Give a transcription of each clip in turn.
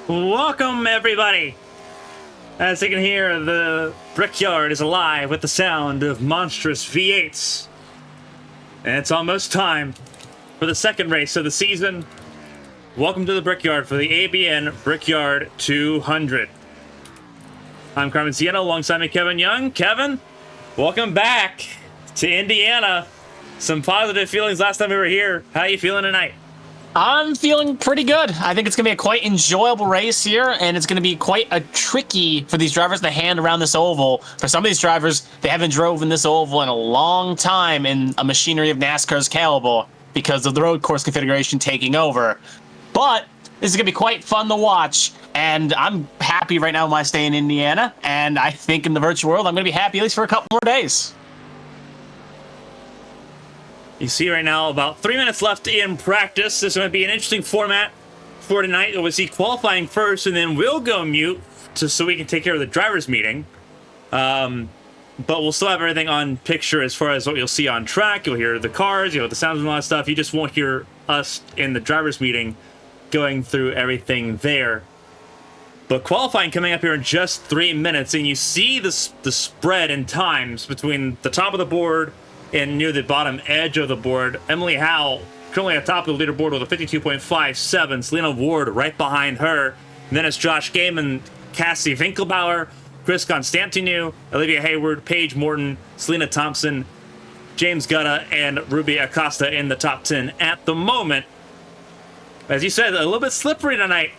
Welcome, everybody! As you can hear, the Brickyard is alive with the sound of monstrous V8s. And it's almost time for the second race of the season. Welcome to the Brickyard for the ABN Brickyard 200. I'm Carmen alongside me, Kevin Young. Kevin, welcome back to Indiana. Some positive feelings last time we were here. How are you feeling tonight? I'm feeling pretty good. I think it's going to be a quite enjoyable race here, and it's going to be quite a tricky for these drivers to hand around this oval. For some of these drivers, they haven't driven this oval in a long time in a machinery of NASCAR's caliber because of the road course configuration taking over. But this is going to be quite fun to watch, and I'm happy right now when I stay in Indiana, and I think in the virtual world, I'm going to be happy at least for a couple more days. You see right now about 3 minutes left in practice. This is going to be an interesting format for tonight. We'll see qualifying first, and then we'll go mute so we can take care of the drivers' meeting. But we'll still have everything on picture as far as what you'll see on track. You'll hear the cars, the sounds and all that stuff. You just won't hear us in the drivers' meeting going through everything there. But qualifying coming up here in just 3 minutes, and you see the spread in times between the top of the board and near the bottom edge of the board. Emily Howe currently atop of the leaderboard with a 52.57. Selena Ward right behind her. And then it's Josh Gaiman, Cassie Winkelbauer, Chris Constantinou, Olivia Hayward, Paige Morton, Selena Thompson, James Gutta, and Ruby Acosta in the top 10 at the moment. As you said, a little bit slippery tonight.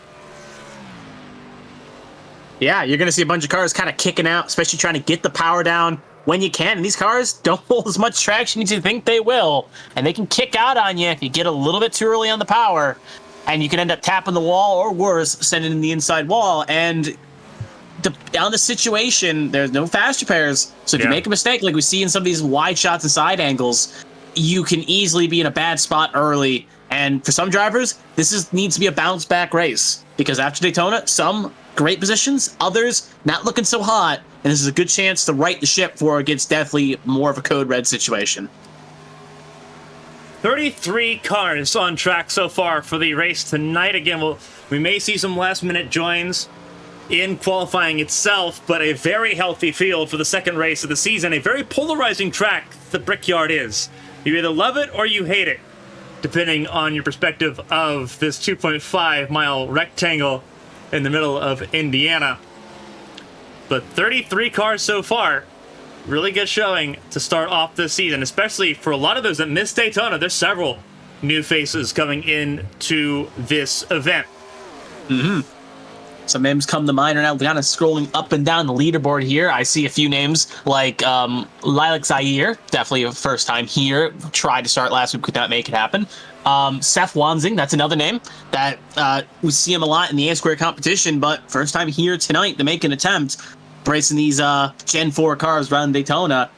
Yeah, you're going to see a bunch of cars kind of kicking out, especially trying to get the power down when you can. And these cars don't hold as much traction as you think they will. And they can kick out on you if you get a little bit too early on the power. And you can end up tapping the wall, or worse, sending in the inside wall. And on the situation, there's no fast repairs. So if you make a mistake, like we see in some of these wide shots and side angles, you can easily be in a bad spot early. And for some drivers, needs to be a bounce back race. Because after Daytona, some great positions, others not looking so hot, and this is a good chance to right the ship for it gets definitely more of a code red situation. 33 cars on track so far for the race tonight. Again, we may see some last minute joins in qualifying itself, but a very healthy field for the second race of the season. A very polarizing track the Brickyard is. You either love it or you hate it, depending on your perspective of this 2.5 mile rectangle in the middle of Indiana. But 33 cars so far. Really good showing to start off this season, especially for a lot of those that missed Daytona. There's several new faces coming into this event. Some names come to mind right now. Kind of scrolling up and down the leaderboard here. I see a few names like Lilac Zaire, definitely a first time here. Tried to start last week, could not make it happen. Seth Wanzing, that's another name that we see him a lot in the A-Square competition, but first time here tonight to make an attempt racing these Gen 4 cars around Daytona.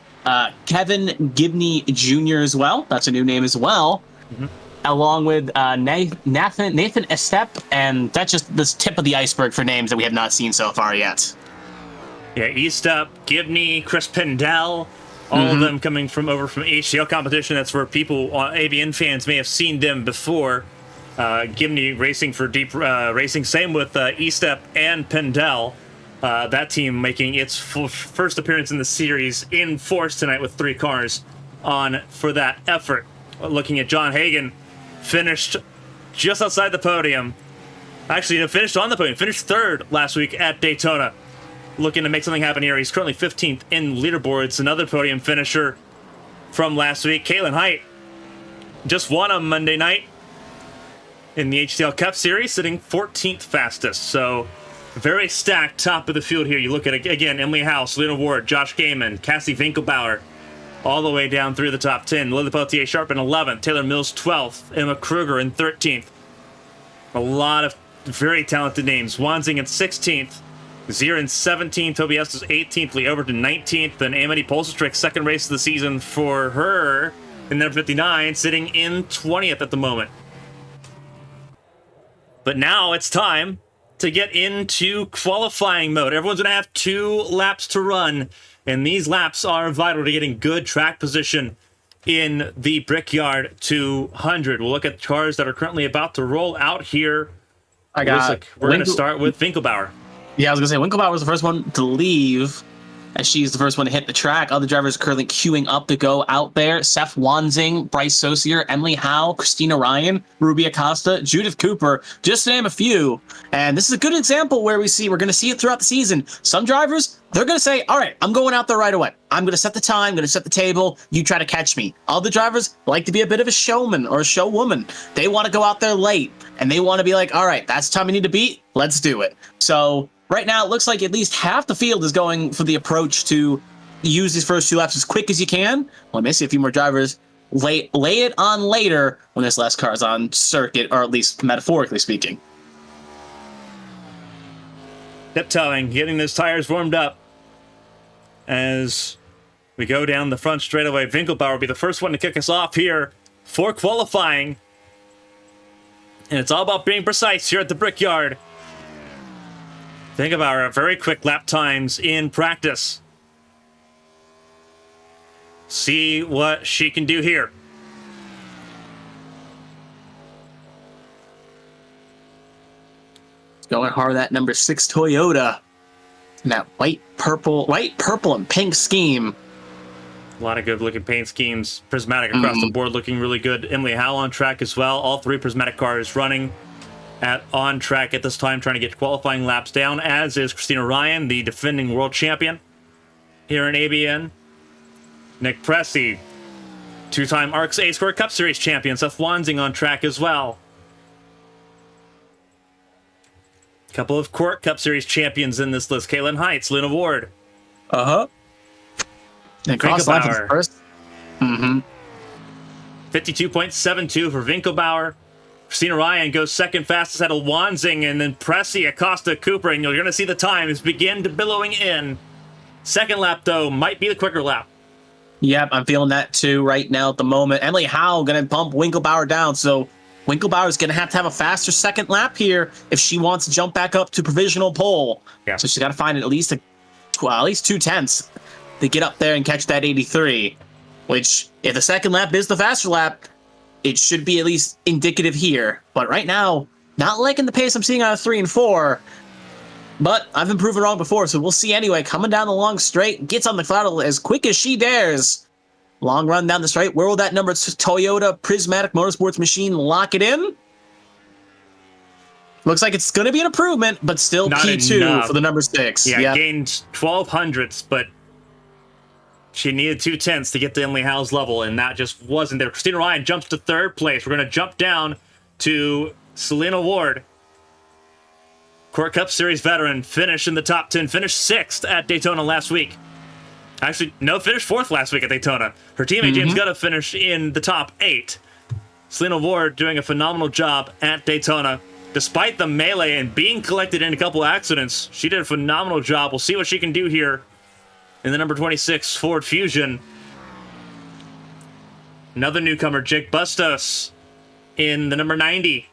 Kevin Gibney Jr. as well. That's a new name as well. Along with Nathan Estep, and that's just the tip of the iceberg for names that we have not seen so far yet. Yeah, Estep, Gibney, Chris Pendell, all of them coming over from HCL competition. That's where people, ABN fans, may have seen them before. Gibney racing for Deep Racing. Same with Estep and Pendell. That team making its first appearance in the series in force tonight with 3 cars on for that effort. Looking at John Hagan, finished just outside the podium. Actually, finished on the podium. Finished third last week at Daytona. Looking to make something happen here. He's currently 15th in leaderboards. Another podium finisher from last week. Caitlin Height just won on Monday night in the HTL Cup Series, sitting 14th fastest. So very stacked top of the field here. You look at, again, Emily Howe, Selena Ward, Josh Gaiman, Cassie Winkelbauer, all the way down through the top 10. Lily Peltier Sharp in 11th, Taylor Mills 12th, Emma Kruger in 13th. A lot of very talented names. Wanzing in 16th, Zier in 17th, Toby Estes 18th, Lee Overton 19th, and Amity Polstertrick, second race of the season for her in number 59, sitting in 20th at the moment. But now it's time to get into qualifying mode. Everyone's going to have 2 laps to run, and these laps are vital to getting good track position in the Brickyard 200. We'll look at cars that are currently about to roll out here I It looks got. like we're going to start with Winkelbauer. Yeah, I was gonna say Winkelbauer was the first one to leave, as she's the first one to hit the track. Other drivers currently queuing up to go out there: Seth Wanzing, Bryce Saucier, Emily Howe, Christina Ryan, Ruby Acosta, Judith Cooper, just to name a few. And this is a good example where we're going to see it throughout the season. Some drivers, they're going to say, all right, I'm going out there right away. I'm going to set the time, I'm going to set the table, you try to catch me. Other drivers like to be a bit of a showman or a showwoman. They want to go out there late, and they want to be like, all right, that's the time we need to beat, let's do it. So right now, it looks like at least half the field is going for the approach to use these first 2 laps as quick as you can. Well, I may see a few more drivers lay it on later when this last car is on circuit, or at least metaphorically speaking. Tiptoeing, getting those tires warmed up as we go down the front straightaway. Winkelbauer will be the first one to kick us off here for qualifying. And it's all about being precise here at the Brickyard. Think about our very quick lap times in practice. See what she can do here. Going hard, that number 6 Toyota. And that white, purple, and pink scheme. A lot of good looking paint schemes. Prismatic across the board, looking really good. Emily Howe on track as well. All 3 prismatic cars running on track at this time, trying to get qualifying laps down, as is Christina Ryan, the defending world champion here in ABN. Nick Pressey, 2-time ARC's A-Square Cup Series champion. Seth Wanzing on track as well. A couple of Court Cup Series champions in this list. Kaylin Heights, Lynn Ward. Uh-huh. And Winkelbauer. First. 52.72 for Winkelbauer. Christina Ryan goes second fastest out of Wanzing, and then Pressey, Acosta, Cooper, and you're going to see the times begin to billowing in. Second lap, though, might be the quicker lap. Yep, I'm feeling that too right now at the moment. Emily Howe going to bump Winkelbauer down, so Winkelbauer is going to have a faster second lap here if she wants to jump back up to provisional pole. Yeah. So she's got to find at least 2/10 to get up there and catch that 83, which, if the second lap is the faster lap, it should be at least indicative here. But right now, not liking the pace I'm seeing out of 3 and 4. But I've been proven wrong before, so we'll see anyway. Coming down the long straight, gets on the throttle as quick as she dares. Long run down the straight. Where will that number Toyota Prismatic Motorsports machine lock it in? Looks like it's going to be an improvement, but still Not P2 enough. for the number 6. Yeah, gained 12 hundredths, but she needed 2/10 to get to Emily Howe's level, and that just wasn't there. Christina Ryan jumps to 3rd place. We're going to jump down to Selena Ward. Court Cup Series veteran, finished in the top 10, finished 6th at Daytona last week. Actually, no, finished 4th last week at Daytona. Her teammate James Gutta finished in the top 8. Selena Ward doing a phenomenal job at Daytona. Despite the melee and being collected in a couple accidents, she did a phenomenal job. We'll see what she can do here in the number 26 Ford Fusion. Another newcomer, Jake Bustos, in the number 90.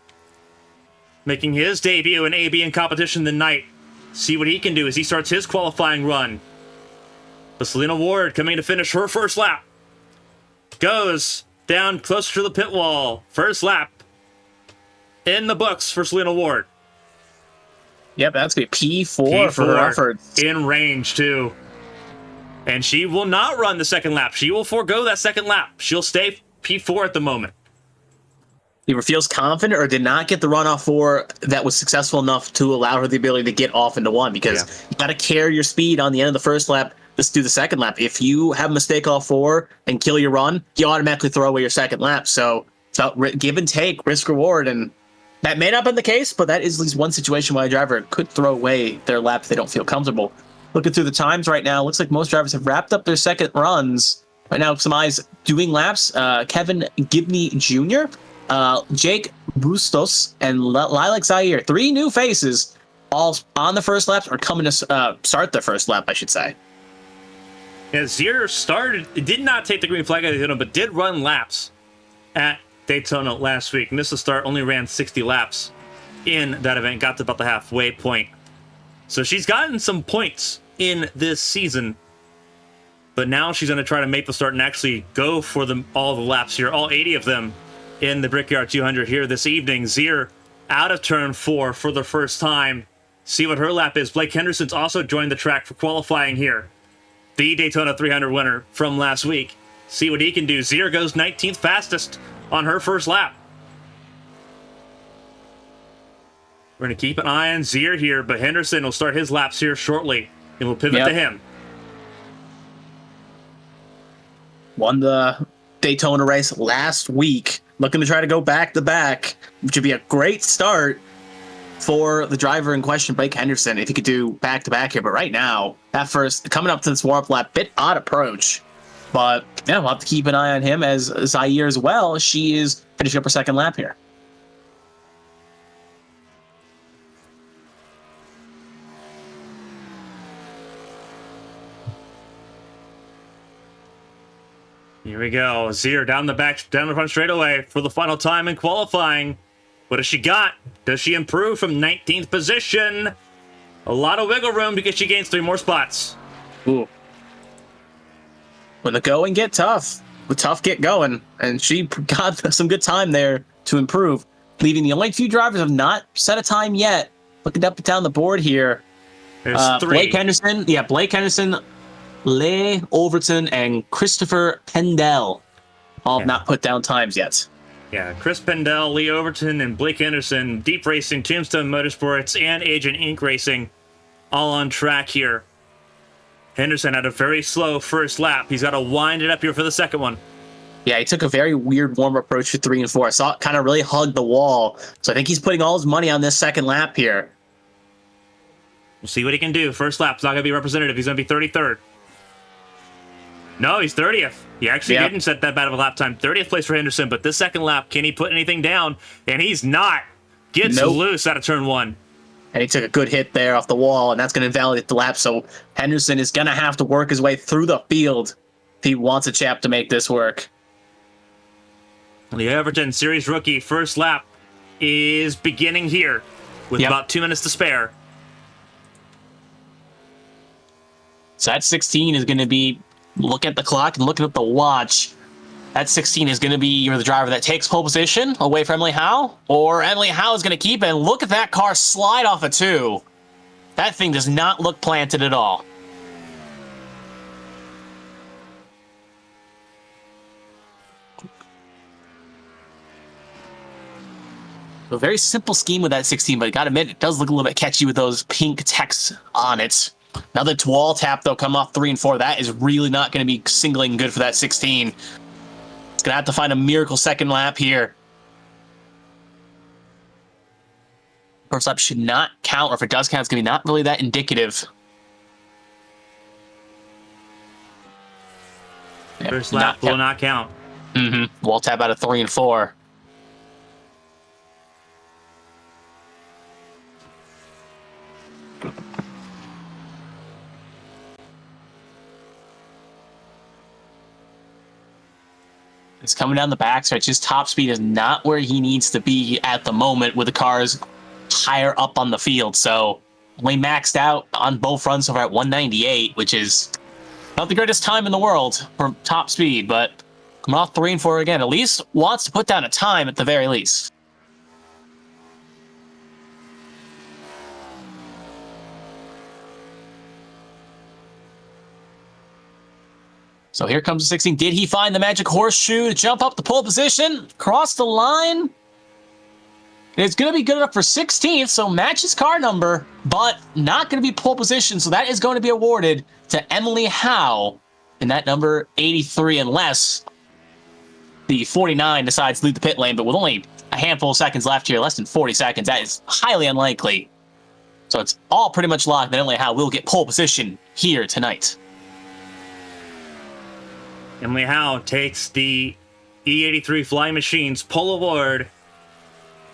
Making his debut in ABN competition tonight. See what he can do as he starts his qualifying run. But Selena Ward coming to finish her first lap. Goes down closer to the pit wall. First lap in the books for Selena Ward. Yep, that's going to be P4 for her efforts. In range, too. And she will not run the second lap. She will forego that second lap. She'll stay P4 at the moment. Either feels confident or did not get the runoff 4 that was successful enough to allow her the ability to get off into 1, because you got to carry your speed on the end of the first lap. Let's do the second lap. If you have a mistake off 4 and kill your run, you automatically throw away your second lap. So it's about give and take, risk reward, and that may not have been the case, but that is at least one situation where a driver could throw away their lap if they don't feel comfortable. Looking through the times right now, looks like most drivers have wrapped up their second runs. Right now, some eyes doing laps. Kevin Gibney Jr., Jake Bustos, and Lilac Zaire. 3 new faces, all on the first laps, or coming to start their first lap, I should say. Yeah, Zaire did not take the green flag at Daytona, but did run laps at Daytona last week. Missed the start, only ran 60 laps in that event, got to about the halfway point. So she's gotten some points in this season, but now she's going to try to make the start and actually go for all the laps here, all 80 of them in the Brickyard 200 here this evening. Zier out of turn 4 for the first time. See what her lap is. Blake Henderson's also joined the track for qualifying here. The Daytona 300 winner from last week. See what he can do. Zier goes 19th fastest on her first lap. We're going to keep an eye on Zier here, but Henderson will start his laps here shortly, and we'll pivot to him. Won the Daytona race last week. Looking to try to go back-to-back, which would be a great start for the driver in question, Blake Henderson, if he could do back-to-back here. But right now, that first, coming up to this warm-up lap, bit odd approach. But yeah, we'll have to keep an eye on him as Zaire as well. She is finishing up her second lap here. Here we go. Zier down the front straightaway for the final time in qualifying. What has she got? Does she improve from 19th position? A lot of wiggle room because she gains 3 more spots. Ooh. When the going get tough, the tough get going, and she got some good time there to improve, leaving the only 2 drivers have not set a time yet. Looking up and down the board here. There's 3. Blake Henderson. Yeah, Blake Henderson, Leigh Overton, and Christopher Pendell all have not put down times yet. Yeah, Chris Pendell, Leigh Overton, and Blake Henderson, Deep Racing, Tombstone Motorsports, and Agent Inc. Racing, all on track here. Henderson had a very slow first lap. He's got to wind it up here for the second one. Yeah, he took a very weird warm approach for 3 and 4. I saw it kind of really hug the wall. So I think he's putting all his money on this second lap here. We'll see what he can do. First lap's not going to be representative. He's going to be 33rd. No, he's 30th. He actually didn't set that bad of a lap time. 30th place for Henderson, but this second lap, can he put anything down? And he's not. Gets loose out of turn 1. And he took a good hit there off the wall, and that's going to invalidate the lap. So Henderson is going to have to work his way through the field if he wants a chap to make this work. The Everton Series rookie first lap is beginning here with about 2 minutes to spare. So that 16 is going to be, look at the clock and looking at the watch. That 16 is going to be the driver that takes pole position away from Emily Howe, or Emily Howe is going to keep it. And look at that car slide off a 2. That thing does not look planted at all. A very simple scheme with that 16, but I gotta admit, it does look a little bit catchy with those pink text on it. Another wall tap, though, come off 3 and 4. That is really not going to be singling good for that 16. It's going to have to find a miracle second lap here. First lap should not count, or if it does count, it's going to be not really that indicative. First lap will not count. Wall tap out of 3 and 4. It's coming down the backstretch. His top speed is not where he needs to be at the moment with the cars higher up on the field. So only maxed out on both fronts over at 198, which is not the greatest time in the world for top speed, but coming off 3 and 4 again, at least wants to put down a time at the very least. So here comes the 16. Did he find the magic horseshoe to jump up the pole position? Cross the line. And it's going to be good enough for 16th, so matches car number, but not going to be pole position. So that is going to be awarded to Emily Howe in that number 83, unless the 49 decides to leave the pit lane. But with only a handful of seconds left here, less than 40 seconds, that is highly unlikely. So it's all pretty much locked that Emily Howe will get pole position here tonight. Emily Howe takes the E83 Flying Machines pole award.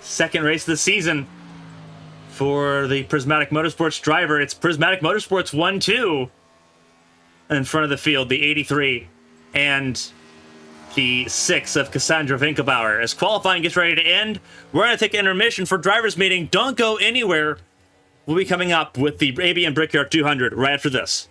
Second race of the season for the Prismatic Motorsports driver. It's Prismatic Motorsports 1-2 in front of the field, the 83 and the 6 of Cassandra Winkelbauer. As qualifying gets ready to end, we're going to take an intermission for driver's meeting. Don't go anywhere. We'll be coming up with the ABN Brickyard 200 right after this.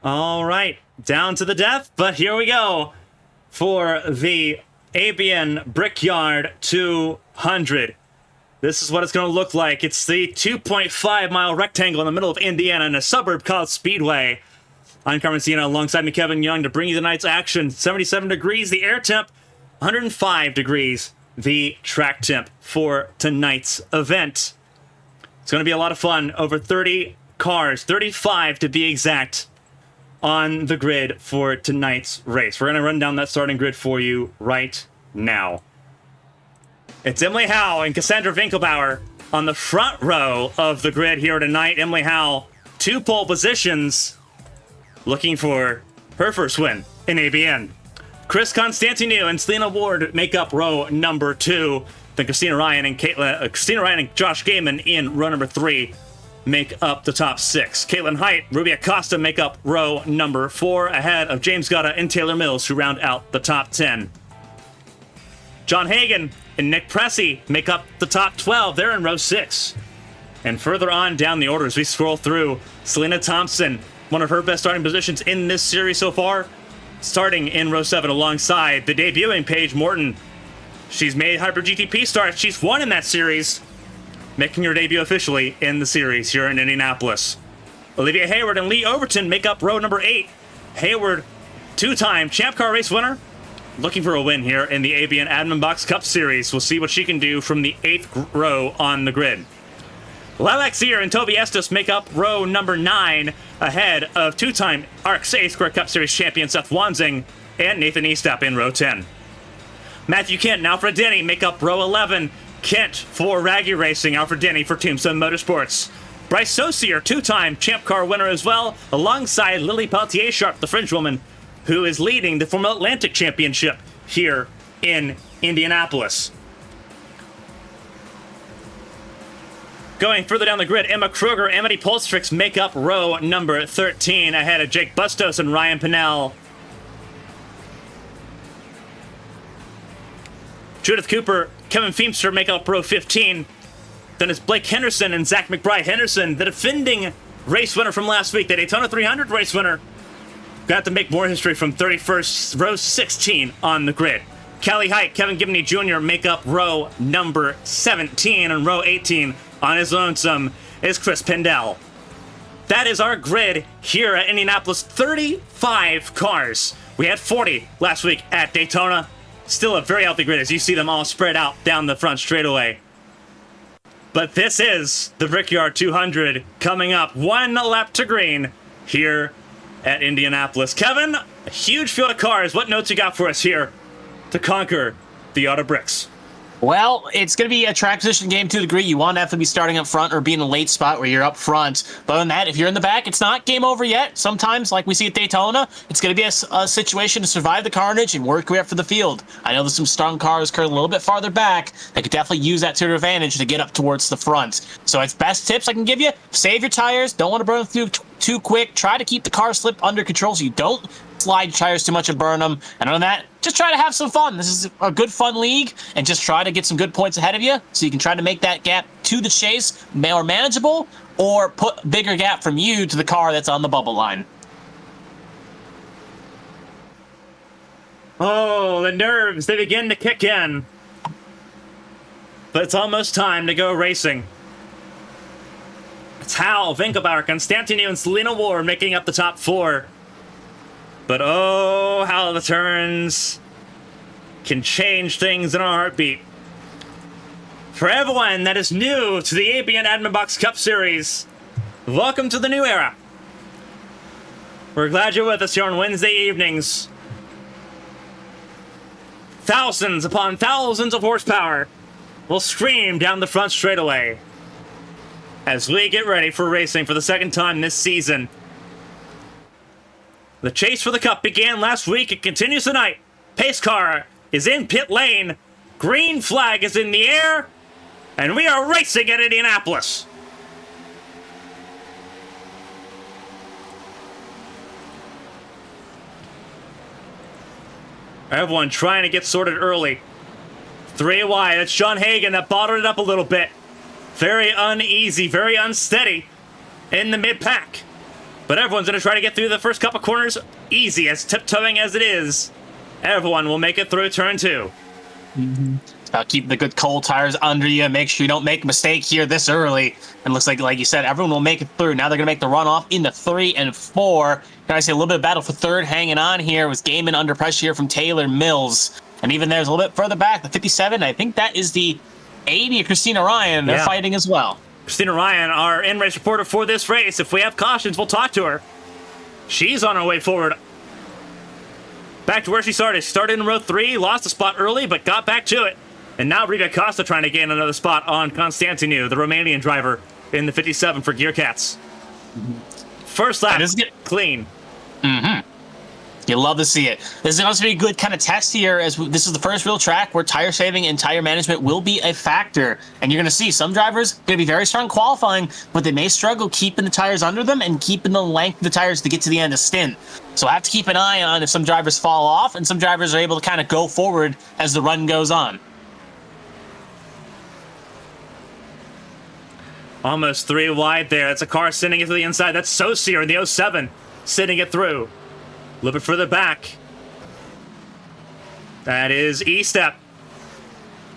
All right, down to the death, but here we go for the ABN Brickyard 200. This is what it's going to look like. It's the 2.5-mile rectangle in the middle of Indiana in a suburb called Speedway. I'm Carmen alongside me, Kevin Young, to bring you tonight's action. 77 degrees, the air temp, 105 degrees, the track temp for tonight's event. It's going to be a lot of fun. Over 30 cars, 35 to be exact, on the grid for tonight's race. We're going to run down that starting grid for you right now. It's Emily Howe and Cassandra Winkelbauer on the front row of the grid here tonight. Emily Howe, 2 pole positions, looking for her first win in ABN. Chris Constantinu and Selena Ward make up row number 2. Then Christina Ryan and Josh Gaiman in row number 3 make up the top 6. Caitlin Height, Ruby Acosta make up row number 4, ahead of James Gutta and Taylor Mills, who round out the top 10. John Hagan and Nick Pressey make up the top 12. They're in row 6. And further on down the order as we scroll through, Selena Thompson, one of her best starting positions in this series so far, starting in row 7 alongside the debuting Paige Morton. She's made Hyper GTP starts. She's won in that series, making her debut officially in the series here in Indianapolis. Olivia Hayward and Lee Overton make up row number 8. Hayward, 2-time Champ Car race winner, looking for a win here in the ABN AdminBoxx Cup Series. We'll see what she can do from the 8th row on the grid. Lilac Sear and Toby Estes make up row number 9, ahead of 2-time ARC's A-Square Cup Series champion Seth Wanzing and Nathan Eastap in row 10. Matthew Kent and Alfred Denny make up row 11. Kent for Raggy Racing, Alfred Denny for Tombstone Motorsports. Bryce Saucier, 2-time Champ Car winner as well, alongside Lily Peltier-Sharp, the Frenchwoman, who is leading the Formula Atlantic Championship here in Indianapolis. Going further down the grid, Emma Kruger and Amity Polstrix make up row number 13, ahead of Jake Bustos and Ryan Pinnell. Judith Cooper, Kevin Feemster make up row 15. Then it's Blake Henderson and Zach McBride. Henderson, the defending race winner from last week, the Daytona 300 race winner, got to make more history from 31st, row 16 on the grid. Callie Height, Kevin Gibney Jr. make up row number 17, and row 18 on his lonesome is Chris Pendell. That is our grid here at Indianapolis. 35 cars. We had 40 last week at Daytona. Still a very healthy grid as you see them all spread out down the front straightaway. But this is the Brickyard 200 coming up 1 lap to green here at Indianapolis. Kevin, a huge field of cars. What notes you got for us here to conquer the Auto Bricks? Well, it's going to be a track position game to a degree. You want to have to be starting up front or be in a late spot where you're up front. But other than that, if you're in the back, it's not game over yet. Sometimes, like we see at Daytona, it's going to be a situation to survive the carnage and work your way up for the field. I know there's some strong cars currently a little bit farther back that could definitely use that to their advantage to get up towards the front. So it's best tips I can give you. Save your tires. Don't want to burn through too quick. Try to keep the car slip under control so you don't slide your tires too much and burn them. And other than that, just try to have some fun. This is a good fun league, and just try to get some good points ahead of you so you can try to make that gap to the chase more manageable, or put a bigger gap from you to the car that's on the bubble line. Oh, the nerves, they begin to kick in. But it's almost time to go racing. It's Hal, Winkelbauer, Constantinu, and Selena Ward making up the top 4. But oh, how the turns can change things in a heartbeat. For everyone that is new to the ABN AdminBoxx Cup Series, welcome to the new era. We're glad you're with us here on Wednesday evenings. Thousands upon thousands of horsepower will scream down the front straightaway as we get ready for racing for the second time this season. The chase for the Cup began last week. It continues tonight. Pace car is in pit lane. Green flag is in the air. And we are racing at Indianapolis. Everyone trying to get sorted early. 3 wide. That's John Hagan that bottled it up a little bit. Very uneasy, very unsteady in the mid-pack. But everyone's going to try to get through the first couple corners easy, as tiptoeing as it is. Everyone will make it through turn 2. It's about keeping the good cold tires under you. Make sure you don't make a mistake here this early. And looks like you said, everyone will make it through. Now they're going to make the runoff into 3 and 4. Can I say a little bit of battle for third hanging on here with Gaiman under pressure here from Taylor Mills. And even there's a little bit further back, the 57. I think that is the 80 of Christina Ryan. They're fighting as well. Christina Ryan, our in-race reporter for this race. If we have cautions, we'll talk to her. She's on her way forward. Back to where she started. Started in row 3, lost a spot early, but got back to it. And now Rita Costa trying to gain another spot on Constantinu, the Romanian driver in the 57 for Gear Cats. First lap, clean. You love to see it. This is going to be a good kind of test here, as this is the first real track where tire saving and tire management will be a factor. And you're going to see some drivers going to be very strong qualifying, but they may struggle keeping the tires under them and keeping the length of the tires to get to the end of stint. So I have to keep an eye on if some drivers fall off and some drivers are able to kind of go forward as the run goes on. Almost 3 wide there. That's a car sending it to the inside. That's Saucier in the 07, sending it through. A little bit further back. That is E-Step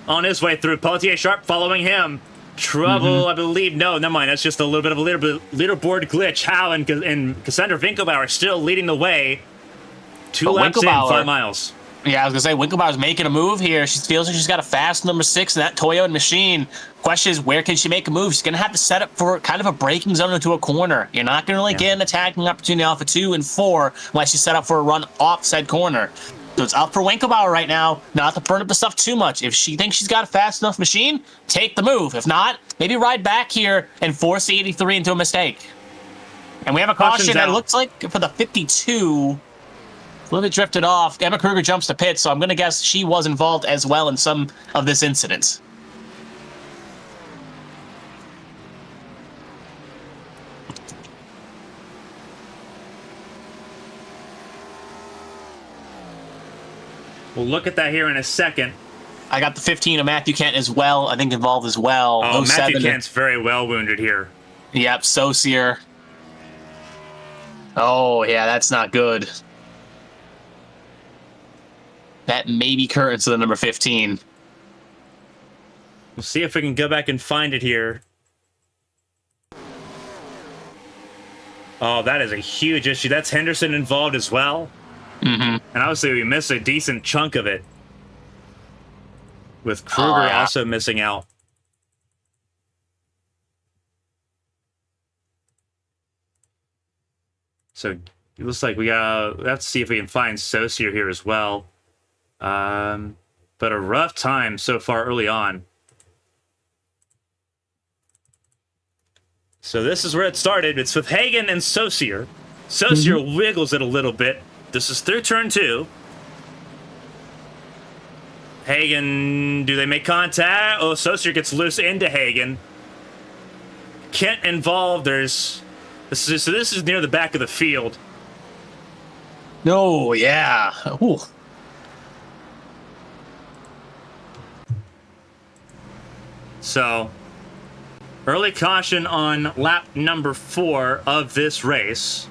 on his way through. Pelletier Sharp following him. Trouble, I believe. No, never mind. That's just a little bit of a leaderboard glitch. Howe and Cassandra Winkelbauer still leading the way. 2 laps in, 5 miles. Yeah, I was going to say, Winkelbauer's making a move here. She feels like she's got a fast number 6 in that Toyota machine. Question is, where can she make a move? She's going to have to set up for kind of a braking zone into a corner. You're not going to really get an attacking opportunity off of 2 and 4 unless you set up for a run off said corner. So it's up for Winkelbauer right now, not to burn up the stuff too much. If she thinks she's got a fast enough machine, take the move. If not, maybe ride back here and force the 83 into a mistake. And we have a caution that looks like for the 52... a little bit drifted off. Emma Kruger jumps to pit, so I'm going to guess she was involved as well in some of this incident. We'll look at that here in a second. I got the 15 of Matthew Kent as well, I think involved as well. Oh, Matthew Kent's very well wounded here. Yep, Saucier. Oh, yeah, that's not good. That may be Curtis to the number 15. We'll see if we can go back and find it here. Oh, that is a huge issue. That's Henderson involved as well. And obviously we missed a decent chunk of it. With Kruger also missing out. So it looks like we have to see if we can find Saucier here as well. But a rough time so far early on. So this is where it started. It's with Hagen and Saucier. Saucier wiggles it a little bit. This is through turn 2. Hagen, do they make contact? Oh, Saucier gets loose into Hagen. Kent involved. This is near the back of the field. No, yeah. Ooh. So, early caution on lap number 4 of this race.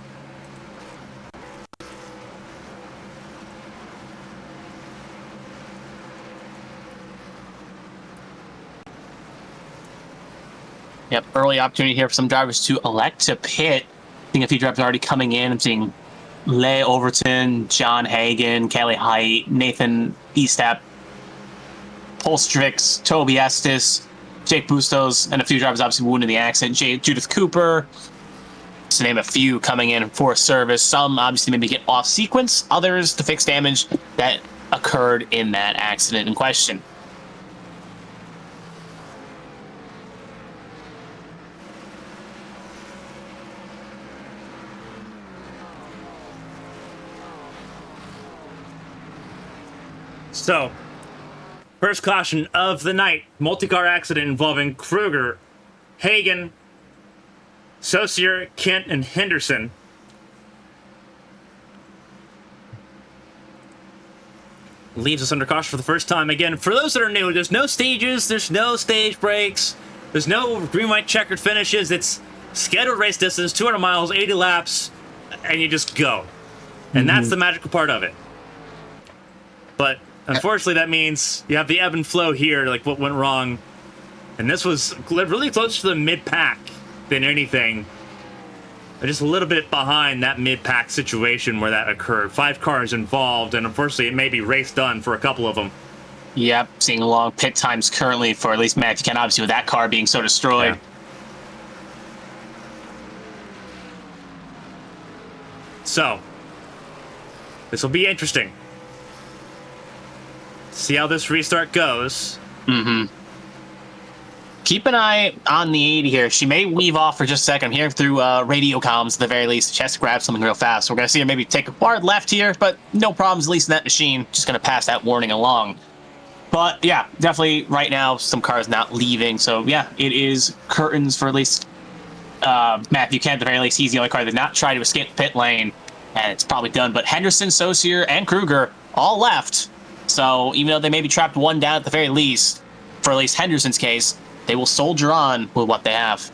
Yep, early opportunity here for some drivers to elect to pit. I think a few drivers are already coming in. I'm seeing Leigh Overton, John Hagen, Kelly Height, Nathan Estep, Paul Strix, Toby Estes, Jake Bustos, and a few drivers obviously wounded in the accident. Judith Cooper, just to name a few, coming in for service. Some obviously maybe get off sequence, others to fix damage that occurred in that accident in question. So, first caution of the night. Multi-car accident involving Kruger, Hagen, Saucier, Kent, and Henderson. Leaves us under caution for the first time. Again, for those that are new, there's no stages, there's no stage breaks, there's no green-white checkered finishes. It's scheduled race distance, 200 miles, 80 laps, and you just go. And that's the magical part of it. But unfortunately, that means you have the ebb and flow here, like what went wrong. And this was really close to the mid-pack than anything. But just a little bit behind that mid-pack situation where that occurred. 5 cars involved, and unfortunately, it may be race done for a couple of them. Yep, seeing long pit times currently for at least Matt Ken, obviously with that car being so destroyed. Yeah. So, this will be interesting. See how this restart goes. Keep an eye on the 80 here. She may weave off for just a second. I'm hearing through radio comms at the very least. She has to grab something real fast. So we're going to see her maybe take a hard left here, but no problems, at least in that machine. Just going to pass that warning along. But yeah, definitely right now, some cars not leaving. So yeah, it is curtains for at least Matthew Kent, at the very least. He's the only car that did not try to escape the pit lane, and it's probably done. But Henderson, Saucier, and Kruger all left. So even though they may be trapped one down at the very least, for at least Henderson's case, they will soldier on with what they have.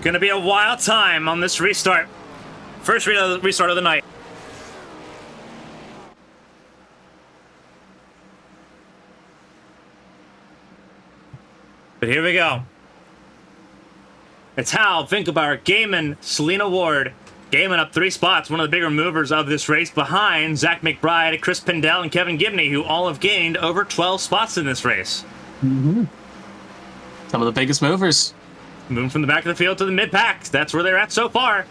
Gonna be a wild time on this restart. First restart of the night. But here we go. It's Hal, Winkelbauer, Gaiman, Selena Ward. Gaiman up 3 spots, one of the bigger movers of this race, behind Zach McBride, Chris Pindell, and Kevin Gibney, who all have gained over 12 spots in this race. Some of the biggest movers. Moving from the back of the field to the mid-pack. That's where they're at so far.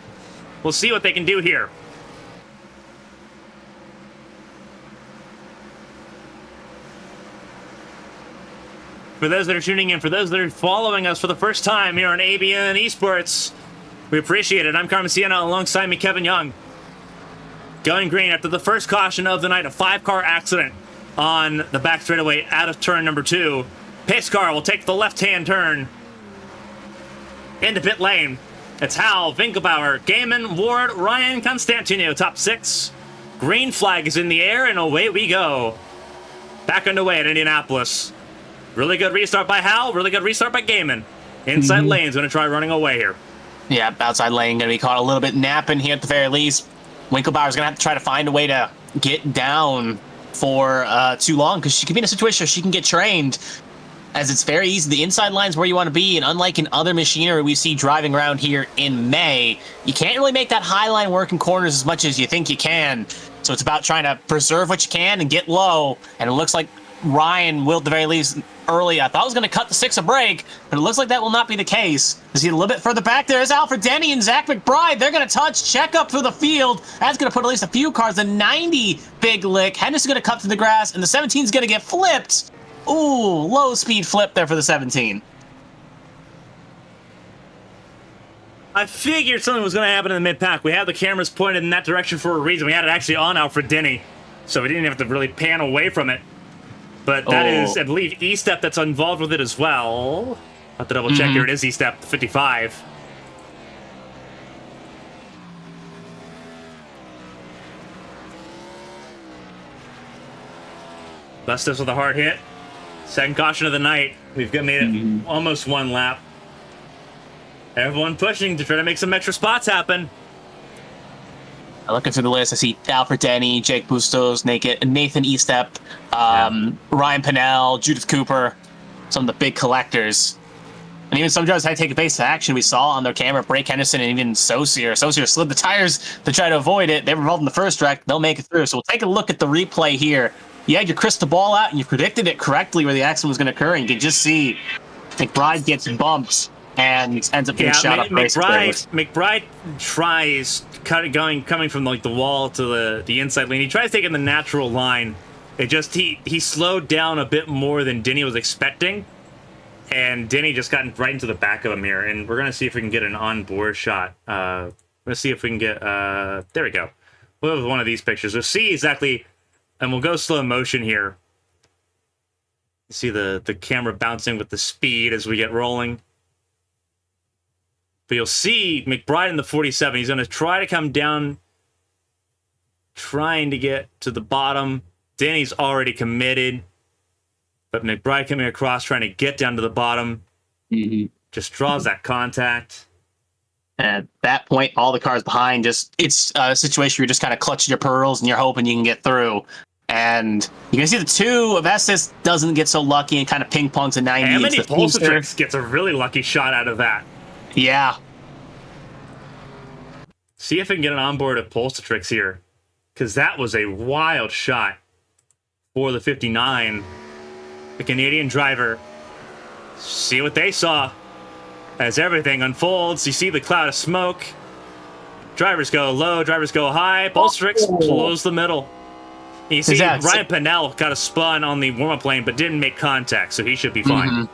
We'll see what they can do here. For those that are tuning in, for those that are following us for the first time here on ABN Esports, we appreciate it. I'm Carmen alongside me, Kevin Young. Going green after the first caution of the night, a 5-car accident on the back straightaway out of turn number 2. Pace car will take the left-hand turn into pit lane. It's Hal, Winkelbauer, Gaiman, Ward, Ryan, Constantino, top 6. Green flag is in the air, and away we go. Back underway at Indianapolis. Really good restart by Hal, really good restart by Gaiman. Inside lane's going to try running away here. Yeah, outside lane going to be caught a little bit napping here at the very least. Winkelbauer's going to have to try to find a way to get down for too long, because she could be in a situation where she can get trained, as it's very easy. The inside line's where you want to be, and unlike in other machinery we see driving around here in May, you can't really make that high line work in corners as much as you think you can. So it's about trying to preserve what you can and get low, and it looks like Ryan will at the very least early. I thought I was going to cut the 6 a break, but it looks like that will not be the case. You see a little bit further back there is Alfred Denny and Zach McBride. They're going to touch, check up through the field. That's going to put at least a few cars. The 90 big lick. Henderson's going to cut through the grass, and the 17's going to get flipped. Ooh, low speed flip there for the 17. I figured something was going to happen in the mid-pack. We had the cameras pointed in that direction for a reason. We had it actually on Alfred Denny, so we didn't have to really pan away from it. But that is, I believe, E-Step that's involved with it as well. I'll have to double check here. It is E-Step 55. Bustos with a hard hit. Second caution of the night. We've made it almost 1 lap. Everyone pushing to try to make some extra spots happen. Looking through the list, I see Alfred Denny, Jake Bustos, Nathan Estep, Ryan Pinnell, Judith Cooper, some of the big collectors. And even some drivers had to take a base to action. We saw on their camera Brake Henderson and even Saucier. Saucier slid the tires to try to avoid it. They were involved in the first wreck. They'll make it through. So we'll take a look at the replay here. You had your crystal ball out, and you predicted it correctly where the accident was going to occur. And you can just see McBride gets bumped and ends up getting shot up. McBride tries coming from like the wall to the inside lane. He tries taking the natural line. It just he slowed down a bit more than Denny was expecting, and Denny just got right into the back of him here. And we're gonna see if we can get an onboard shot. Let's see if we can get there we go. We'll have one of these pictures. We'll see exactly, and we'll go slow motion here. You see the camera bouncing with the speed as we get rolling. But you'll see McBride in the 47. He's going to try to come down, trying to get to the bottom. Denny's already committed. But McBride coming across, trying to get down to the bottom. Just draws that contact. And at that point, all the cars behind, it's a situation where you're just kind of clutching your pearls and you're hoping you can get through. And you can see the 2 of Estes doesn't get so lucky and kind of ping pongs a 90. And Pulsatrix gets a really lucky shot out of that. Yeah. See if I can get an onboard of Pulsatrix here, because that was a wild shot for the 59. The Canadian driver. See what they saw. As everything unfolds, you see the cloud of smoke. Drivers go low, drivers go high. Pulsatrix blows the middle. You see Ryan Pennell got a spun on the warm-up lane, but didn't make contact, so he should be fine.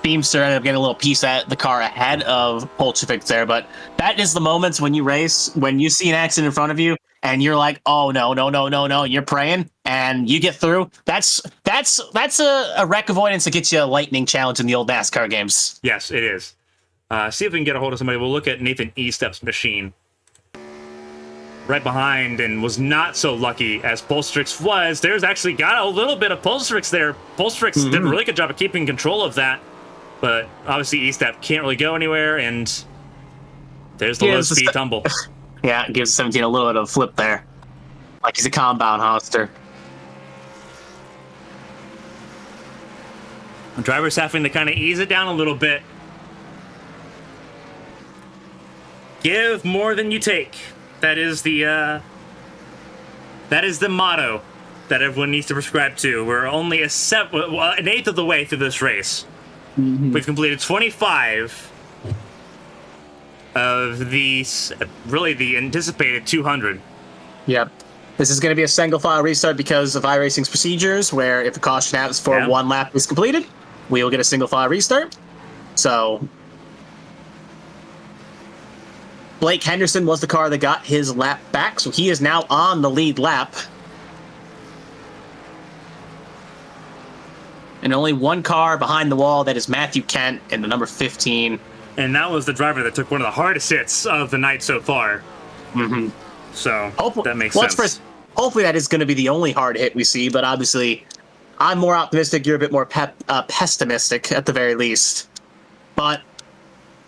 Beamster ended up getting a little piece at the car ahead of Pulsatrix there, but that is the moments when you race, when you see an accident in front of you, and you're like, oh, no, you're praying, and you get through. That's a wreck avoidance that gets you a lightning challenge in the old NASCAR games. Yes, it is. See if we can get a hold of somebody. We'll look at Nathan Estep's machine. Right behind, and was not so lucky as Pulsatrix was. There's actually got a little bit of Pulsatrix there. Pulsatrix did a really good job of keeping control of that, but obviously Estep can't really go anywhere, and there's the low-speed tumble. Yeah, it gives 17 a little bit of a flip there. Like he's a compound hoster. The driver's having to kind of ease it down a little bit. Give more than you take. That is the motto that everyone needs to prescribe to. We're only an eighth of the way through this race. We've completed 25 of these, really the anticipated 200. Yep. This is going to be a single file restart because of iRacing's procedures, where if a caution out is for one lap is completed, we will get a single file restart. So Blake Henderson was the car that got his lap back, so he is now on the lead lap. And only one car behind the wall, that is Matthew Kent in the number 15. And that was the driver that took one of the hardest hits of the night so far. So that makes sense. Hopefully that is going to be the only hard hit we see, but obviously I'm more optimistic. You're a bit more pessimistic at the very least. But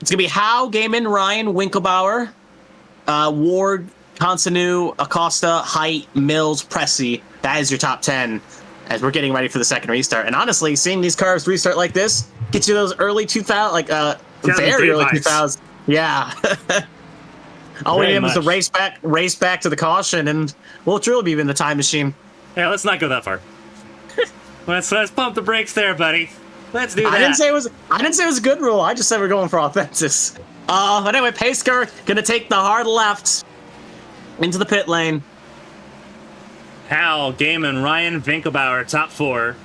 it's going to be Howe, Gaiman, Ryan, Winkelbauer, Ward, Consanu, Acosta, Height, Mills, Pressey. That is your top 10 as we're getting ready for the second restart. And honestly, seeing these cars restart like this gets you those early 2000, very early 2000s. Yeah. All we did was to race back to the caution, and we'll truly be in the time machine. Yeah, let's not go that far. let's pump the brakes there, buddy. Let's do that. I didn't say it was a good rule. I just said we're going for offenses. But anyway, pace car gonna take the hard left into the pit lane. Hal, Gaiman, Ryan, Winkelbauer, top 4.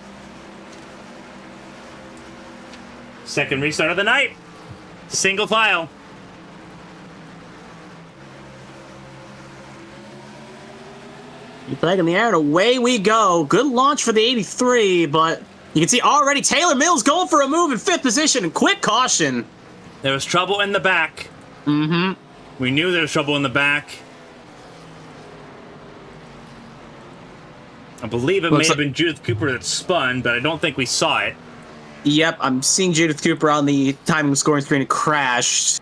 Second restart of the night. Single file. Flag in the air, and away we go. Good launch for the 83, but you can see already Taylor Mills going for a move in 5th position, and quick caution. There was trouble in the back. We knew there was trouble in the back. I believe it may have been Judith Cooper that spun, but I don't think we saw it. Yep, I'm seeing Judith Cooper on the timing scoring screen and crashed.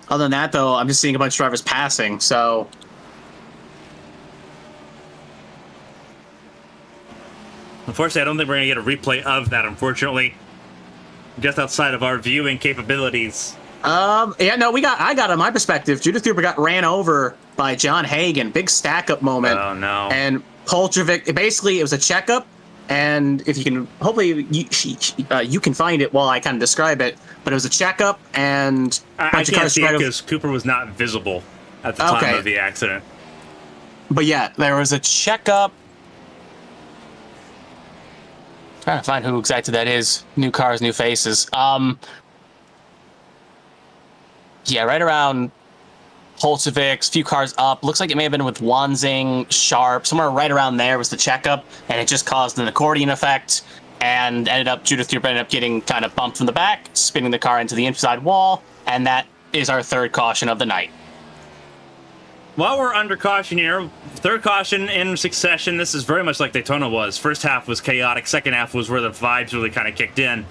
Other than that, though, I'm just seeing a bunch of drivers passing, so... Unfortunately, I don't think we're going to get a replay of that, unfortunately. Just outside of our viewing capabilities. Yeah, no, I got on my perspective. Judith Cooper got ran over by John Hagan. Big stack-up moment. Oh, no. And Poltrovic, basically, it was a checkup. And if you can, hopefully, you can find it while I kind of describe it. But it was a checkup, and I can't see it because Cooper was not visible at the time of the accident. But yeah, there was a checkup. Trying to find who exactly that is. New cars, new faces. Yeah, right around Polcevic, a few cars up. Looks like it may have been with Wanzing, Sharp. Somewhere right around there was the checkup, and it just caused an accordion effect, and Judith Cooper ended up getting kind of bumped from the back, spinning the car into the inside wall, and that is our third caution of the night. while we're under caution here, third caution in succession. This is very much like Daytona was. First half was chaotic. Second half was where the vibes really kind of kicked in.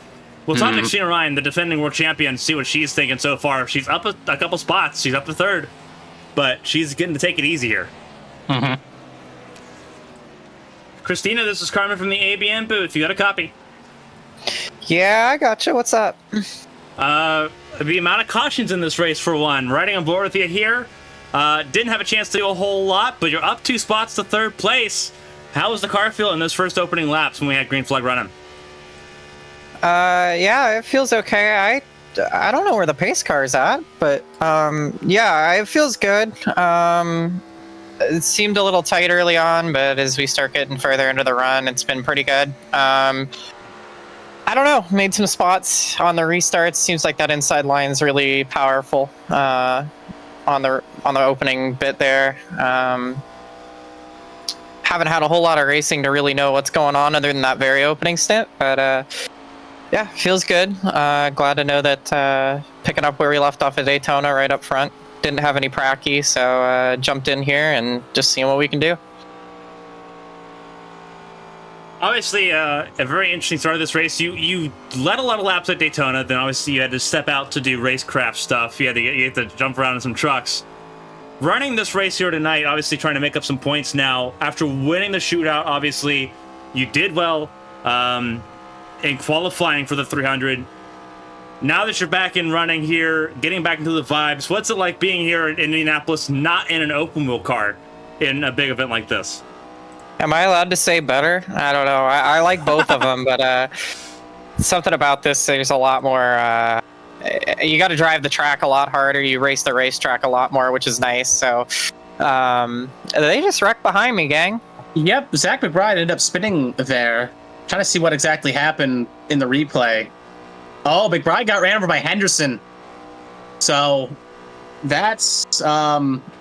We'll talk to Christina Ryan, the defending world champion, see what she's thinking so far. She's up a couple spots. She's up to third, but she's getting to take it easy here. Christina, this is Carmen from the ABN booth. You got a copy? Yeah, I gotcha. What's up? The amount of cautions in this race, for one. Riding on board with you here. Didn't have a chance to do a whole lot, but you're up 2 spots to third place. How was the car feel in those first opening laps when we had green flag running? Yeah, it feels okay. I don't know where the pace car is at, but yeah, it feels good. It seemed a little tight early on, but as we start getting further into the run, it's been pretty good. I don't know. Made some spots on the restarts. Seems like that inside line is really powerful on the opening bit there. Haven't had a whole lot of racing to really know what's going on other than that very opening stint, but yeah, feels good. Glad to know that picking up where we left off at Daytona right up front. Didn't have any pracky, so jumped in here and just seeing what we can do. Obviously, a very interesting start of this race. You led a lot of laps at Daytona, then obviously you had to step out to do racecraft stuff. You had to jump around in some trucks. Running this race here tonight, obviously trying to make up some points now. After winning the shootout, obviously, you did well in qualifying for the 300. Now that you're back in running here, getting back into the vibes, what's it like being here in Indianapolis, not in an open wheel car in a big event like this? Am I allowed to say better? I don't know. I like both of them, but something about this, there's a lot more. You got to drive the track a lot harder. You race the racetrack a lot more, which is nice. So they just wrecked behind me, gang. Yep, Zach McBride ended up spinning there. Trying to see what exactly happened in the replay. Oh, McBride got ran over by Henderson. So that's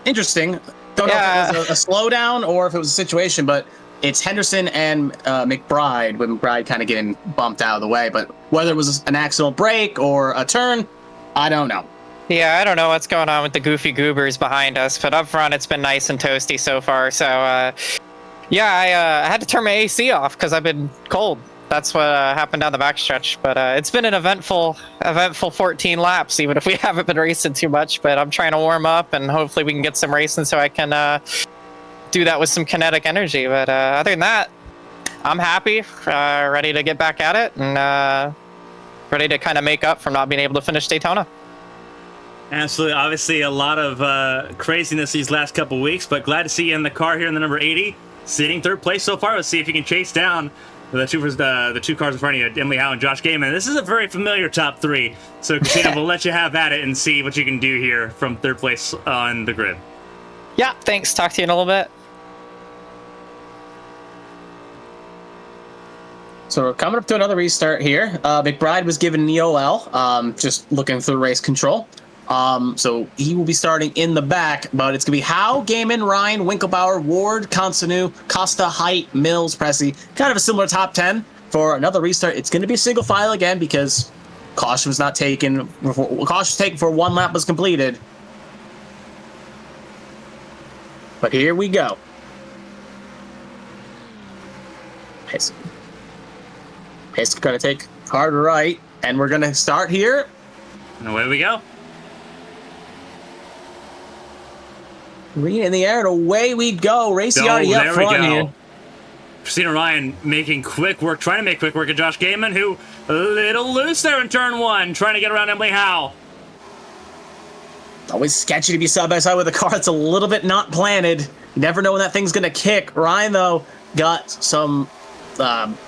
interesting. Don't know if it was a slowdown or if it was a situation, but it's Henderson and McBride, with McBride kind of getting bumped out of the way. But whether it was an accidental break or a turn, I don't know. Yeah, I don't know what's going on with the goofy goobers behind us, but up front it's been nice and toasty so far. So, yeah, I had to turn my AC off because I've been cold. That's what happened down the backstretch. But it's been an eventful 14 laps, even if we haven't been racing too much. But I'm trying to warm up, and hopefully we can get some racing so I can do that with some kinetic energy. But other than that, I'm happy, ready to get back at it, and ready to kind of make up for not being able to finish Daytona. Absolutely. Obviously, a lot of craziness these last couple weeks, but glad to see you in the car here in the number 80, sitting third place so far. Let's see if you can chase down the two cars in front of you, Emily Howe and Josh Gaiman. This is a very familiar top three, so Christina, we'll let you have at it and see what you can do here from third place on the grid. Yeah, thanks. Talk to you in a little bit. So we're coming up to another restart here. McBride was given an EOL, just looking through race control. So he will be starting in the back, but it's going to be Howe, Gaiman, Ryan, Winklebauer, Ward, Consonu, Costa, Height, Mills, Pressey. Kind of a similar top 10 for another restart. It's going to be a single file again because caution was not taken. Caution was taken before one lap was completed. But here we go. Pace is going to take hard right, and we're going to start here. And away we go. Green in the air, and away we go. Racing already up front here. Christina Ryan making quick work, trying to make quick work of Josh Gaiman, who a little loose there in turn one, trying to get around Emily Howe. Always sketchy to be side by side with a car that's a little bit not planted. You never know when that thing's going to kick. Ryan, though, got some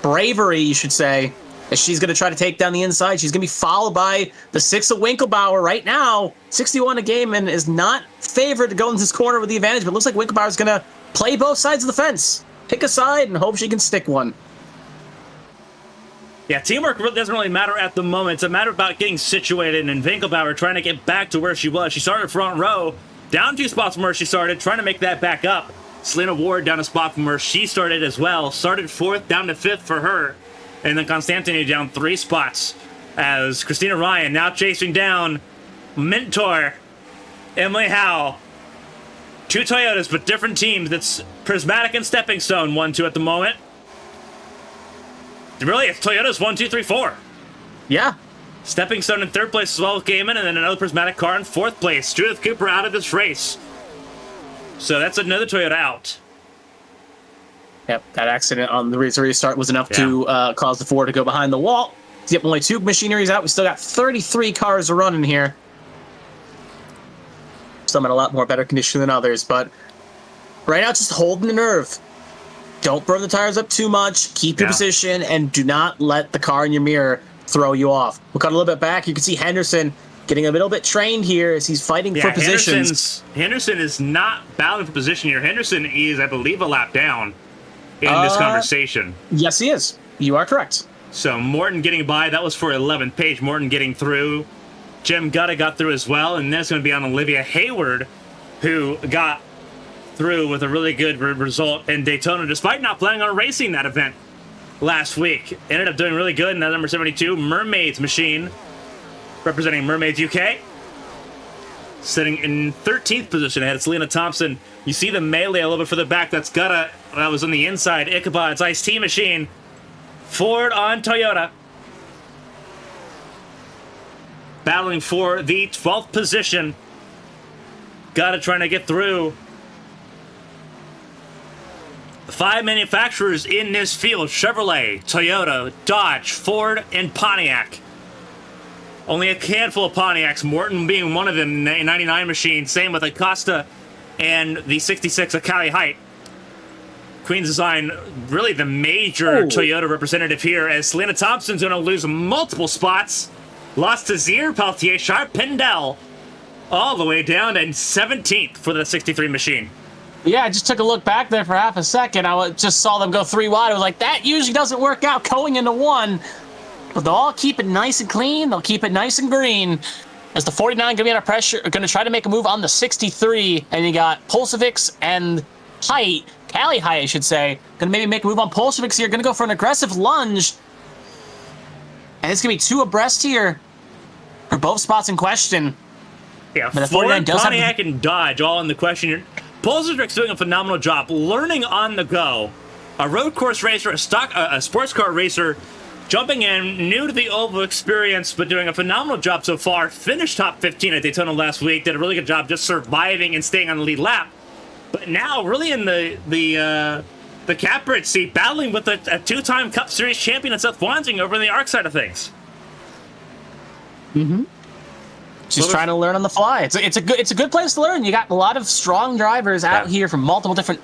bravery, you should say, as she's going to try to take down the inside. She's going to be followed by the 6 of Winklebauer right now. 61 of Gaiman is not favored to go in this corner with the advantage, but it looks like Winklebauer's going to play both sides of the fence. Pick a side and hope she can stick one. Yeah, teamwork doesn't really matter at the moment. It's a matter about getting situated, and Winklebauer trying to get back to where she was. She started front row, down 2 spots from where she started, trying to make that back up. Selena Ward down a spot from where she started as well. Started 4th, down to 5th for her. And then Constantine down 3 spots as Christina Ryan now chasing down mentor Emily Howe. Two Toyotas, but different teams. That's Prismatic and Stepping Stone, 1-2 at the moment. Really, it's Toyotas 1, 2, 3, 4. Yeah. Stepping Stone in third place as well with Gaiman, and then another Prismatic car in fourth place. Judith Cooper out of this race. So that's another Toyota out. Yep, that accident on the restart was enough to cause the Ford to go behind the wall. Yep, only 2 machineries out. We still got 33 cars running here. Some in a lot more better condition than others, but right now just holding the nerve. Don't burn the tires up too much. Keep your position, and do not let the car in your mirror throw you off. We'll cut a little bit back. You can see Henderson getting a little bit trained here as he's fighting for positions. Henderson is not battling for position here. Henderson is, I believe, a lap down in this conversation. Yes, he is. You are correct. So Morton getting by. That was for 11th. Paige Morton getting through. Jim Gutta got through as well, and then it's going to be on Olivia Hayward, who got through with a really good result in Daytona, despite not planning on racing that event last week. Ended up doing really good in that number 72 Mermaids machine, representing Mermaids UK. Sitting in 13th position ahead of Selena Thompson. You see the melee a little bit further back. That's Gutta. That was on the inside. Ichabod's Ice-T machine. Ford on Toyota. Battling for the 12th position. Gutta trying to get through. 5 manufacturers in this field: Chevrolet, Toyota, Dodge, Ford, and Pontiac. Only a handful of Pontiacs, Morton being one of them, 99 machine. Same with Acosta and the 66 Akali Height. Queen's Design, really the major Toyota representative here, as Selena Thompson's going to lose multiple spots. Lost to Zier, Peltier, Sharp, Pendel, all the way down, and 17th for the 63 machine. Yeah, I just took a look back there for half a second. I just saw them go 3 wide. I was like, that usually doesn't work out going into 1. But they'll all keep it nice and clean. They'll keep it nice and green. As the 49 going to be under pressure, going to try to make a move on the 63. And you got Pulsevics and Height, Cali Height, I should say, going to maybe make a move on Pulsevics here. Going to go for an aggressive lunge. And it's going to be 2 abreast here for both spots in question. Yeah, but Ford, Pontiac, and Dodge all in the question. Pulsevic's doing a phenomenal job learning on the go. A road course racer, a sports car racer, jumping in, new to the oval experience, but doing a phenomenal job so far. Finished top 15 at Daytona last week. Did a really good job just surviving and staying on the lead lap. But now, really in the catbird seat, battling with a 2-time Cup Series champion and Seth Wansing over in the ARC side of things. Mm-hmm. She's trying to learn on the fly. It's a good place to learn. You got a lot of strong drivers out here from multiple different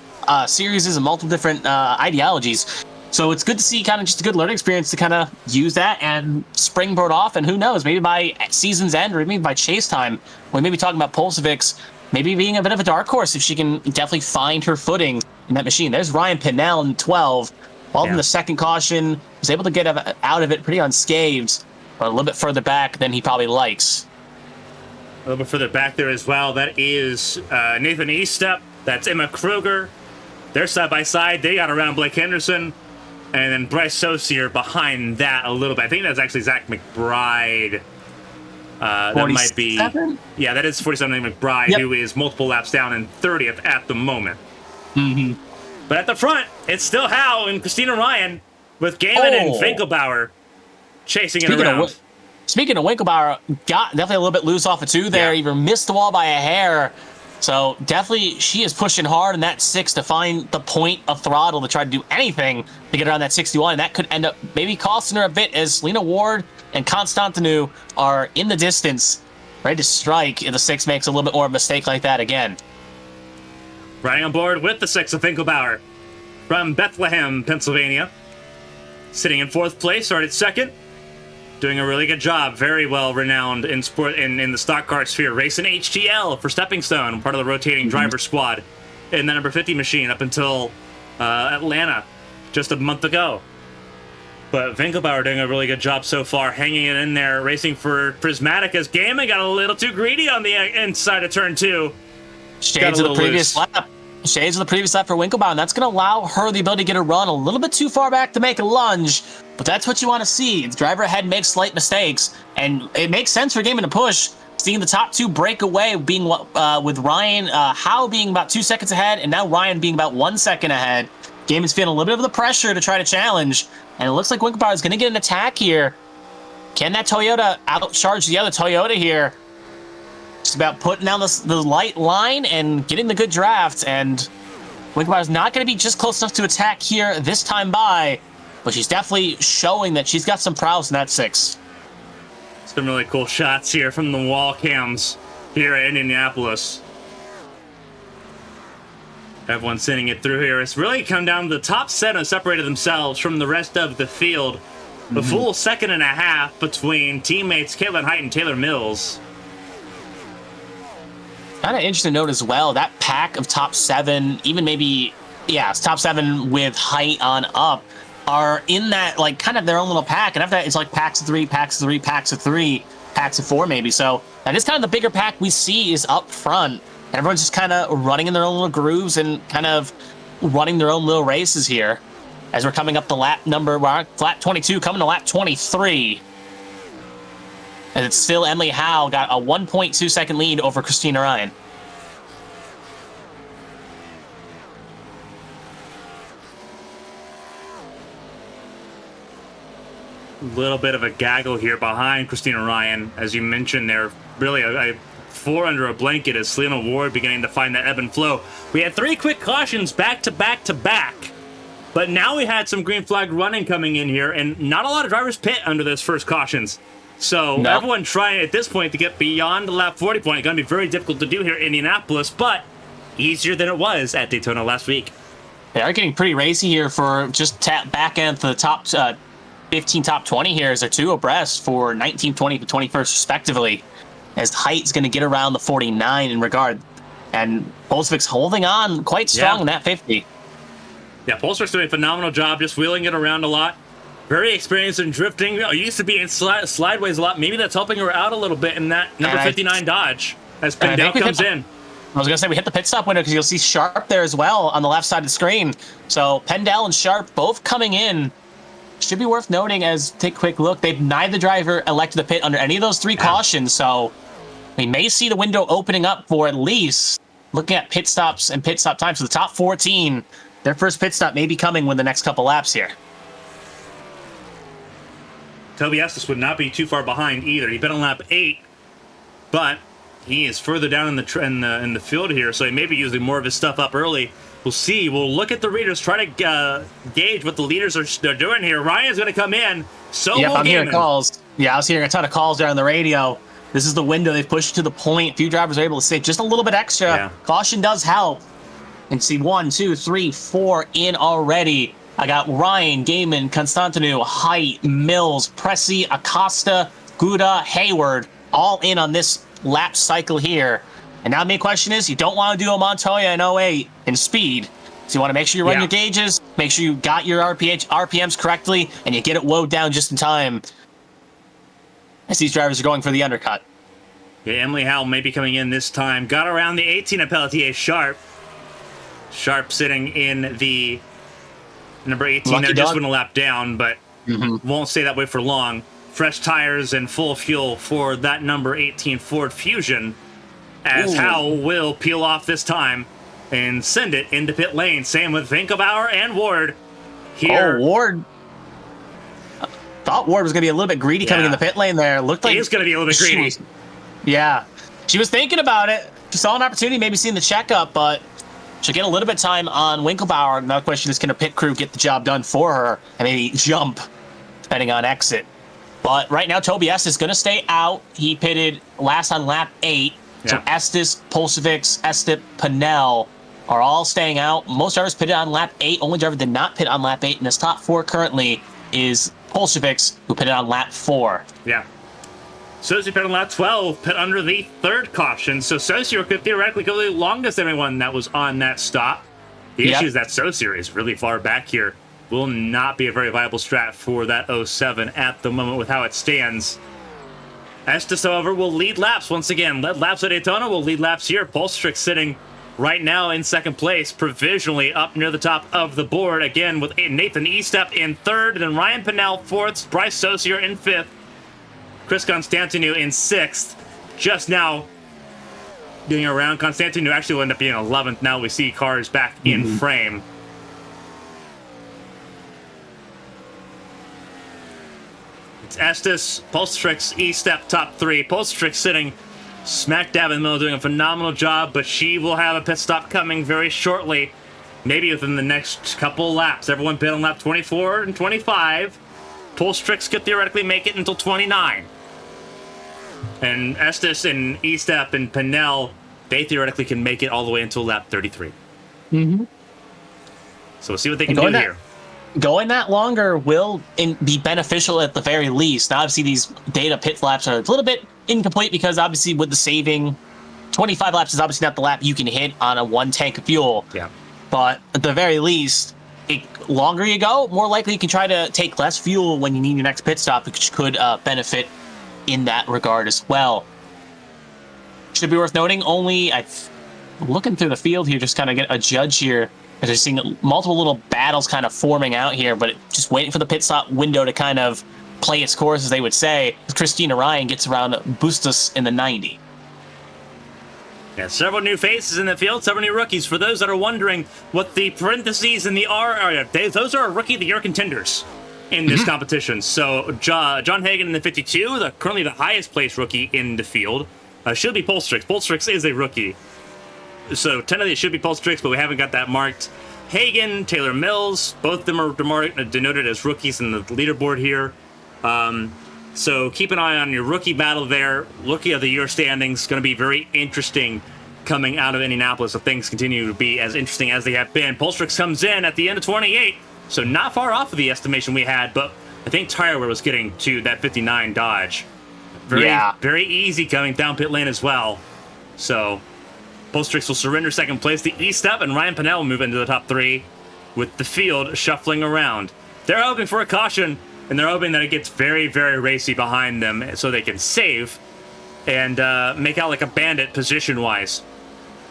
series and multiple different ideologies. So it's good to see kind of just a good learning experience to kind of use that and springboard off. And who knows, maybe by season's end or maybe by chase time, we may be talking about Pulsevics maybe being a bit of a dark horse if she can definitely find her footing in that machine. There's Ryan Pinnell in 12. While in the second caution, was able to get out of it pretty unscathed, but a little bit further back than he probably likes. A little bit further back there as well, that is Nathan Eastep. That's Emma Kruger. They're side by side. They got around Blake Henderson. And then Bryce Saucier behind that a little bit. I think that's actually Zach McBride. That might be. Yeah, that is 47 McBride, who is multiple laps down and 30th at the moment. Mm-hmm. But at the front, it's still Howe and Christina Ryan with Gaiman and Finkelbauer chasing it around. Speaking of Winkelbauer, got definitely a little bit loose off of 2 there. Even missed the wall by a hair. So definitely she is pushing hard in that 6 to find the point of throttle to try to do anything to get around that 61. And that could end up maybe costing her a bit as Lena Ward and Constantinu are in the distance, ready to strike if the 6 makes a little bit more of a mistake like that again. Riding on board with the 6 of Finkelbauer from Bethlehem, Pennsylvania. Sitting in 4th place, started 2nd. Doing a really good job, very well renowned in sport in the stock car sphere. Racing HTL for Stepping Stone, part of the rotating driver squad in the number 50 machine up until Atlanta just a month ago. But Winkelbauer doing a really good job so far, hanging it in there, racing for Prismatic as Gaiman got a little too greedy on the inside of turn 2. Shades of the previous lap. Shades of the previous lap for Winkelbauer, and that's going to allow her the ability to get a run a little bit too far back to make a lunge. But that's what you want to see. The driver ahead makes slight mistakes, and it makes sense for Gaiman to push. seeing the top two break away, being with Ryan Howe being about 2 seconds ahead, and now Ryan being about 1 second ahead. Game is feeling a little bit of the pressure to try to challenge, and it looks like Winkelbauer is going to get an attack here. Can that Toyota outcharge the other Toyota here? Just about putting down the light line and getting the good draft, and Winkelbauer is not going to be just close enough to attack here this time by, but she's definitely showing that she's got some prowess in that 6. Some really cool shots here from the wall cams here at Indianapolis. Everyone's sending it through here. It's really come down to the top 7 separated themselves from the rest of the field. A full second and a half between teammates Caitlin Height and Taylor Mills. Kind of interesting to note as well, that pack of top 7, even maybe, yeah, it's top 7 with Height on up, are in that, like, kind of their own little pack. And after that, it's like packs of 3, packs of 3, packs of 3, packs of 4 maybe. So that is kind of the bigger pack we see is up front. And everyone's just kind of running in their own little grooves and kind of running their own little races here. As we're coming up to lap 22, coming to lap 23. And it's still Emily Howe got a 1.2 second lead over Christina Ryan. Little bit of a gaggle here behind Christina Ryan. As you mentioned, they're really a 4 under a blanket as Selena Ward beginning to find that ebb and flow. We had 3 quick cautions back to back to back. But now we had some green flag running coming in here, and not a lot of drivers pit under those first cautions. So everyone trying at this point to get beyond the lap 40 point. Going to be very difficult to do here in Indianapolis, but easier than it was at Daytona last week. They are getting pretty racy here for just back end to the top 15, top 20 here as they're 2 abreast for 19th, 20th, and 21st respectively. As Height's going to get around the 49 in regard. And Polsvik's holding on quite strong in that 50. Yeah, Polsvik's doing a phenomenal job just wheeling it around a lot. Very experienced in drifting. Used to be in slideways a lot. Maybe that's helping her out a little bit in that number 59 Dodge as Pendel comes in. I was going to say we hit the pit stop window because you'll see Sharp there as well on the left side of the screen. So Pendel and Sharp both coming in. Should be worth noting as take a quick look. Neither driver elected the pit under any of those 3 cautions. So we may see the window opening up for at least looking at pit stops and pit stop times. So the top 14, their first pit stop may be coming with the next couple laps here. Toby Estes would not be too far behind either. He's been on lap 8, but he is further down in the field here, so he may be using more of his stuff up early. We'll see. We'll look at the readers, try to gauge what the leaders are doing here. Ryan's going to come in. I'm hearing calls. Yeah, I was hearing a ton of calls there on the radio. This is the window. They've pushed to the point. A few drivers are able to save just a little bit extra. Yeah. Caution does help. And see 1, 2, 3, 4 in already. I got Ryan, Gaiman, Constantinu, Height, Mills, Pressy, Acosta, Gouda, Hayward, all in on this lap cycle here. And now the main question is, you don't want to do a Montoya in 08 in speed. So you want to make sure you run your gauges, make sure you got your RPMs correctly, and you get it woed down just in time as these drivers are going for the undercut. Yeah, Emily Howe may be coming in this time. Got around the 18 at Pelletier. Sharp sitting in the number 18 Lucky there, dog. just went a lap down, but won't stay that way for long. Fresh tires and full fuel for that number 18 Ford Fusion, as Howe will peel off this time and send it into pit lane. Same with Vinkelbauer and Ward here. Ward. Thought Ward was going to be a little bit greedy coming in the pit lane there. Looked like he is going to be a little bit greedy. She was thinking about it. She saw an opportunity, maybe seeing the checkup, but she'll get a little bit of time on Winkelbauer. Now the question is, can a pit crew get the job done for her and maybe jump, depending on exit. But right now, Toby Estes is going to stay out. He pitted last on lap 8. So Estes, Polsevix, Estep, Pinnell are all staying out. Most drivers pitted on lap 8. Only driver did not pit on lap 8. And his top 4 currently is Polsevix, who pitted on lap 4. Yeah. Sosi pit on lap 12, pit under the 3rd caution. So Sosi could theoretically go the longest anyone that was on that stop. The issue is that Sosi is really far back here. Will not be a very viable strat for that 07 at the moment with how it stands. Estes, however, will lead laps once again. Led laps at Daytona, will lead laps here. Polstrick sitting right now in 2nd place, provisionally up near the top of the board. Again, with Nathan Estep in 3rd, then Ryan Pinnell 4th, Bryce Saucier in 5th, Chris Constantinu in 6th. just now getting around. Constantine, who actually will end up being 11th. Now we see cars back in frame. It's Estes, Pulstrix, E-Step, top 3. Pulstrix sitting smack dab in the middle, doing a phenomenal job, but she will have a pit stop coming very shortly, maybe within the next couple laps. Everyone pit on lap 24 and 25. Pulstrix could theoretically make it until 29. And Estes and E-Step and Pinnell, they theoretically can make it all the way until lap 33. Mm-hmm. So we'll see what they can do here. Going that longer will be beneficial at the very least. Now, obviously, these data pit laps are a little bit incomplete because, obviously, with the saving, 25 laps is obviously not the lap you can hit on a 1 tank of fuel. Yeah. But at the very least, longer you go, more likely you can try to take less fuel when you need your next pit stop, which could benefit in that regard as well. Should be worth noting, looking through the field here, just kind of get a judge here. As you're seeing multiple little battles kind of forming out here, but just waiting for the pit stop window to kind of play its course, as they would say, as Christina Ryan gets around Bustos in the 90. Yeah, several new faces in the field, several new rookies. For those that are wondering what the parentheses in the R are, those are Rookie of the Year contenders in this competition. So John Hagan in the 52, currently the highest placed rookie in the field, should be Pulstrix. Pulstrix is a rookie. So 10 of these should be Pulstrix, but we haven't got that marked. Hagan, Taylor Mills, both of them are denoted as rookies in the leaderboard here. So keep an eye on your rookie battle there. Rookie of the Year standings. Going to be very interesting coming out of Indianapolis if things continue to be as interesting as they have been. Pulstrix comes in at the end of 28, so not far off of the estimation we had, but I think Tyler was getting to that 59 Dodge. Very easy coming down pit lane as well. So Pulstrix will surrender second place to E-Step, and Ryan Pinnell will move into the top 3 with the field shuffling around. They're hoping for a caution, and they're hoping that it gets very, very racy behind them so they can save and make out like a bandit position-wise.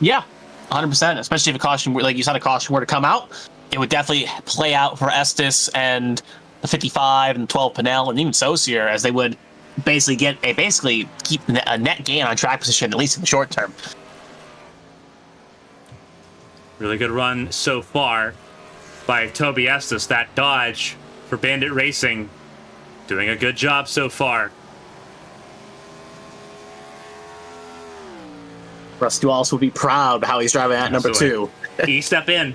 Yeah, 100%, especially if a caution, like you said, a caution were to come out. It would definitely play out for Estes and the 55 and 12 Pinnell and even Saucier, as they would basically keep a net gain on track position, at least in the short term. Really good run so far by Toby Estes. That Dodge for Bandit Racing doing a good job so far. Russ Dualis will be proud how he's driving at number 2. E-Step in.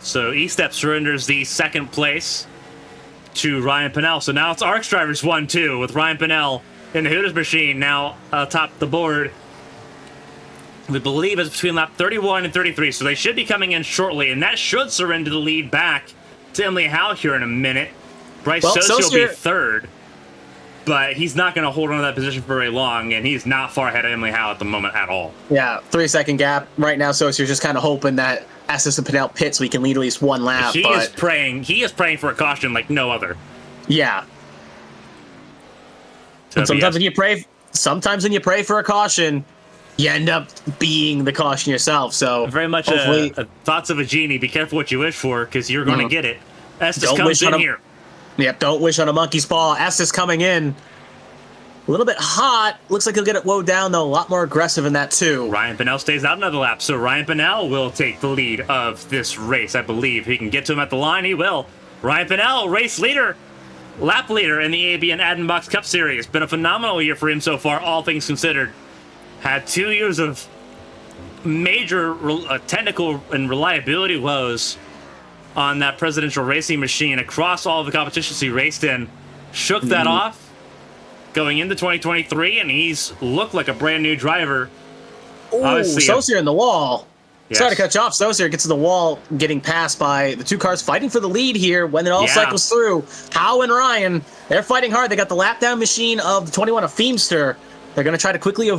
So E-Step surrenders the second place to Ryan Pinnell. So now it's ARC's drivers 1-2 with Ryan Pinnell in the Hooters machine now atop the board. We believe it's between lap 31 and 33, so they should be coming in shortly, and that should surrender the lead back to Emily Howe here in a minute. Bryce Saucier will be third, but he's not going to hold on to that position for very long, and he's not far ahead of Emily Howe at the moment at all. Yeah, 3-second gap. Right now, Saucier's just kind of hoping that Estes and Pinnell pit so he can lead at least one lap. He is praying for a caution like no other. Yeah. And sometimes when you pray for a caution, you end up being the caution yourself. So very much thoughts of a genie. Be careful what you wish for, because you're going to get it. Estes comes in here. Yep, don't wish on a monkey's paw. Estes coming in. A little bit hot. Looks like he'll get it woed down, though. A lot more aggressive in that, too. Ryan Pinnell stays out another lap, so Ryan Pinnell will take the lead of this race, I believe. He can get to him at the line, he will. Ryan Pinnell, race leader, lap leader in the ABN AdminBoxx Cup Series. Been a phenomenal year for him so far, all things considered. Had 2 years of major technical and reliability woes on that presidential racing machine across all of the competitions he raced in. Shook that off going into 2023, and he's looked like a brand new driver. Oh, Saucier in the wall. Yes. Sorry to cut you off. Saucier gets to the wall, getting passed by the two cars fighting for the lead here when it all cycles through. Howe and Ryan, they're fighting hard. They got the lap down machine of the 21 of Feemster. They're going to try to quickly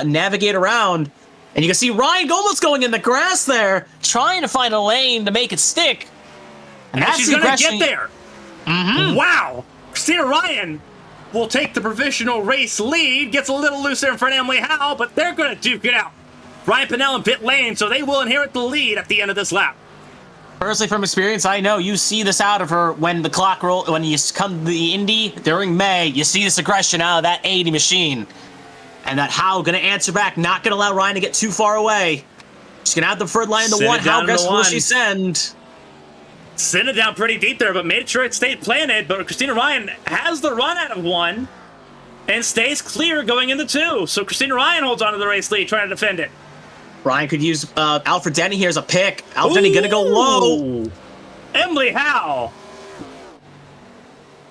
navigate around. And you can see Ryan almost going in the grass there, trying to find a lane to make it stick. And she's going to get there. Wow. Christina Ryan will take the provisional race lead. Gets a little looser in front of Emily Howe, but they're going to duke it out. Ryan Pinnell in pit lane, so they will inherit the lead at the end of this lap. Personally, from experience, I know you see this out of her when the clock roll. When you come to the Indy during May, you see this aggression out of that 80 machine. And that Howe going to answer back, not going to allow Ryan to get too far away. She's going to have the preferred line to Send one. it down How to aggressive will one. she send? Sent it down pretty deep there, but made sure it stayed planted. But Christina Ryan has the run out of one and stays clear going into two. So Christina Ryan holds on to the race lead, trying to defend it. Ryan could use Alfred Denny here as a pick. Alfred Denny going to go low. Emily Howe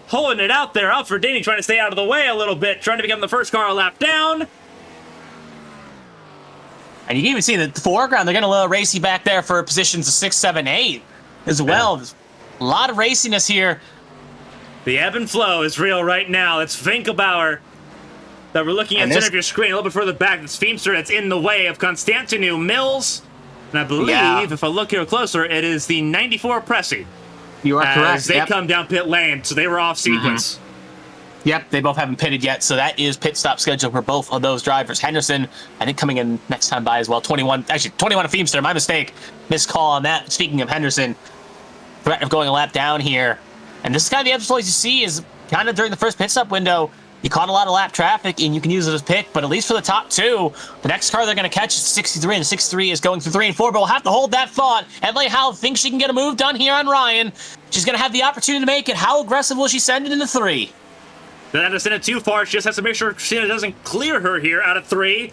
holding it out there. Alfred Denny trying to stay out of the way a little bit, trying to become the first car a lap down. And you can even see the foreground, they're going to let Racy back there for positions of 6, 7, 8 as well. There's a lot of raciness here. The ebb and flow is real right now. It's Winkelbauer that we're looking at And center of your screen. A little bit further back, it's Feemster that's in the way of Constantinu Mills. And I believe, if I look here closer, it is the 94 Pressy. You are correct. As they come down pit lane, so they were off sequence. Yep, they both haven't pitted yet, so that is pit stop schedule for both of those drivers. Henderson, I think, coming in next time by as well. 21 of Feemster, my mistake. Missed call on that. Speaking of Henderson, threat of going a lap down here. And this is kind of the episode you see is kind of during the first pit stop window, you caught a lot of lap traffic and you can use it as pick, but at least for the top two, the next car they're going to catch is 63, and the 63 is going through 3 and 4, but we'll have to hold that thought. Emily Howe thinks she can get a move done here on Ryan. She's going to have the opportunity to make it. How aggressive will she send it into 3? Doesn't have to send it too far. She just has to make sure Christina doesn't clear her here out of 3.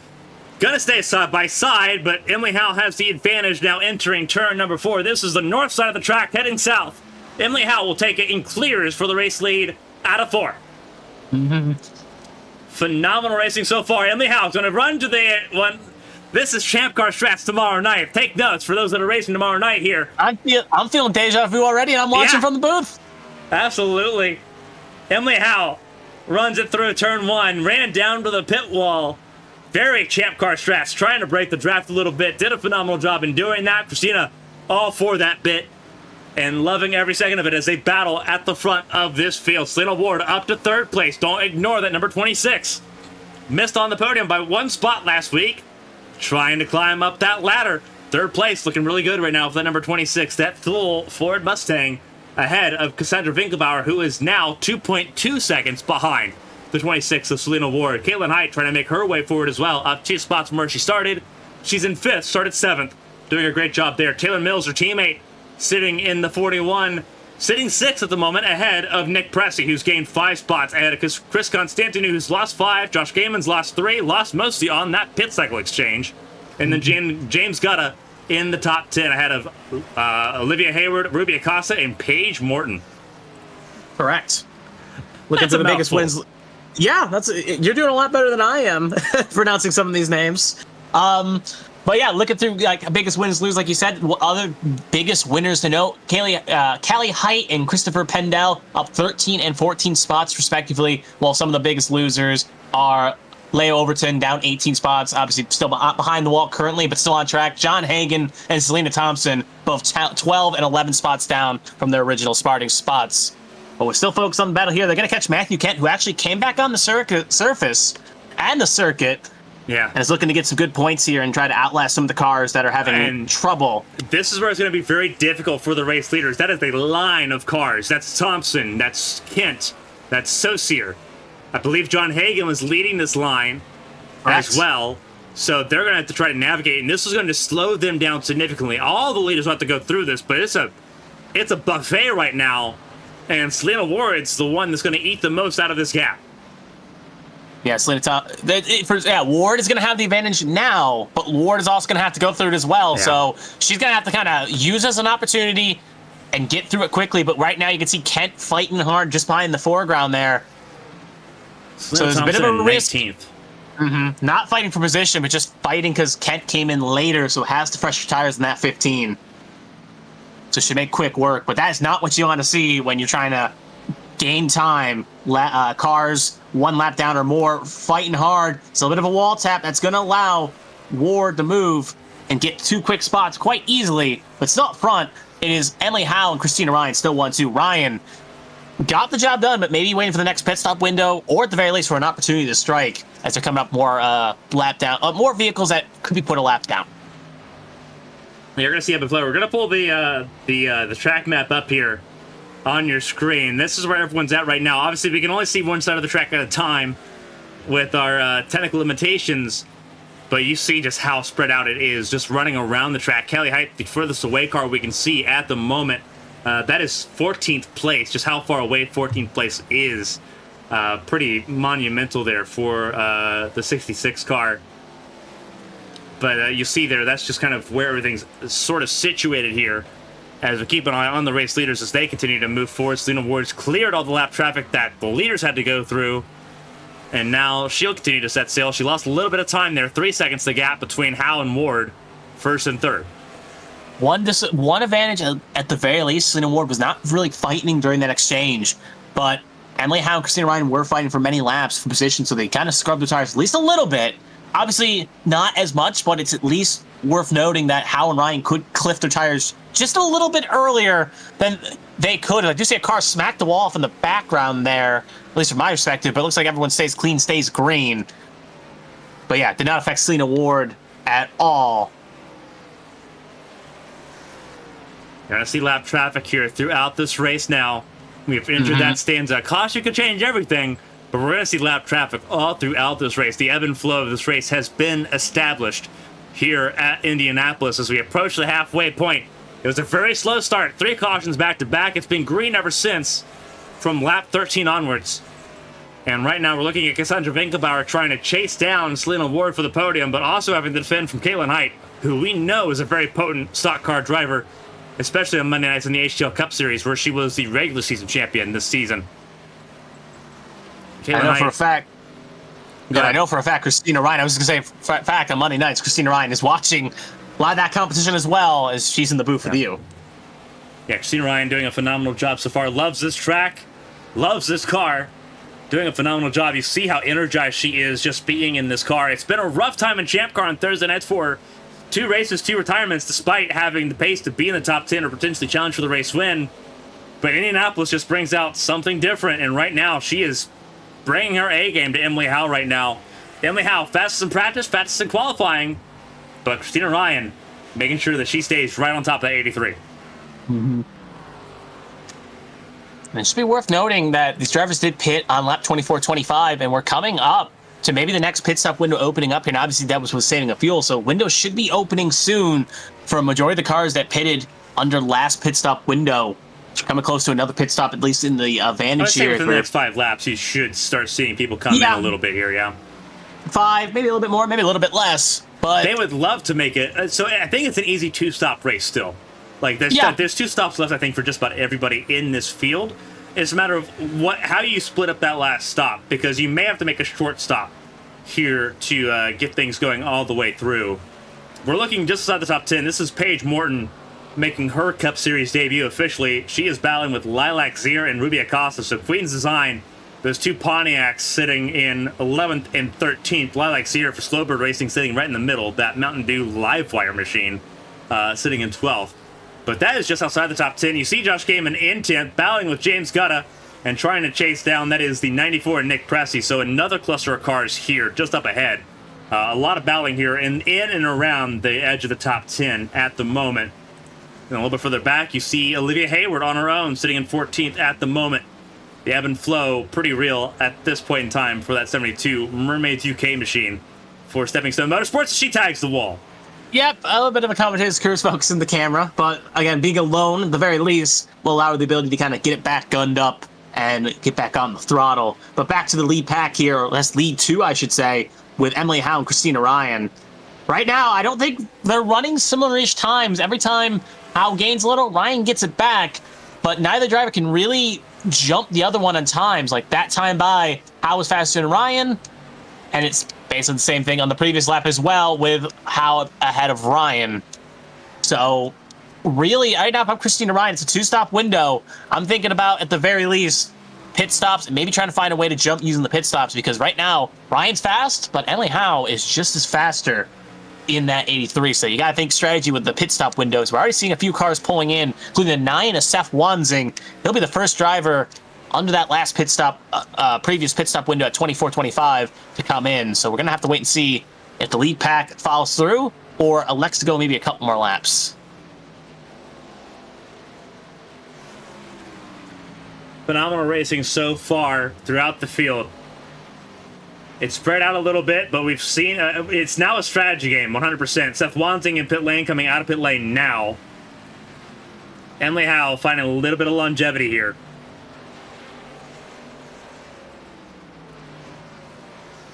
Gonna stay side by side, but Emily Howe has the advantage now entering turn number 4. This is the north side of the track heading south. Emily Howe will take it and clears for the race lead out of 4. Phenomenal racing so far. Emily Howe's going to run to the one. This is Champ Car Strats tomorrow night. Take notes for those that are racing tomorrow night here. I'm feeling deja vu already, and I'm watching from the booth. Absolutely. Emily Howe runs it through turn 1, ran down to the pit wall. Very Champ Car Strats, trying to break the draft a little bit. Did a phenomenal job in doing that. Christina all for that bit and loving every second of it as they battle at the front of this field. Selena Ward up to 3rd place. Don't ignore that number 26. Missed on the podium by 1 spot last week. Trying to climb up that ladder. 3rd place looking really good right now for that number 26. That full Ford Mustang ahead of Cassandra Winkelbauer, who is now 2.2 seconds behind the 26 of Selena Ward. Caitlin Height trying to make her way forward as well, up 2 spots from where she started. She's in 5th, started 7th. Doing a great job there. Taylor Mills, her teammate, sitting in the 41, sitting 6th at the moment, ahead of Nick Pressy, who's gained 5 spots, ahead of Chris Constantinu, who's lost 5, Josh Gaiman's lost 3, lost mostly on that pit cycle exchange, and then James Gutta in the top 10, ahead of Olivia Hayward, Ruby Acosta, and Paige Morton. Correct. Looking for the biggest wins. Yeah, you're doing a lot better than I am pronouncing some of these names. But yeah, looking through biggest wins, lose, like you said, other biggest winners to note: Callie Height and Christopher Pendel up 13 and 14 spots respectively, while some of the biggest losers are Leo Overton down 18 spots, obviously still behind the wall currently, but still on track. John Hagen and Selena Thompson both 12 and 11 spots down from their original starting spots. But we're still focused on the battle here. They're going to catch Matthew Kent, who actually came back on the surface and the circuit. Yeah. And is looking to get some good points here and try to outlast some of the cars that are having trouble. This is where it's going to be very difficult for the race leaders. That is a line of cars. That's Thompson, that's Kent, that's Saucier. I believe John Hagen was leading this line as well. So they're going to have to try to navigate, and this is going to slow them down significantly. All the leaders will have to go through this, but it's a buffet right now, and Selena Ward's the one that's going to eat the most out of this gap. Yeah, Ward is going to have the advantage now, but Ward is also going to have to go through it as well. Yeah. So she's going to have to kind of use it as an opportunity and get through it quickly. But right now you can see Kent fighting hard just behind the foreground there. So there's a bit of a risk. 19th. Not fighting for position, but just fighting because Kent came in later, so has to fresher tires in that 15. So should make quick work. But that is not what you want to see when you're trying to gain time. Cars 1 lap down or more, fighting hard. So a bit of a wall tap that's going to allow Ward to move and get 2 quick spots quite easily. But still up front, it is Emily Howe and Christina Ryan still 1-2. Ryan got the job done, but maybe waiting for the next pit stop window, or at the very least for an opportunity to strike as they're coming up more lap down, more vehicles that could be put a lap down. You're going to see it before. We're going to pull the track map up here on your screen. This is where everyone's at right now. Obviously, we can only see one side of the track at a time, with our technical limitations, but you see just how spread out it is, just running around the track. Kelly Height, the furthest away car we can see at the moment. That is 14th place, just how far away 14th place is. Pretty monumental there for the 66 car. But you see there, that's just kind of where everything's sort of situated here. As we keep an eye on the race leaders as they continue to move forward. Selena Ward's cleared all the lap traffic that the leaders had to go through. And now she'll continue to set sail. She lost a little bit of time there. 3 seconds the gap between Howe and Ward, first and third. One advantage, at the very least, Selena Ward was not really fighting during that exchange. But Emily Howe and Christina Ryan were fighting for many laps for position, so they kind of scrubbed their tires at least a little bit. Obviously, not as much, but it's at least worth noting that Howe and Ryan could cliff their tires just a little bit earlier than they could. I do see a car smack the wall from the background there, at least from my perspective, but it looks like everyone stays clean, stays green. But yeah, it did not affect Selena Ward at all. You're going to see lap traffic here throughout this race now. We've entered that stanza. Caution could change everything, but we're going to see lap traffic all throughout this race. The ebb and flow of this race has been established here at Indianapolis as we approach the halfway point. It was a very slow start. 3 cautions back-to-back. It's been green ever since from lap 13 onwards. And right now we're looking at Cassandra Winkelbauer trying to chase down Selena Ward for the podium, but also having to defend from Caitlin Height, who we know is a very potent stock car driver, especially on Monday nights in the HTL Cup Series, where she was the regular season champion this season. I know for a fact. Yeah, I know for a fact Christina Ryan, I was going to say for a fact on Monday nights, Christina Ryan is watching a lot of that competition as well as she's in the booth with you. Yeah, Christina Ryan doing a phenomenal job so far. Loves this track, loves this car, doing a phenomenal job. You see how energized she is just being in this car. It's been a rough time in Champ Car on Thursday nights for 2 races, 2 retirements, despite having the pace to be in the top 10 or potentially challenge for the race win. But Indianapolis just brings out something different, and right now she is bringing her A game to Emily Howe right now. Emily Howe, fastest in practice, fastest in qualifying, but Christina Ryan making sure that she stays right on top of that 83. And it should be worth noting that these drivers did pit on lap 24-25, and we're coming up to maybe the next pit stop window opening up here. And obviously that was with saving of fuel, so windows should be opening soon for a majority of the cars that pitted under last pit stop window. Coming close to another pit stop, at least in the advantage here. Within the next 5 laps, you should start seeing people come in a little bit here, yeah. 5, maybe a little bit more, maybe a little bit less. But they would love to make it. So I think it's an easy 2-stop race still. Like there's 2 stops left, I think, for just about everybody in this field. It's a matter of how you split up that last stop, because you may have to make a short stop here to get things going all the way through. We're looking just inside the top 10. This is Paige Morton making her Cup Series debut officially. She is battling with Lilac Zier and Ruby Acosta. So Queen's Design, those 2 Pontiacs sitting in 11th and 13th. Lilac Zier for Slowbird Racing sitting right in the middle. That Mountain Dew Livewire machine sitting in 12th. But that is just outside the top 10. You see Josh Gaiman in 10th, battling with James Gutta and trying to chase down, that is the 94 Nick Pressey. So another cluster of cars here just up ahead. A lot of battling here in and around the edge of the top 10 at the moment. And a little bit further back, you see Olivia Hayward on her own, sitting in 14th at the moment. The ebb and flow, pretty real at this point in time for that 72 Mermaids UK machine for Stepping Stone Motorsports. She tags the wall. Yep, a little bit of a commentator's curse focusing the camera, but again, being alone, at the very least, will allow her the ability to kind of get it back gunned up and get back on the throttle. But back to the lead pack here, or less lead 2, I should say, with Emily Howe and Christina Ryan. Right now, I don't think they're running similar-ish times. Every time Howe gains a little, Ryan gets it back, but neither driver can really jump the other one on times. Like that time by, Howe was faster than Ryan, and it's basically the same thing on the previous lap as well with Howe ahead of Ryan. So really, right now, if I'm Christina Ryan, it's a 2-stop window. I'm thinking about, at the very least, pit stops and maybe trying to find a way to jump using the pit stops, because right now, Ryan's fast, but Emily Howe is just as faster in that 83. So you got to think strategy with the pit stop windows. We're already seeing a few cars pulling in, including the 9 of Seth Wanzing. He'll be the first driver under that last pit stop, previous pit stop window at 24-25 to come in. So we're going to have to wait and see if the lead pack follows through or elects to go maybe a couple more laps. Phenomenal racing so far throughout the field. It's spread out a little bit, but we've seen it's now a strategy game, 100%. Seth Wanting in pit lane, coming out of pit lane now. Emily Howe finding a little bit of longevity here.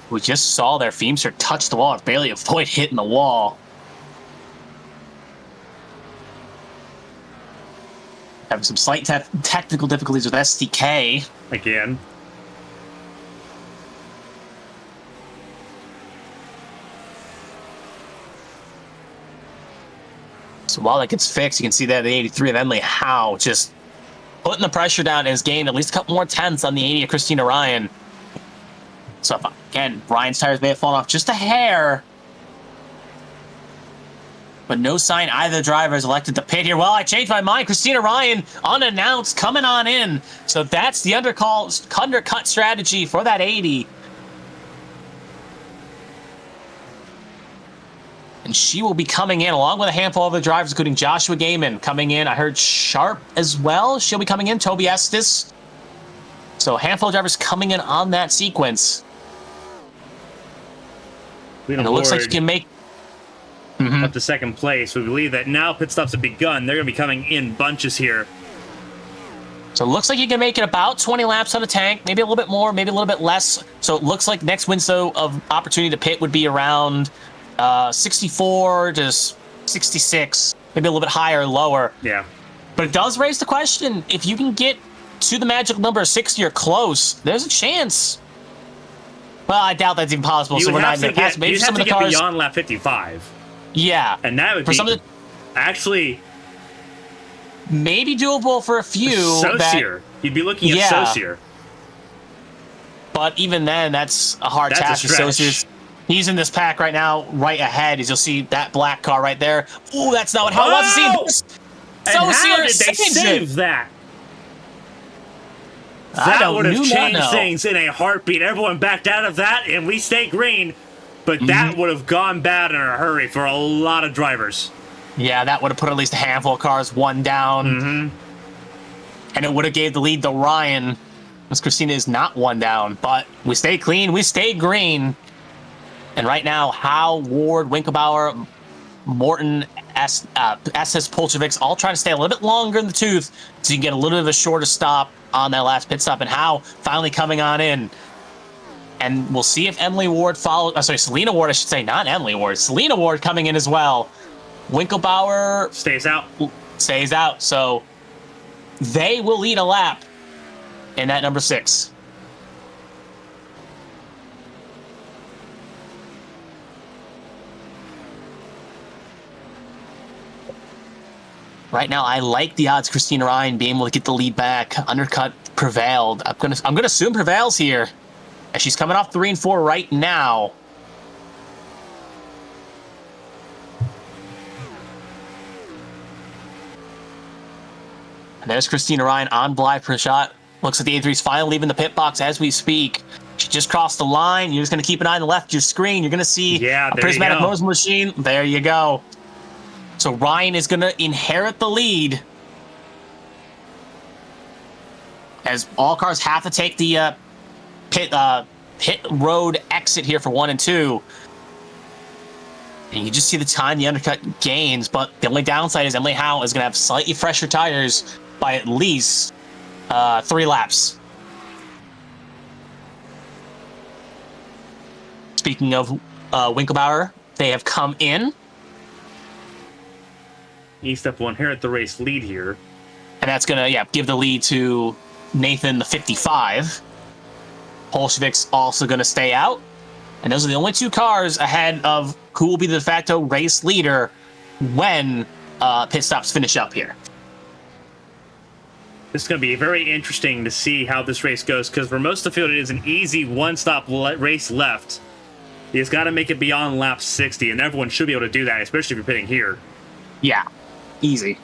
We just saw their Feimster touch the wall. Barely avoid hitting the wall. Having some slight technical difficulties with SDK. Again. So while that gets fixed, you can see that the 83 of Emily Howe just putting the pressure down and has gained at least a couple more tenths on the 80 of Christina Ryan. So again, Ryan's tires may have fallen off just a hair. But no sign either driver has elected to pit here. Well, I changed my mind. Christina Ryan, unannounced, coming on in. So that's the undercut strategy for that 80. And she will be coming in along with a handful of other drivers, including Joshua Gaiman coming in. I heard Sharp as well. She'll be coming in. Toby Estes. So a handful of drivers coming in on that sequence. And it looks like you can make up to second place. We believe that now pit stops have begun. They're going to be coming in bunches here. So it looks like you can make it about 20 laps on a tank, maybe a little bit more, maybe a little bit less. So it looks like next window of opportunity to pit would be around 64 to 66, maybe a little bit higher or lower. Yeah. But it does raise the question, if you can get to the magic number of 60 or close, there's a chance. Well, I doubt that's even possible. You so we're not have to going to pass. Maybe you'd some have of to the get cars beyond lap 55. Yeah. And that would for be some of the, actually maybe doable for a few. Saucier. You'd be looking at Saucier. But even then, that's a hard task. He's in this pack right now, right ahead. As you'll see that black car right there. Ooh, that's not what Howe wants to see. And how did they save that? That would have changed things in a heartbeat. Everyone backed out of that, and we stay green. But that would have gone bad in a hurry for a lot of drivers. Yeah, that would have put at least a handful of cars one down. And it would have gave the lead to Ryan, because Christina is not one down. But we stay clean, we stay green. And right now, Howe, Ward, Winkelbauer, Morton, SS Polchevics all trying to stay a little bit longer in the tooth so you can get a little bit of a shorter stop on that last pit stop. And Howe finally coming on in. And we'll see if Emily Ward follows. Selena Ward, I should say, not Emily Ward. Selena Ward coming in as well. Winkelbauer stays out. So they will lead a lap in that number 6. Right now, I like the odds Christina Ryan being able to get the lead back. Undercut prevailed. I'm gonna assume prevails here. And she's coming off 3 and 4 right now. And there's Christina Ryan on Blythe per shot. Looks like the A3's finally leaving the pit box as we speak. She just crossed the line. You're just going to keep an eye on the left of your screen. You're going to see a prismatic motion machine. There you go. So Ryan is going to inherit the lead. As all cars have to take the pit road exit here for 1 and 2. And you just see the time the undercut gains, but the only downside is Emily Howe is going to have slightly fresher tires by at least 3 laps. Speaking of Winkelbauer, they have come in. E-Step will inherit the race lead here. And that's going to give the lead to Nathan, the 55. Polshevic's also going to stay out. And those are the only 2 cars ahead of who will be the de facto race leader when pit stops finish up here. This is going to be very interesting to see how this race goes, because for most of the field, it is an easy one-stop race left. You just got to make it beyond lap 60, and everyone should be able to do that, especially if you're pitting here. Yeah, easy.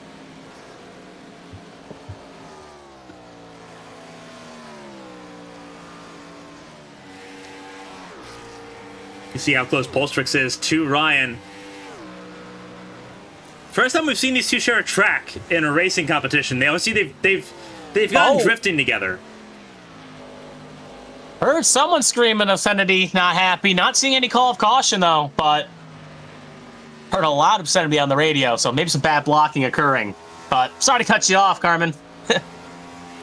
You see how close Polstrix is to Ryan. First time we've seen these 2 share a track in a racing competition. They've gotten drifting together. Heard someone screaming obscenity, not happy. Not seeing any call of caution, though, but heard a lot of obscenity on the radio, so maybe some bad blocking occurring. But sorry to cut you off, Carmen.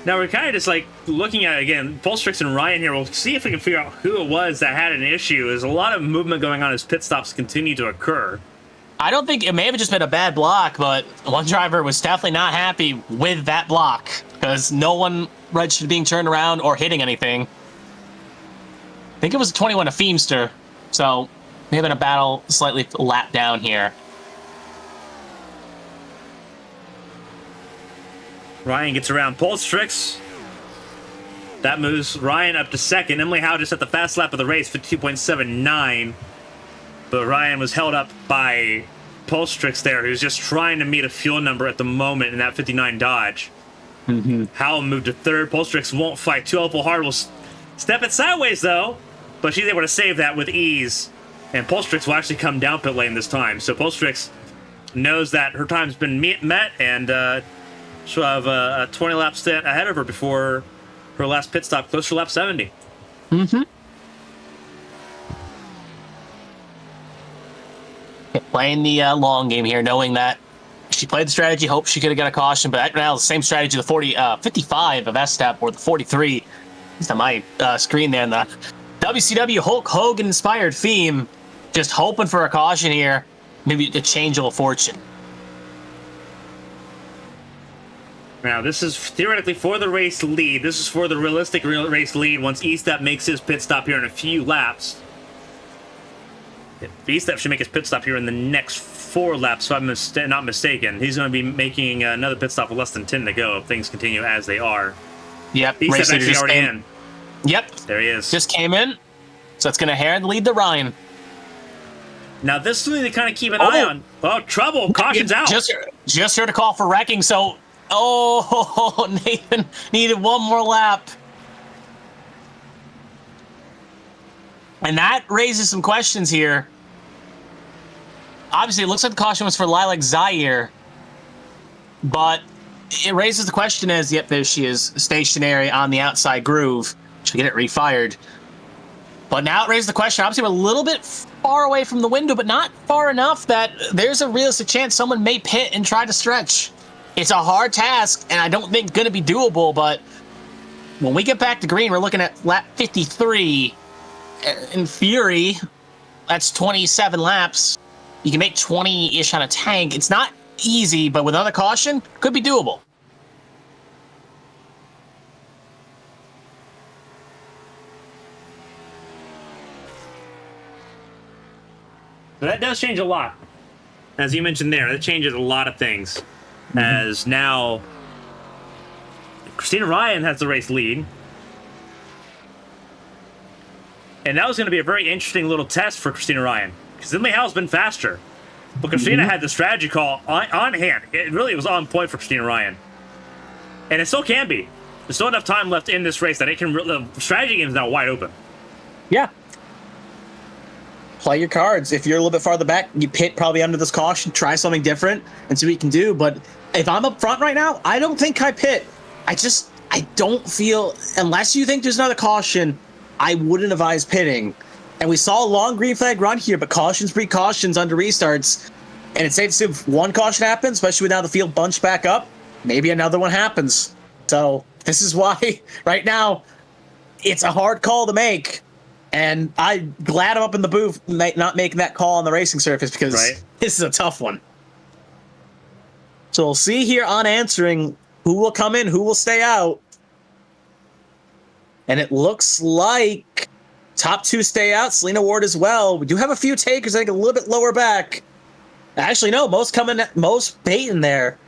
Now we're kind of just like looking at, again, Polstrix and Ryan here. We'll see if we can figure out who it was that had an issue. There's a lot of movement going on as pit stops continue to occur. I don't think it may have just been a bad block, but one driver was definitely not happy with that block because no one registered being turned around or hitting anything. I think it was a 21 to Feemster, so may have been a battle slightly lap down here. Ryan gets around Polstrix. That moves Ryan up to second. Emily Howe just at the fast lap of the race, 52.79. But Ryan was held up by Polstrix there, who's just trying to meet a fuel number at the moment in that 59 Dodge. Howe moved to third. Polstrix won't fight too awful hard. Will step it sideways, though. But she's able to save that with ease. And Polstrix will actually come down pit lane this time. So Polstrix knows that her time's been met, and she'll have a 20-lap stint ahead of her before her last pit stop, close to lap 70. Playing the long game here, knowing that she played the strategy, hoped she could have got a caution, but right now the same strategy, the 55 of S-Step, or the 43, at least on my screen there, and the WCW Hulk Hogan-inspired theme, just hoping for a caution here, maybe a change of fortune. Now, this is theoretically for the race lead. This is for the realistic race lead once E-Step makes his pit stop here in a few laps. E-Step should make his pit stop here in the next 4 laps, if I'm not mistaken. He's going to be making another pit stop with less than 10 to go if things continue as they are. Yep. E-Step's actually already in. Yep. There he is. Just came in, so it's going to hand lead to Ryan. Now, this is something to kind of keep an eye on. Oh, trouble. Caution's out. Just heard a call for wrecking, so... Oh, Nathan needed one more lap. And that raises some questions here. Obviously, it looks like the caution was for Lilac Zaire. But it raises the question as, yep, there she is, stationary on the outside groove. She'll get it refired. But now it raises the question. Obviously, we're a little bit far away from the window, but not far enough that there's a realistic chance someone may pit and try to stretch. It's a hard task, and I don't think going to be doable, but when we get back to green, we're looking at lap 53. In theory, that's 27 laps. You can make 20-ish on a tank. It's not easy, but with another caution, could be doable. So that does change a lot. As you mentioned there, that changes a lot of things. As now Christina Ryan has the race lead. And that was going to be a very interesting little test for Christina Ryan. Because Emily Howe's been faster. But Christina had the strategy call on hand. It really was on point for Christina Ryan. And it still can be. There's still enough time left in this race that it can. The strategy game is now wide open. Yeah. Play your cards. If you're a little bit farther back, you pit probably under this caution, try something different, and see what you can do. But if I'm up front right now, I don't think I pit. I don't feel, unless you think there's another caution, I wouldn't advise pitting. And we saw a long green flag run here, but cautions breed cautions under restarts. And it's safe to say if one caution happens, especially with now the field bunched back up, maybe another one happens. So this is why right now it's a hard call to make. And I'm glad I'm up in the booth not making that call on the racing surface because This is a tough one. So we'll see here on answering who will come in, who will stay out. And it looks like top 2 stay out, Selena Ward as well. We do have a few takers, I think a little bit lower back. Actually, no, most baiting there.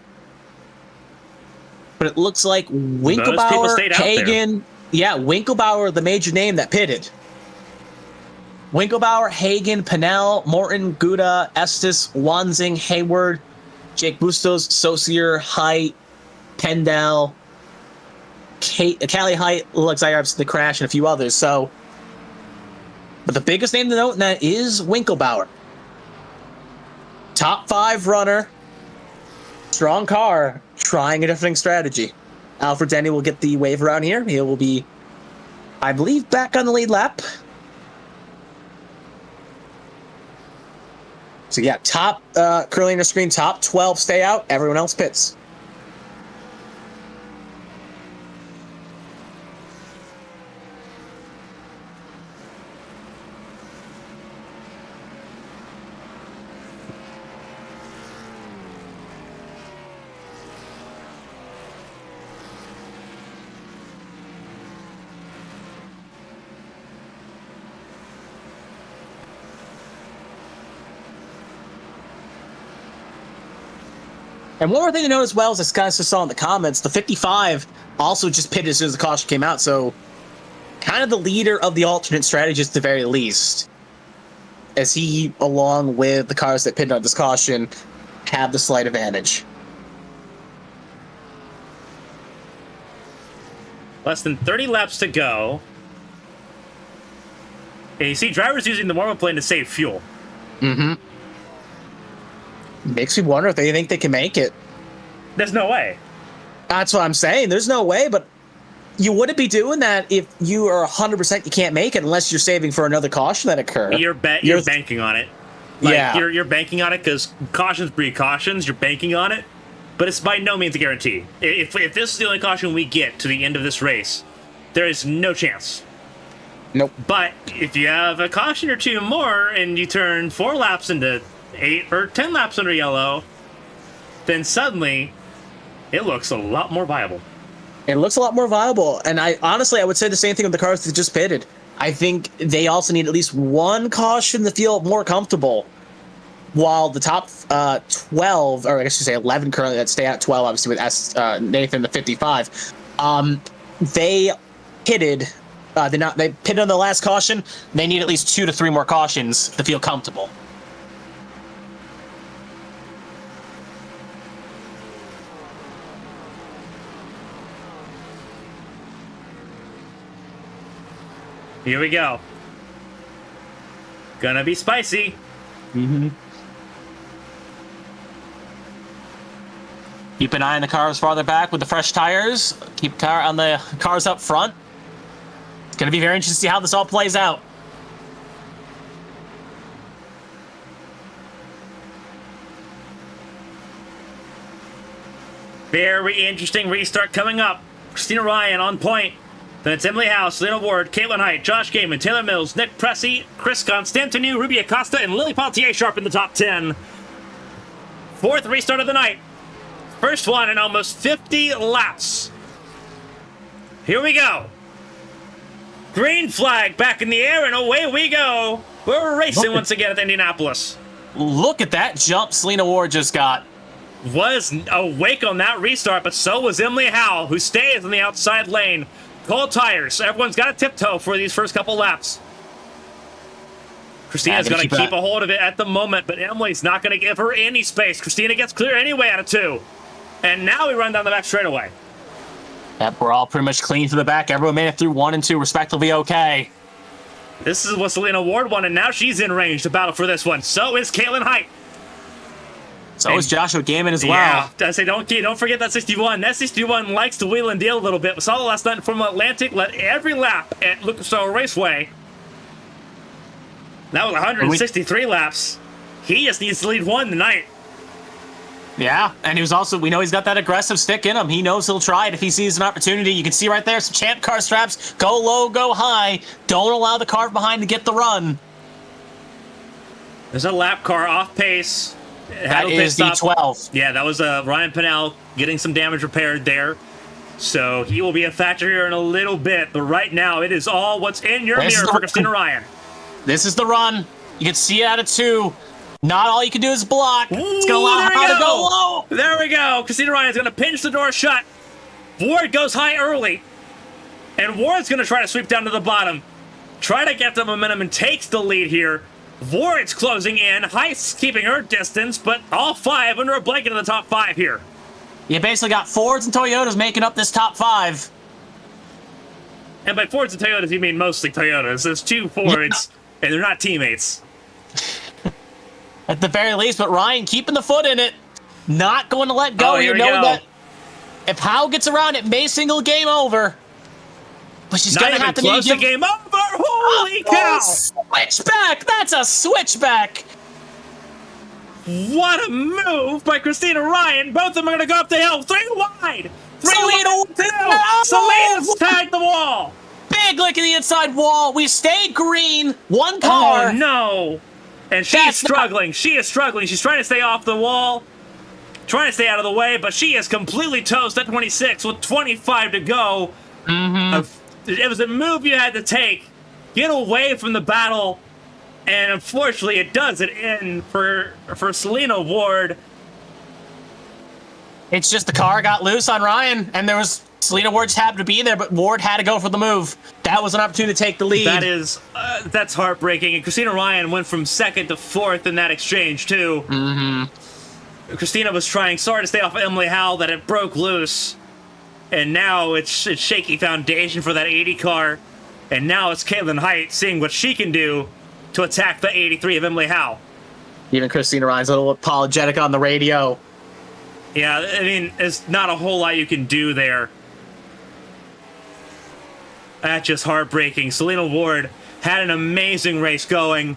But it looks like Winkelbauer, Hagen. Yeah, Winkelbauer, the major name that pitted. Winkelbauer, Hagen, Pinnell, Morton, Gouda, Estes, Wanzing, Hayward, Jake Bustos, Saucier, Height, Pendel, Callie Height, Luxire, the crash, and a few others. So, but the biggest name to note in that is Winkelbauer. Top 5 runner, strong car, trying a different strategy. Alfred Denny will get the wave around here. He will be I believe, back on the lead lap. So yeah, top currently on the screen, top 12 stay out. Everyone else pits. And one more thing to note as well is this guys just saw in the comments, the 55 also just pitted as soon as the caution came out, so kind of the leader of the alternate strategists at the very least, as he, along with the cars that pitted on this caution, have the slight advantage. Less than 30 laps to go. And you see drivers using the warm-up lane to save fuel. Mm-hmm. Makes me wonder if they think they can make it. There's no way. That's what I'm saying. There's no way, but you wouldn't be doing that if you are 100% you can't make it unless you're saving for another caution that occur. You're banking on it. Like, yeah. You're banking on it because cautions breed cautions. You're banking on it, but it's by no means a guarantee. If this is the only caution we get to the end of this race, there is no chance. Nope. But if you have a caution or two more and you turn 4 laps into 8 or 10 laps under yellow, then suddenly it looks a lot more viable. It looks a lot more viable, and I would say the same thing with the cars that just pitted. I think they also need at least one caution to feel more comfortable, while the top 12, or I guess you say 11 currently that stay at 12, obviously with Nathan the 55, they pitted. They pitted on the last caution. They need at least 2 to 3 more cautions to feel comfortable. Here we go. Gonna be spicy. Mm-hmm. Keep an eye on the cars farther back with the fresh tires. Keep an eye on the cars up front. It's going to be very interesting to see how this all plays out. Very interesting restart coming up. Christina Ryan on point. Then it's Emily House, Lena Ward, Caitlin Height, Josh Gaiman, Taylor Mills, Nick Pressey, Chris Constantinu, Ruby Acosta, and Lily Paltier sharp in the top 10. 4th restart of the night. First one in almost 50 laps. Here we go. Green flag back in the air, and away we go. We're racing once again at Indianapolis. Look at that jump Selena Ward just got. Was awake on that restart, but so was Emily Howe, who stays in the outside lane. Cold tires. Everyone's got a tiptoe for these first couple laps. Christina's going to keep a hold of it at the moment, but Emily's not going to give her any space. Christina gets clear anyway out of 2. And now we run down the back straightaway. Yep, we're all pretty much clean to the back. Everyone made it through 1 and 2 respectively okay. This is what Selena Ward won, and now she's in range to battle for this one. So is Caitlin Height. So is Joshua Gaiman as well. Yeah, I say don't forget that 61. That 61 likes to wheel and deal a little bit. We saw the last night from Atlantic. Led every lap at Lucas Oil Raceway. That was 163 laps. He just needs to lead 1 tonight. Yeah, and we know he's got that aggressive stick in him. He knows he'll try it if he sees an opportunity. You can see right there some champ car straps. Go low, go high. Don't allow the car behind to get the run. There's a lap car off pace. That is the 12. Yeah, that was Ryan Pinnell getting some damage repaired there. So he will be a factor here in a little bit. But right now, it is all what's in your mirror for Christina Ryan. This is the run. You can see it out of 2. Not all you can do is block. It's going to allow her to go low. There we go. Christina Ryan's going to pinch the door shut. Ward goes high early. And Ward's going to try to sweep down to the bottom. Try to get the momentum and takes the lead here. Ward's closing in. Heist's keeping her distance, but all 5 under a blanket in the top 5 here. You basically got Fords and Toyotas making up this top 5. And by Fords and Toyotas, you mean mostly Toyotas. There's 2 Fords, and they're not teammates. At the very least, but Ryan keeping the foot in it. Not going to let go. Oh, here we go. That if Howe gets around, it may single game over. But she's Not going to even have to close to give... game over. Holy cow! Switchback! That's a switchback! What a move by Christina Ryan. Both of them are going to go up the hill. 3 wide. 3 wide. 2. Selena's tagged the wall. Big lick in the inside wall. We stayed green. One car. Oh, no. And she's struggling. She is struggling. She's trying to stay off the wall. Trying to stay out of the way, but she is completely toast at 26 with 25 to go. It was a move you had to take. Get away from the battle. And unfortunately, it does it in for Selena Ward. It's just the car got loose on Ryan, and there was Selena Ward just happened to be there, but Ward had to go for the move. That was an opportunity to take the lead. That is, that's heartbreaking. And Christina Ryan went from 2nd to 4th in that exchange too. Christina was trying so hard to stay off of Emily Howell that it broke loose, and now it's shaky foundation for that 80 car, and now it's Caitlin Height seeing what she can do to attack the 83 of Emily Howe. Even Christina Ryan's a little apologetic on the radio. Yeah, I mean, there's not a whole lot you can do there. That's just heartbreaking. Selena Ward had an amazing race going,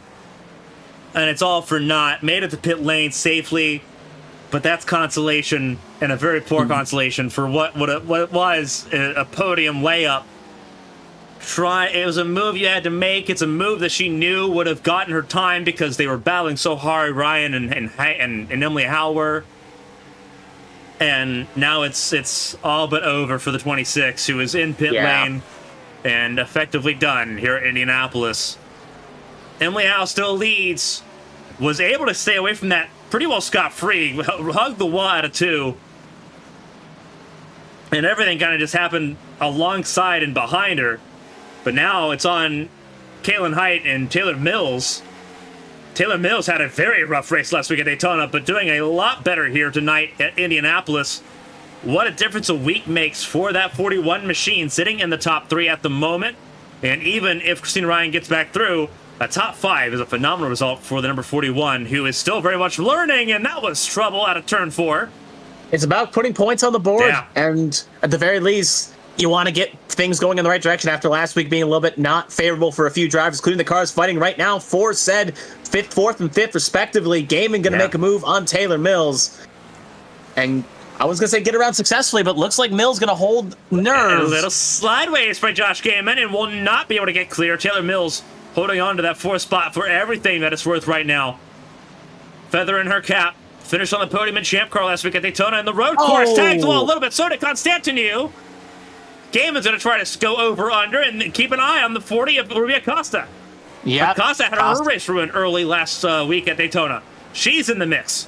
and it's all for naught. Made it to pit lane safely, but that's consolation, and a very poor consolation for what it was a podium layup. It was a move you had to make. It's a move that she knew would have gotten her time because they were battling so hard, Ryan and Emily Howe were. And now it's all but over for the 26, who is in pit lane and effectively done here at Indianapolis. Emily Howe still leads, was able to stay away from that pretty well scot-free, hugged the wall out of 2. And everything kind of just happened alongside and behind her. But now it's on Caitlin Height and Taylor Mills. Taylor Mills had a very rough race last week at Daytona, but doing a lot better here tonight at Indianapolis. What a difference a week makes for that 41 machine, sitting in the top 3 at the moment. And even if Christina Ryan gets back through, a top 5 is a phenomenal result for the number 41, who is still very much learning, and that was trouble out of turn 4. It's about putting points on the board, and at the very least, you want to get things going in the right direction after last week being a little bit not favorable for a few drivers, including the cars fighting right now for said 5th, 4th, and 5th, respectively. Gaiman going to make a move on Taylor Mills. And I was going to say get around successfully, but looks like Mills going to hold nerve. And a little slideways for Josh Gaiman, and will not be able to get clear. Taylor Mills holding on to that 4th spot for everything that it's worth right now. Feather in her cap. Finished on the podium in Champ Car last week at Daytona, and the road course tagged the wall a little bit. So did Constantinu. Gaiman's going to try to go over-under and keep an eye on the 40 of Rubia Costa. Yeah, Costa had her race ruined early last week at Daytona. She's in the mix.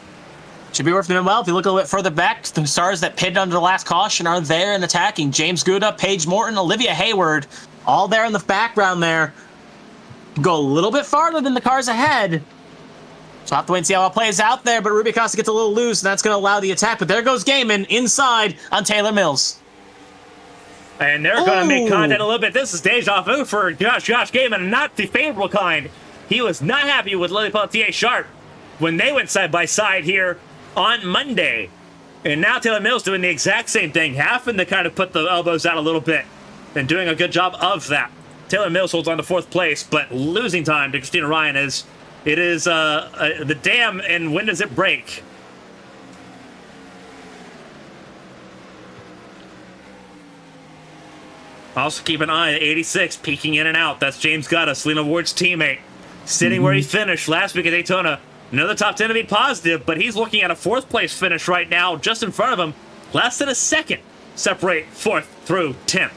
Should be worth doing well. If you look a little bit further back, the stars that pitted under the last caution are there and attacking. James Gouda, Paige Morton, Olivia Hayward, all there in the background there. Go a little bit farther than the cars ahead. So I'll have to wait and see how it plays out there, but Rubia Costa gets a little loose, and that's going to allow the attack. But there goes Gaiman inside on Taylor Mills. And they're going to make contact a little bit. This is deja vu for Josh Gaiman, not the favorable kind. He was not happy with Lily Pelletier Sharp when they went side by side here on Monday. And now Taylor Mills doing the exact same thing, having to kind of put the elbows out a little bit and doing a good job of that. Taylor Mills holds on to 4th place, but losing time to Christina Ryan is the dam, and when does it break? Also keep an eye at 86, peeking in and out. That's James Gutta, Selena Ward's teammate, sitting where he finished last week at Daytona. Another top 10 to be positive, but he's looking at a 4th place finish right now, just in front of him. Less than a second separate 4th through 10th.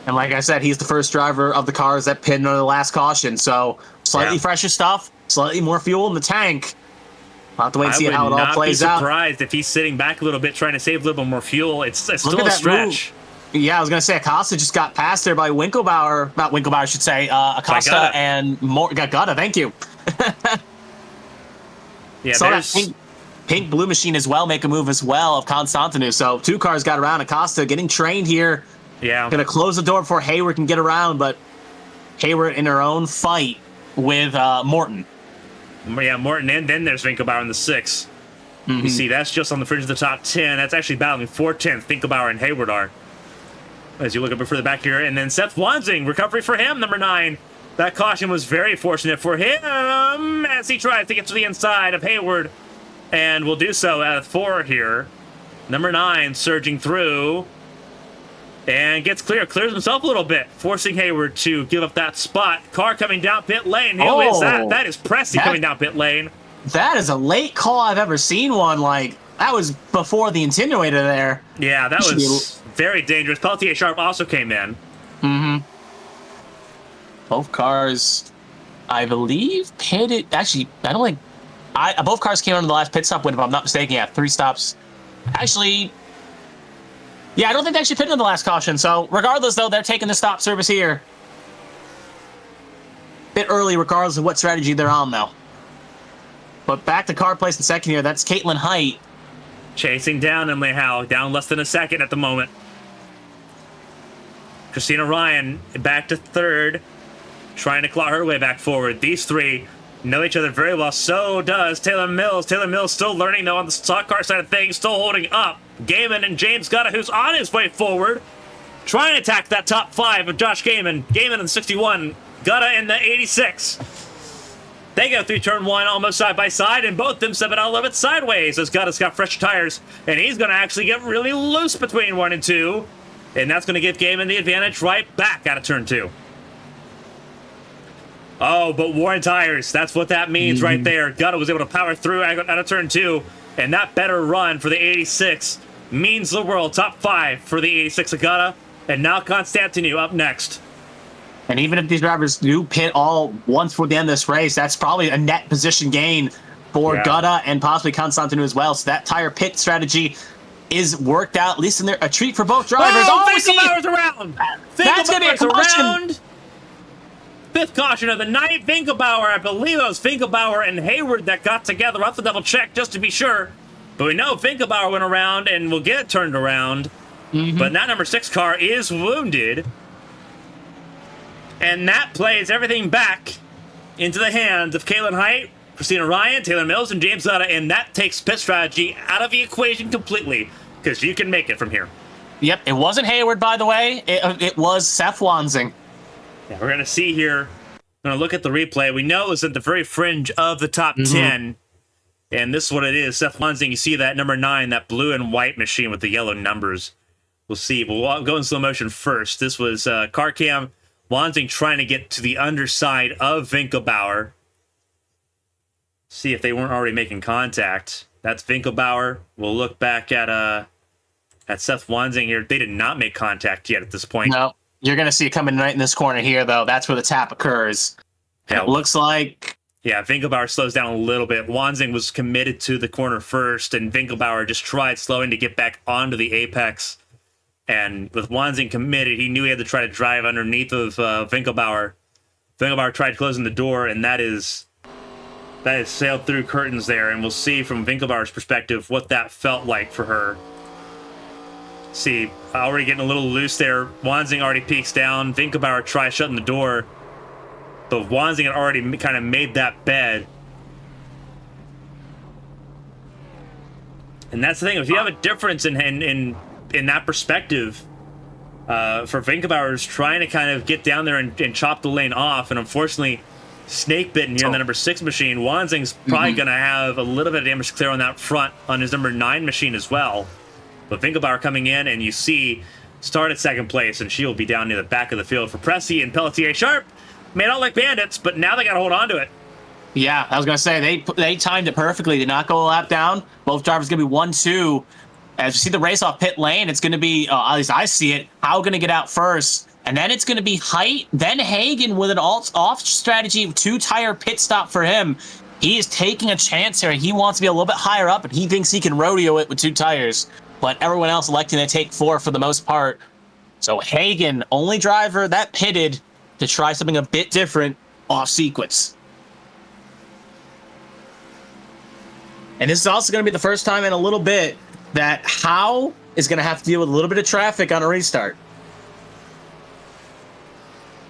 And like I said, he's the first driver of the cars that pinned under the last caution. So slightly fresher stuff, slightly more fuel in the tank. I'll have to wait and see how it all plays out. I would not be surprised if he's sitting back a little bit, trying to save a little bit more fuel. It's still a stretch. Yeah, I was going to say Acosta just got passed there by Winkelbauer. Not Winkelbauer, I should say. Acosta and Gutta, thank you. Yeah, so that pink blue machine as well make a move as well of Constantinu. So 2 cars got around. Acosta getting trained here. Yeah. Going to close the door before Hayward can get around, but Hayward in her own fight with Morton. Yeah, Morton, and then there's Winkelbauer in the 6. You see, that's just on the fringe of the top 10. That's actually battling for 10th. Winkelbauer and Hayward are. as you look up for the back here. And then Seth Wanzing, recovery for him, number 9. That caution was very fortunate for him as he tries to get to the inside of Hayward. And will do so out of 4 here. Number 9 surging through. And gets clear, clears himself a little bit, forcing Hayward to give up that spot. Car coming down pit lane. Who is that? That is Pressy coming down pit lane. That is a late call I've ever seen one. Like, that was before the attenuator there. Yeah, that was very dangerous. Peltier Sharp also came in. Mm-hmm. Both cars, I believe, pitted. Actually, I don't think. Both cars came on the last pit stop win, if I'm not mistaken. Yeah, 3 stops. Actually, yeah, I don't think they actually pitted in the last caution. So, regardless, though, they're taking the stop service here. Bit early, regardless of what strategy they're on, though. But back to car place in second here. That's Caitlin Height. Chasing down Emily Howe. Down less than a second at the moment. Christina Ryan back to 3rd. Trying to claw her way back forward. These 3 know each other very well. So does Taylor Mills. Taylor Mills still learning, though, on the stock car side of things. Still holding up. Gaiman and James Gutta, who's on his way forward. Trying to attack that top 5 of Josh Gaiman. Gaiman in the 61. Gutta in the 86. They go through turn 1 almost side by side, and both of them step it out a little bit sideways as Gutta's got fresh tires, and he's going to actually get really loose between 1 and 2, and that's going to give Gaiman the advantage right back out of turn 2. Oh, but worn tires, that's what that means right there. Gutta was able to power through out of turn 2, and that better run for the 86 means the world. Top 5 for the 86 of Gutta, and now Constantinu up next. And even if these drivers do pit all once before the end of this race, that's probably a net position gain for Gutta and possibly Constantinu as well. So that tire pit strategy is worked out, at least in there. A treat for both drivers. Finkelbauer's around! That's going to be a caution. Around. 5th caution of the night. Finkelbauer, I believe it was Finkelbauer and Hayward that got together. I'll have to double check just to be sure. But we know Finkelbauer went around and will get it turned around. But that number 6 car is wounded. And that plays everything back into the hands of Caitlin Height, Christina Ryan, Taylor Mills, and James Gutta, and that takes pit strategy out of the equation completely, because you can make it from here. Yep, it wasn't Hayward, by the way. It was Seth Wanzing. Yeah, we're going to see here, we're going to look at the replay. We know it was at the very fringe of the top 10, and this is what it is. Seth Wanzing, you see that number 9, that blue and white machine with the yellow numbers. We'll see. We'll go in slow motion first. This was car cam. Wanzing trying to get to the underside of Winkelbauer. See if they weren't already making contact. That's Winkelbauer. We'll look back at Seth Wanzing here. They did not make contact yet at this point. No, you're going to see it coming right in this corner here, though. That's where the tap occurs. Yeah, it looks like... Yeah, Winkelbauer slows down a little bit. Wanzing was committed to the corner first, and Winkelbauer just tried slowing to get back onto the apex. And with Wanzing committed, he knew he had to try to drive underneath of Winkelbauer. Winkelbauer tried closing the door, and that is sailed through curtains there. And we'll see from Winkelbauer's perspective what that felt like for her. See, already getting a little loose there. Wanzing already peeks down. Winkelbauer tries shutting the door. But Wanzing had already kind of made that bed. And that's the thing. If you have a difference in that perspective, for Winkelbauer's trying to kind of get down there and chop the lane off, and unfortunately, snake bitten here in the number 6 machine. Wanzing's probably going to have a little bit of damage to clear on that front on his number 9 machine as well. But Winkelbauer coming in, and you see, start at 2nd place, and she'll be down near the back of the field for Pressy and Peltier Sharp. Made out like bandits, but now they got to hold on to it. Yeah, I was going to say, they timed it perfectly. Did not go a lap down. Both drivers going to be 1-2. As you see the race off pit lane, it's going to be, at least I see it, Howe going to get out first. And then it's going to be Height, then Hagen with an off strategy, 2-tire pit stop for him. He is taking a chance here. He wants to be a little bit higher up, and he thinks he can rodeo it with 2 tires. But everyone else electing to take 4 for the most part. So Hagen, only driver that pitted to try something a bit different off sequence. And this is also going to be the first time in a little bit that Howe is going to have to deal with a little bit of traffic on a restart.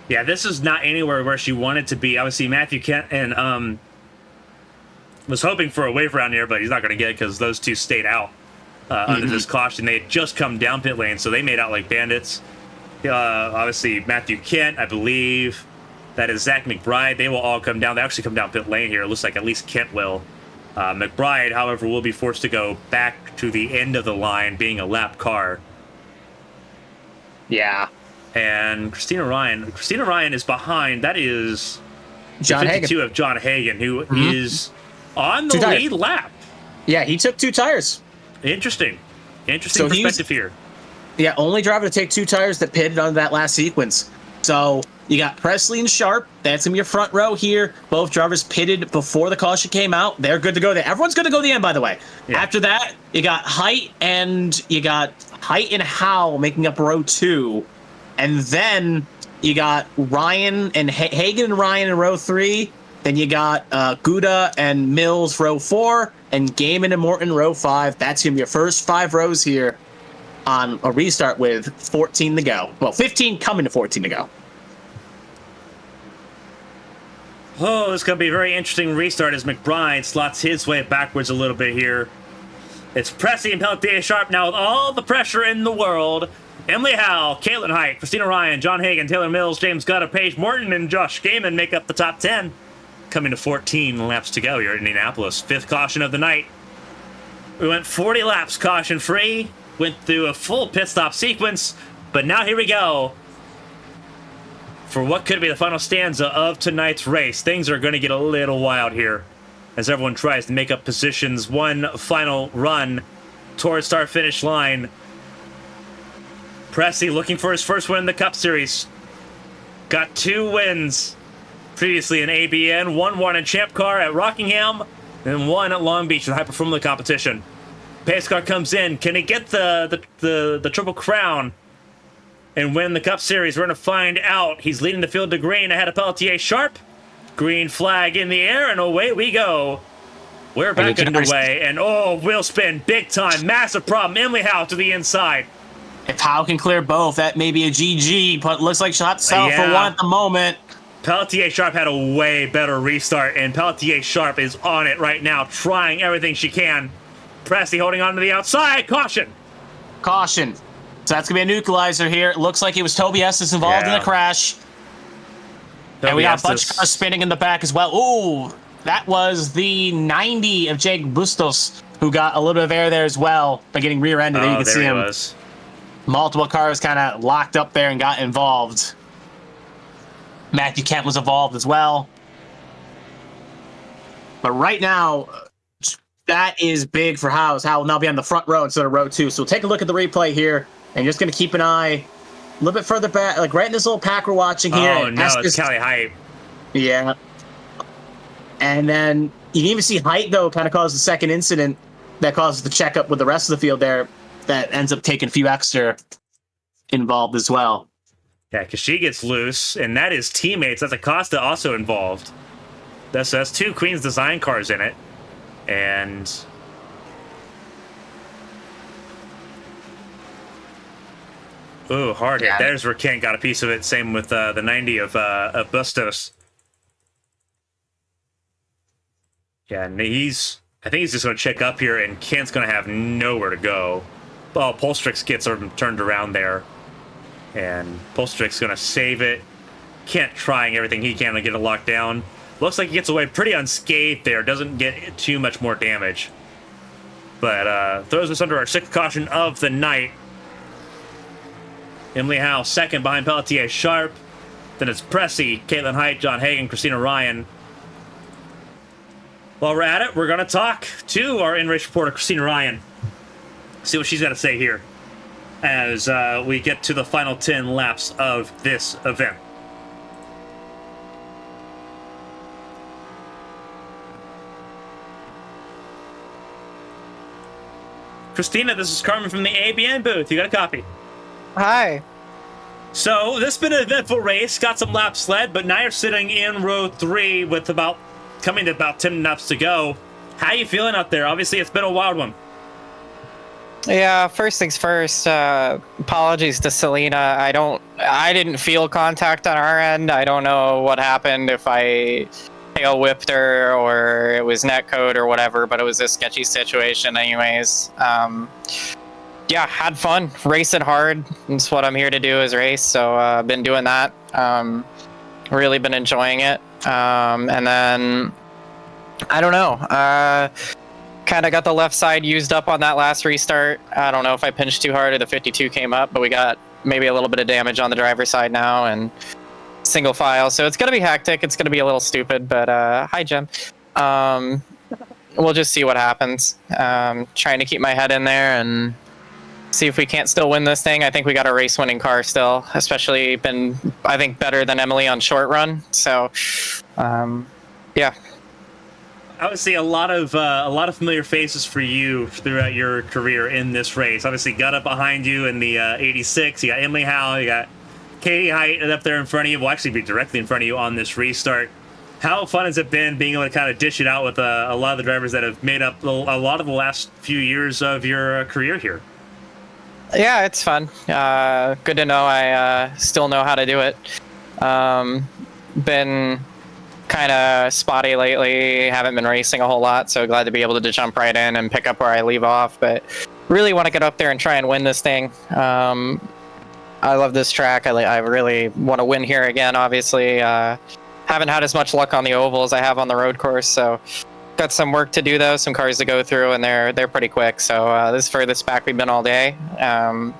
Yeah, this is not anywhere where she wanted to be. Obviously, Matthew Kent and was hoping for a wave around here, but he's not going to get it because those two stayed out under this caution. They had just come down pit lane, so they made out like bandits. Obviously, Matthew Kent, I believe. That is Zach McBride. They will all come down. They actually come down pit lane here. It looks like at least Kent will. McBride, however, will be forced to go back to the end of the line, being a lap car. Yeah. And Christina Ryan is behind. That is John 52 Hagen. of John Hagen, who is on the lead lap. Yeah, he took 2 tires. Interesting So perspective here. Yeah, only driver to take 2 tires that pitted on that last sequence. So you got Presley and Sharp. That's going to be your front row here. Both drivers pitted before the caution came out. They're good to go there. Everyone's good to go to the end, by the way. Yeah. After that, you got Height and Howe making up row 2. And then you got Ryan and Hagen and Ryan in row 3. Then you got Gouda and Mills row 4. And Gaiman and Morton row 5. That's going to be your first 5 rows here on a restart with 14 to go. Well, 15 coming to 14 to go. Oh, this is going to be a very interesting restart as McBride slots his way backwards a little bit here. It's Pressy and Pelletier Sharp now with all the pressure in the world. Emily Howe, Caitlin Height, Christina Ryan, John Hagen, Taylor Mills, James Gutta, Paige Morton, and Josh Gaiman make up the top 10. Coming to 14 laps to go here at Indianapolis. 5th caution of the night. We went 40 laps caution-free. Went through a full pit stop sequence. But now here we go for what could be the final stanza of tonight's race. Things are going to get a little wild here as everyone tries to make up positions. One final run towards start-finish line. Pressy looking for his first win in the Cup Series. Got 2 wins previously in ABN. 1 in Champ Car at Rockingham, and 1 at Long Beach in High Performance competition. Pace car comes in. Can he get the Triple Crown and win the Cup Series? We're going to find out. He's leading the field to green ahead of Pelletier Sharp. Green flag in the air, and away we go. We're back underway, and wheel spin, big time, massive problem. Emily Howe to the inside. If Howe can clear both, that may be a GG, but looks like she'll have to settle for 1 at the moment. Pelletier Sharp had a way better restart, and Pelletier Sharp is on it right now, trying everything she can. Pressy holding on to the outside. Caution. So that's going to be a neutralizer here. It looks like it was Toby Estes involved in the crash. And we got a bunch of cars spinning in the back as well. Ooh, that was the 90 of Jake Bustos, who got a little bit of air there as well by getting rear-ended. There you can see him. Was. Multiple cars kind of locked up there and got involved. Matthew Kent was involved as well. But right now, that is big for Howe. Howe will now be on the front row instead of row 2. So we'll take a look at the replay here, and just going to keep an eye a little bit further back, like right in this little pack we're watching here. Oh, no, it's Callie Height. Yeah. And then you can even see Height, though, kind of caused the second incident that causes the checkup with the rest of the field there that ends up taking a few extra involved as well. Yeah, because she gets loose, and that is teammates. That's Acosta also involved. That's 2 Queen's Design cars in it. And ooh, hard hit. There's where Kent got a piece of it. Same with the 90 of Bustos. Yeah, and I think he's just going to check up here, and Kent's going to have nowhere to go. Well, Polstrix gets him turned around there, and Polstrix going to save it. Kent trying everything he can to get it locked down. Looks like he gets away pretty unscathed there. Doesn't get too much more damage. But throws us under our 6th caution of the night. Emily Howe second behind Pelletier Sharp. Then it's Pressy, Caitlin Height, John Hagen, Christina Ryan. While we're at it, we're going to talk to our in-race reporter, Christina Ryan. See what she's got to say here as we get to the final 10 laps of this event. Christina, this is Carmen from the ABN booth. You got a copy? Hi. So, this has been an eventful race. Got some laps led, but now you're sitting in row 3 with coming to about 10 laps to go. How you feeling out there? Obviously, it's been a wild one. Yeah, first things first, apologies to Selena. I didn't feel contact on our end. I don't know what happened, if I tail whipped her or it was netcode or whatever, but it was a sketchy situation anyways. yeah, had fun racing hard. That's what I'm here to do, is race. So I've been doing that. Really been enjoying it. And then I don't know. Kind of got the left side used up on that last restart. I don't know if I pinched too hard or the 52 came up, but we got maybe a little bit of damage on the driver's side now and single file. So it's going to be hectic. It's going to be a little stupid, but hi, Jim. We'll just see what happens. Trying to keep my head in there and see if we can't still win this thing. I think we got a race-winning car still, especially been, I think, better than Emily on short run. So, yeah. I would say a lot of familiar faces for you throughout your career in this race. Obviously, Gutta behind you in the 86. You got Emily Howe. You got Katie Height up there in front of you. Will actually be directly in front of you on this restart. How fun has it been being able to kind of dish it out with a lot of the drivers that have made up a lot of the last few years of your career here? Yeah, it's fun. Good to know I still know how to do it. Been kind of spotty lately, haven't been racing a whole lot, so glad to be able to jump right in and pick up where I leave off, but really want to get up there and try and win this thing. I love this track. I really want to win here again, obviously. Haven't had as much luck on the oval as I have on the road course, so got some work to do though, some cars to go through, and they're pretty quick, so this is furthest back we've been all day. And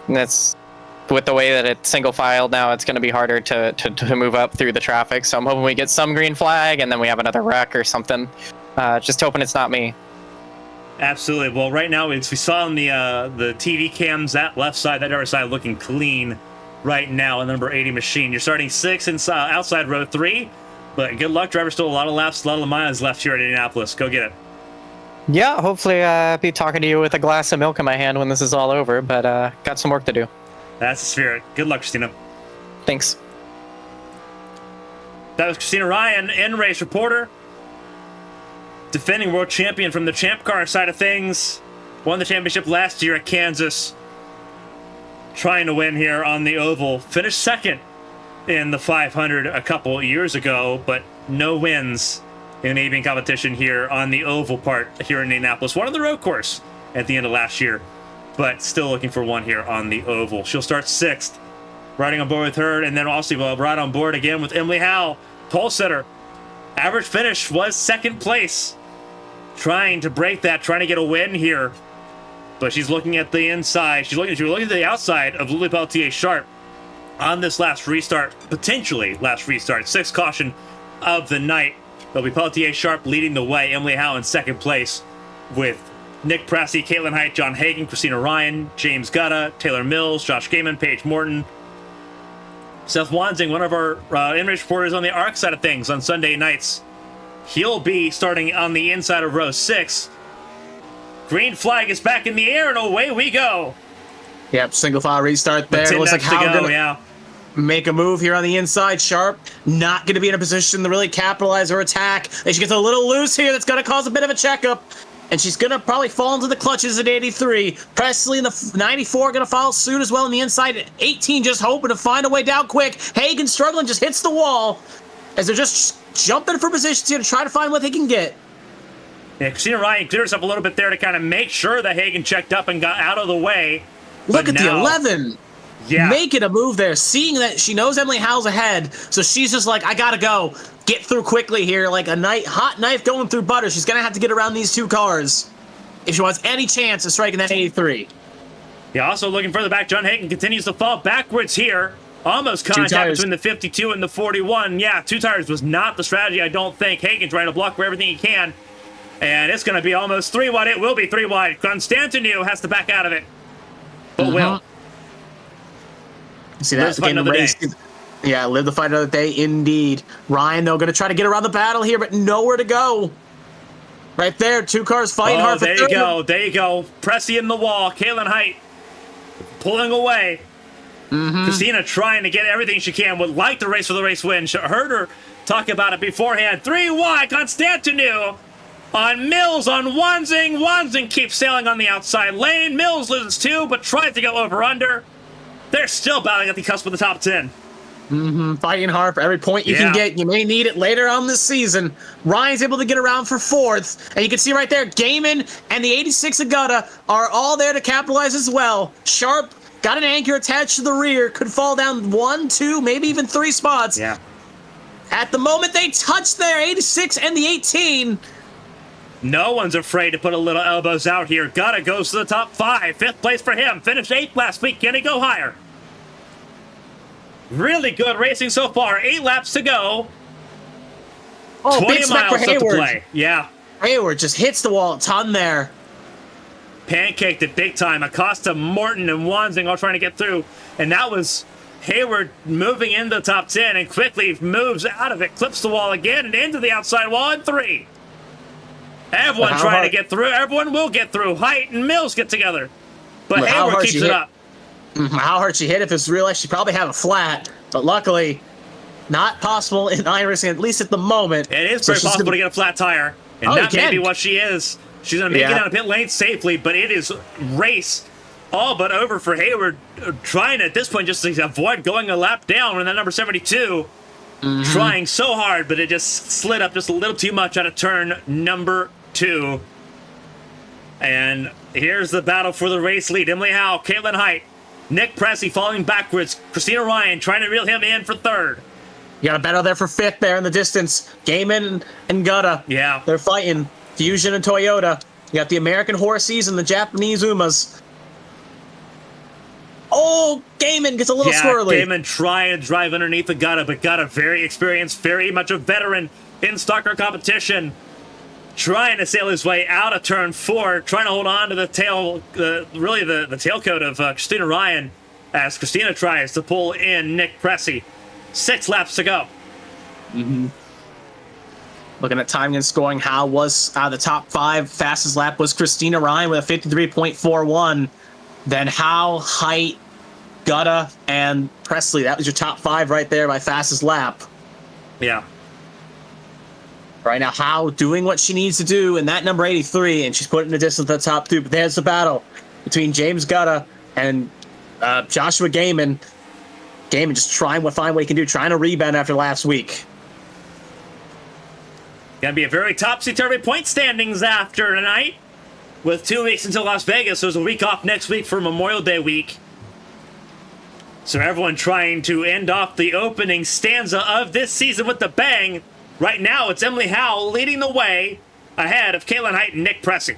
that's with the way that it's single filed now, it's going to be harder to move up through the traffic. So I'm hoping we get some green flag and then we have another wreck or something. Just hoping it's not me. Absolutely. Well, right now, we saw on the TV cams, that left side, that other side looking clean right now in the number 80 machine. You're starting 6 inside, outside row 3, but good luck, driver. Still a lot of laps, a lot of miles left here at Indianapolis. Go get it. Yeah, hopefully I'll be talking to you with a glass of milk in my hand when this is all over, but got some work to do. That's the spirit. Good luck, Christina. Thanks. That was Christina Ryan, in-race reporter, defending world champion from the Champ Car side of things. Won the championship last year at Kansas. Trying to win here on the oval. Finished second in the 500 a couple years ago, but no wins in ABN competition here on the oval part here in Indianapolis. One on the road course at the end of last year, but still looking for one here on the oval. She'll start 6th, riding on board with her, and then also we'll ride on board again with Emily Howe, pole sitter. Average finish was 2nd place. Trying to break that, trying to get a win here. But she's looking at the inside. She's looking at the outside of Lily Peltier Sharp on this last restart, potentially last restart. 6th caution of the night. There'll be Peltier Sharp leading the way. Emily Howe in 2nd place with Nick Pressey, Caitlin Height, John Hagen, Christina Ryan, James Gutta, Taylor Mills, Josh Gaiman, Paige Morton, Seth Wanzing, one of our in-race reporters on the ARC side of things on Sunday nights. He'll be starting on the inside of row 6. Green flag is back in the air, and away we go. Yep, single file restart there. It looks like Howe gonna make a move here on the inside. Sharp not going to be in a position to really capitalize or attack. And she gets a little loose here. That's going to cause a bit of a checkup. And she's going to probably fall into the clutches at 83. Presley in the 94 going to follow suit as well on the inside at 18, just hoping to find a way down quick. Hagen struggling, just hits the wall as they're just jumping for positions here to try to find what they can get. Yeah, Christina Ryan cleared herself a little bit there to kind of make sure that Hagen checked up and got out of the way. Look at the 11. Yeah. Making a move there, seeing that she knows Emily Howe's ahead, so she's just like, I gotta go. Get through quickly here, like a hot knife going through butter. She's gonna have to get around these 2 cars if she wants any chance of striking that 83. Yeah, also looking further back, John Hagen continues to fall backwards here. Almost contact between the 52 and the 41. Yeah, 2 tires was not the strategy, I don't think. Hagen's trying to block for everything he can. And it's going to be almost 3 wide. It will be 3 wide. Constantinu has to back out of it. But will. See, that's the game of the race. Yeah, live the fight another day, indeed. Ryan, though, going to try to get around the battle here, but nowhere to go. Right there, 2 cars fighting hard for there you go. There you go. Pressy in the wall. Caitlin Height pulling away. Christina trying to get everything she can. Would like to race for the race win. Heard her talk about it beforehand. 3 wide. Constantinu on Mills on Wanzing. Wanzing keeps sailing on the outside lane. Mills loses 2, but tries to go over under. They're still battling at the cusp of the top 10. Fighting hard for every point you can get. You may need it later on this season. Ryan's able to get around for 4th. And you can see right there, Gaiman and the 86 Agata are all there to capitalize as well. Sharp got an anchor attached to the rear. Could fall down 1, 2, maybe even 3 spots. Yeah. At the moment they touch there, 86 and the 18. No one's afraid to put a little elbows out here. Gutta goes to the top 5. 5th place for him. Finished 8th last week. Can he go higher? Really good racing so far. 8 laps to go. Oh, 20 big smack miles for left to Hayward. play. Yeah. Hayward just hits the wall a ton there. Pancaked it big time. Acosta, Morton, and Wanzing all trying to get through. And that was Hayward moving into the top 10 and quickly moves out of it. Clips the wall again and into the outside wall in 3. Everyone trying to get through. Everyone will get through. Height and Mills get together. But Hayward keeps it up. How hard she hit. If it's real life, she'd probably have a flat. But luckily, not possible in iRacing, at least at the moment. It is very possible to get a flat tire. And that may be what she is. She's going to make it out of pit lane safely, but it is race all but over for Hayward. Trying at this point just to avoid going a lap down in that number 72. Trying so hard, but it just slid up just a little too much out of turn number 2. And here's the battle for the race lead. Emily Howe, Caitlin Height, Nick Pressey falling backwards. Christina Ryan trying to reel him in for 3rd. You got a battle there for 5th there in the distance. Gaiman and Gutta. Yeah. They're fighting. Fusion and Toyota. You got the American Horses and the Japanese Umas. Oh, Gaiman gets a little squirrely. Gaiman trying to drive underneath the Gutta, but Gutta very experienced, very much a veteran in stocker competition. Trying to sail his way out of turn 4, trying to hold on to the tail, really the tailcoat of Christina Ryan, as Christina tries to pull in Nick Pressey. 6 laps to go. Looking at timing and scoring, Howe was out of the top 5. Fastest lap was Christina Ryan with a 53.41. Then Howe, Height, Gutta, and Presley. That was your top 5 right there by fastest lap. Yeah. Right now, Howe doing what she needs to do in that number 83, and she's putting the distance at the top 2. But there's the battle between James Gutta and Joshua Gaiman. Gaiman just trying to find what he can do, trying to rebound after last week. Gonna be a very topsy-turvy point standings after tonight. With 2 weeks until Las Vegas, there's a week off next week for Memorial Day week. So everyone trying to end off the opening stanza of this season with the bang. Right now, it's Emily Howe leading the way ahead of Caitlin Height and Nick Pressey.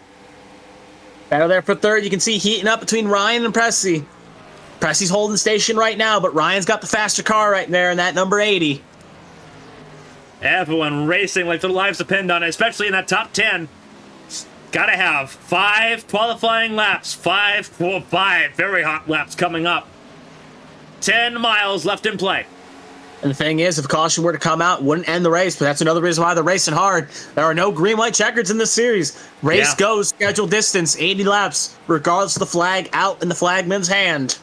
Battle there for 3rd. You can see heating up between Ryan and Pressey. Pressey's holding station right now, but Ryan's got the faster car right there in that number 80. Everyone racing like their lives depend on it, especially in that top 10. Gotta have 5 qualifying laps. 5 very hot laps coming up. 10 miles left in play. And the thing is, if caution were to come out, it wouldn't end the race, but that's another reason why they're racing hard. There are no green-white checkers in this series. Race goes, scheduled distance, 80 laps, regardless of the flag out in the flagman's hand.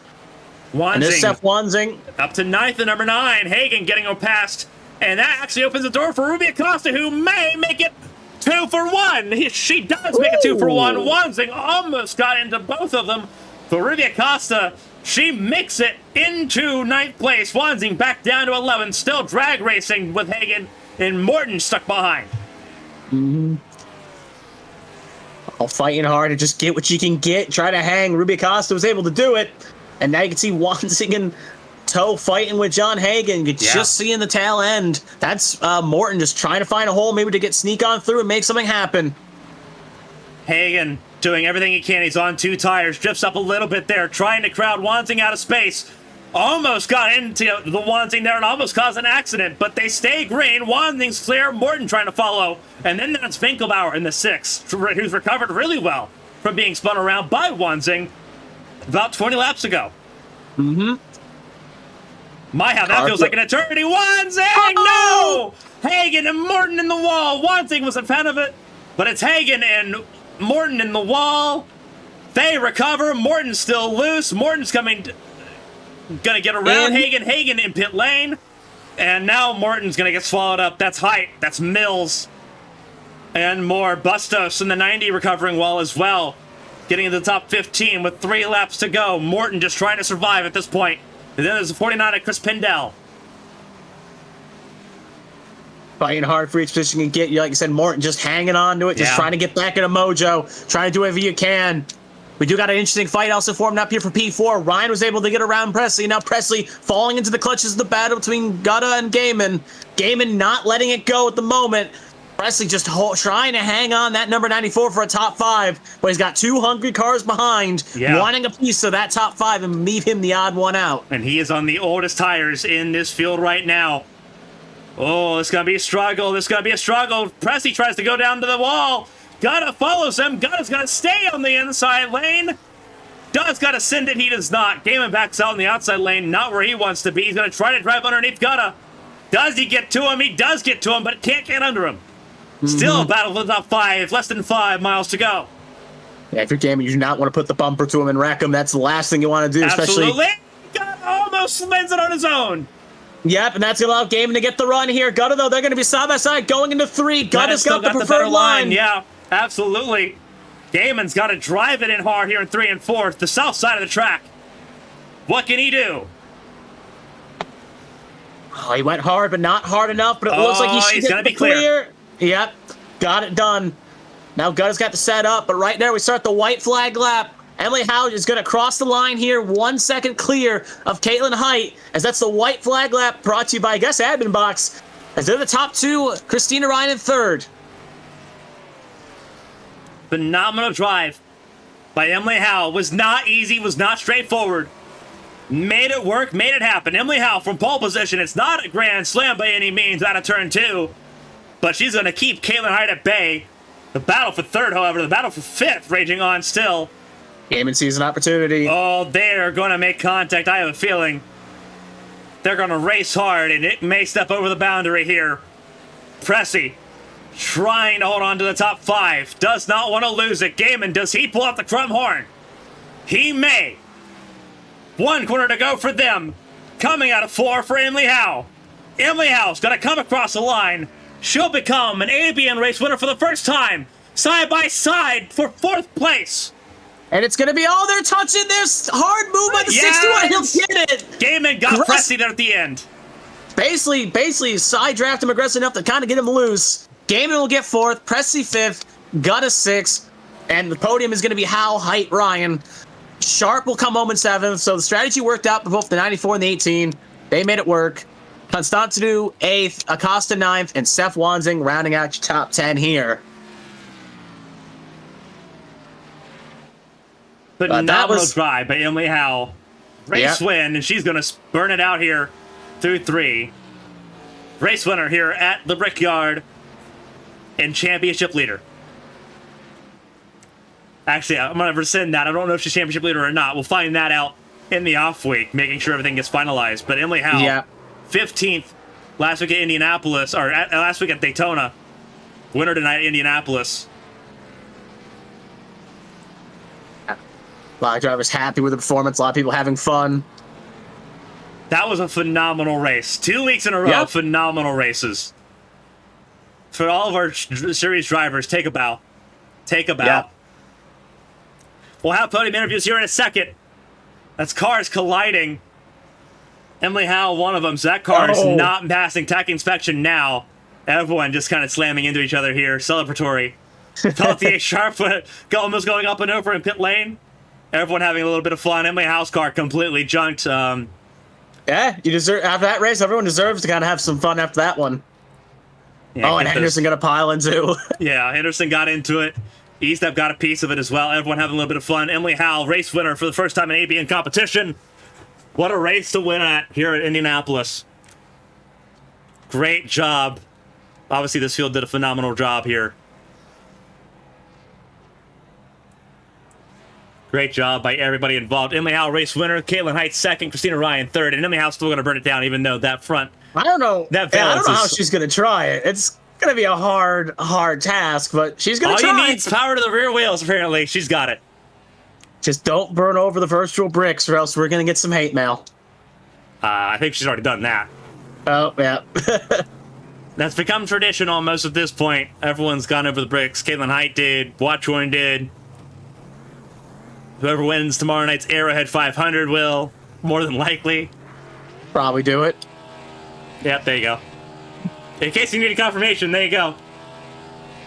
And there's Seth Wanzing. Up to 9th and number 9. Hagen getting past. And that actually opens the door for Ruby Acosta, who may make it 2 for 1. She does make it 2 for 1. Wanzing almost got into both of them. For Ruby Acosta, she makes it into 9th place. Wanzing back down to 11. Still drag racing with Hagen and Morton stuck behind. All fighting hard to just get what you can get. Try to hang. Ruby Acosta was able to do it. And now you can see Wanzing and Toe fighting with John Hagen. You can just see in the tail end. That's Morton just trying to find a hole maybe to sneak on through and make something happen. Hagen doing everything he can. He's on 2 tires. Drifts up a little bit there. Trying to crowd Wanzing out of space. Almost got into the Wanzing there and almost caused an accident. But they stay green. Wanzing's clear. Morton trying to follow. And then that's Winkelbauer in the 6th, who's recovered really well from being spun around by Wanzing about 20 laps ago. My, how that feels like an eternity. Wanzing! No! Hagen and Morton in the wall. Wanzing was in front of it, but it's Hagen and Morton in the wall. They recover. Morton's still loose. Morton's gonna get around Hagen. Hagen in pit lane. And now Morton's gonna get swallowed up. That's Height. That's Mills. And more. Bustos in the 90 recovering well as well. Getting into the top 15 with 3 laps to go. Morton just trying to survive at this point. And then there's a 49 at Chris Pindell. Fighting hard for each position you can get. Like you said, Morton just hanging on to it, just trying to get back in a mojo, trying to do whatever you can. We do got an interesting fight also formed up here for P4. Ryan was able to get around Presley. Now Presley falling into the clutches of the battle between Gutta and Gaiman. Gaiman not letting it go at the moment. Presley just trying to hang on that number 94 for a top 5, but he's got 2 hungry cars behind, wanting a piece of that top 5 and leave him the odd one out. And he is on the oldest tires in this field right now. Oh, it's going to be a struggle. This is going to be a struggle. Presley tries to go down to the wall. Gutta follows him. Gutta's going to stay on the inside lane. Does Gutta send it? He does not. Gaiman backs out on the outside lane, not where he wants to be. He's going to try to drive underneath Gutta. Does he get to him? He does get to him, but can't get under him. Still a battle for the top 5. Less than 5 miles to go. Yeah, if you're Gaiman, you do not want to put the bumper to him and wreck him. That's the last thing you want to do, especially... Absolutely. Gutta almost wins it on his own. Yep, and that's going to allow Gaiman to get the run here. Gutta, though, they're going to be side by side going into 3. Gutta's got the preferred line. Yeah, absolutely. Gaiman's got to drive it in hard here in 3 and 4, the south side of the track. What can he do? Oh, he went hard, but not hard enough, but it looks like he's going to be clear. Yep, got it done. Now Gutta's got the set up, but right there we start the white flag lap. Emily Howe is going to cross the line here, 1 second clear of Caitlin Height, as that's the white flag lap brought to you by, I guess, AdminBoxx, as they're the top 2, Christina Ryan in 3rd. Phenomenal drive by Emily Howe. Was not easy, was not straightforward. Made it work, made it happen. Emily Howe from pole position. It's not a grand slam by any means out of turn 2, but she's going to keep Caitlin Height at bay. The battle for 3rd, however, the battle for 5th raging on still. Gaiman sees an opportunity. Oh, they're going to make contact. I have a feeling they're going to race hard, and it may step over the boundary here. Pressy trying to hold on to the top 5. Does not want to lose it. Gaiman, does he pull out the crumb horn? He may. 1 corner to go for them. Coming out of 4 for Emily Howe. Emily Howe's going to come across the line. She'll become an ABN race winner for the first time. Side by side for 4th place. And it's going to be, oh, they're touching this hard move by the 61. He'll get it. Gaiman got Pressy there at the end. Basically, side draft him aggressive enough to kind of get him loose. Gaiman will get 4th, Pressy 5th, Gutta 6th, and the podium is going to be Howe, Height, Ryan. Sharp will come home in 7th, so the strategy worked out for both the 94 and the 18. They made it work. Constantinu 8th, Acosta 9th, and Steph Wanzing rounding out your top 10 here. Phenomenal drive by Emily Howe. Race win, and she's going to burn it out here through 3. Race winner here at the Brickyard and championship leader. Actually, I'm going to rescind that. I don't know if she's championship leader or not. We'll find that out in the off week, making sure everything gets finalized. But Emily Howe, 15th last week at Indianapolis, or last week at Daytona. Winner tonight at Indianapolis. A lot of drivers happy with the performance. A lot of people having fun. That was a phenomenal race. 2 weeks in a row, phenomenal races. For all of our series drivers, take a bow. Take a bow. Yeah. We'll have podium interviews here in a second. That's cars colliding. Emily Howe, one of them. So that car is not passing tech inspection now. Everyone just kind of slamming into each other here. Celebratory. Peltier Sharp almost going up and over in pit lane. Everyone having a little bit of fun. Emily Howe's car completely junked. Yeah, you deserve, after that race, everyone deserves to kind of have some fun after that one. Yeah, and Henderson got a pile in too. Yeah, Henderson got into it. Estep got a piece of it as well. Everyone having a little bit of fun. Emily Howe, race winner for the first time in ABN competition. What a race to win at here at Indianapolis. Great job. Obviously, this field did a phenomenal job here. Great job by everybody involved. Emily Howe, race winner. Caitlin Height, 2nd. Christina Ryan, 3rd. And Emily Howe's still going to burn it down, even though that front... I don't know. That I don't know how she's going to try it. It's going to be a hard task, but she's going to try. All you need is power to the rear wheels, apparently. She's got it. Just don't burn over the virtual bricks, or else we're going to get some hate mail. I think she's already done that. Oh, yeah. That's become tradition almost at this point. Everyone's gone over the bricks. Caitlin Height did. Watchorn did. Whoever wins tomorrow night's Arrowhead 500 will, more than likely. Probably do it. Yep, there you go. In case you need a confirmation, there you go.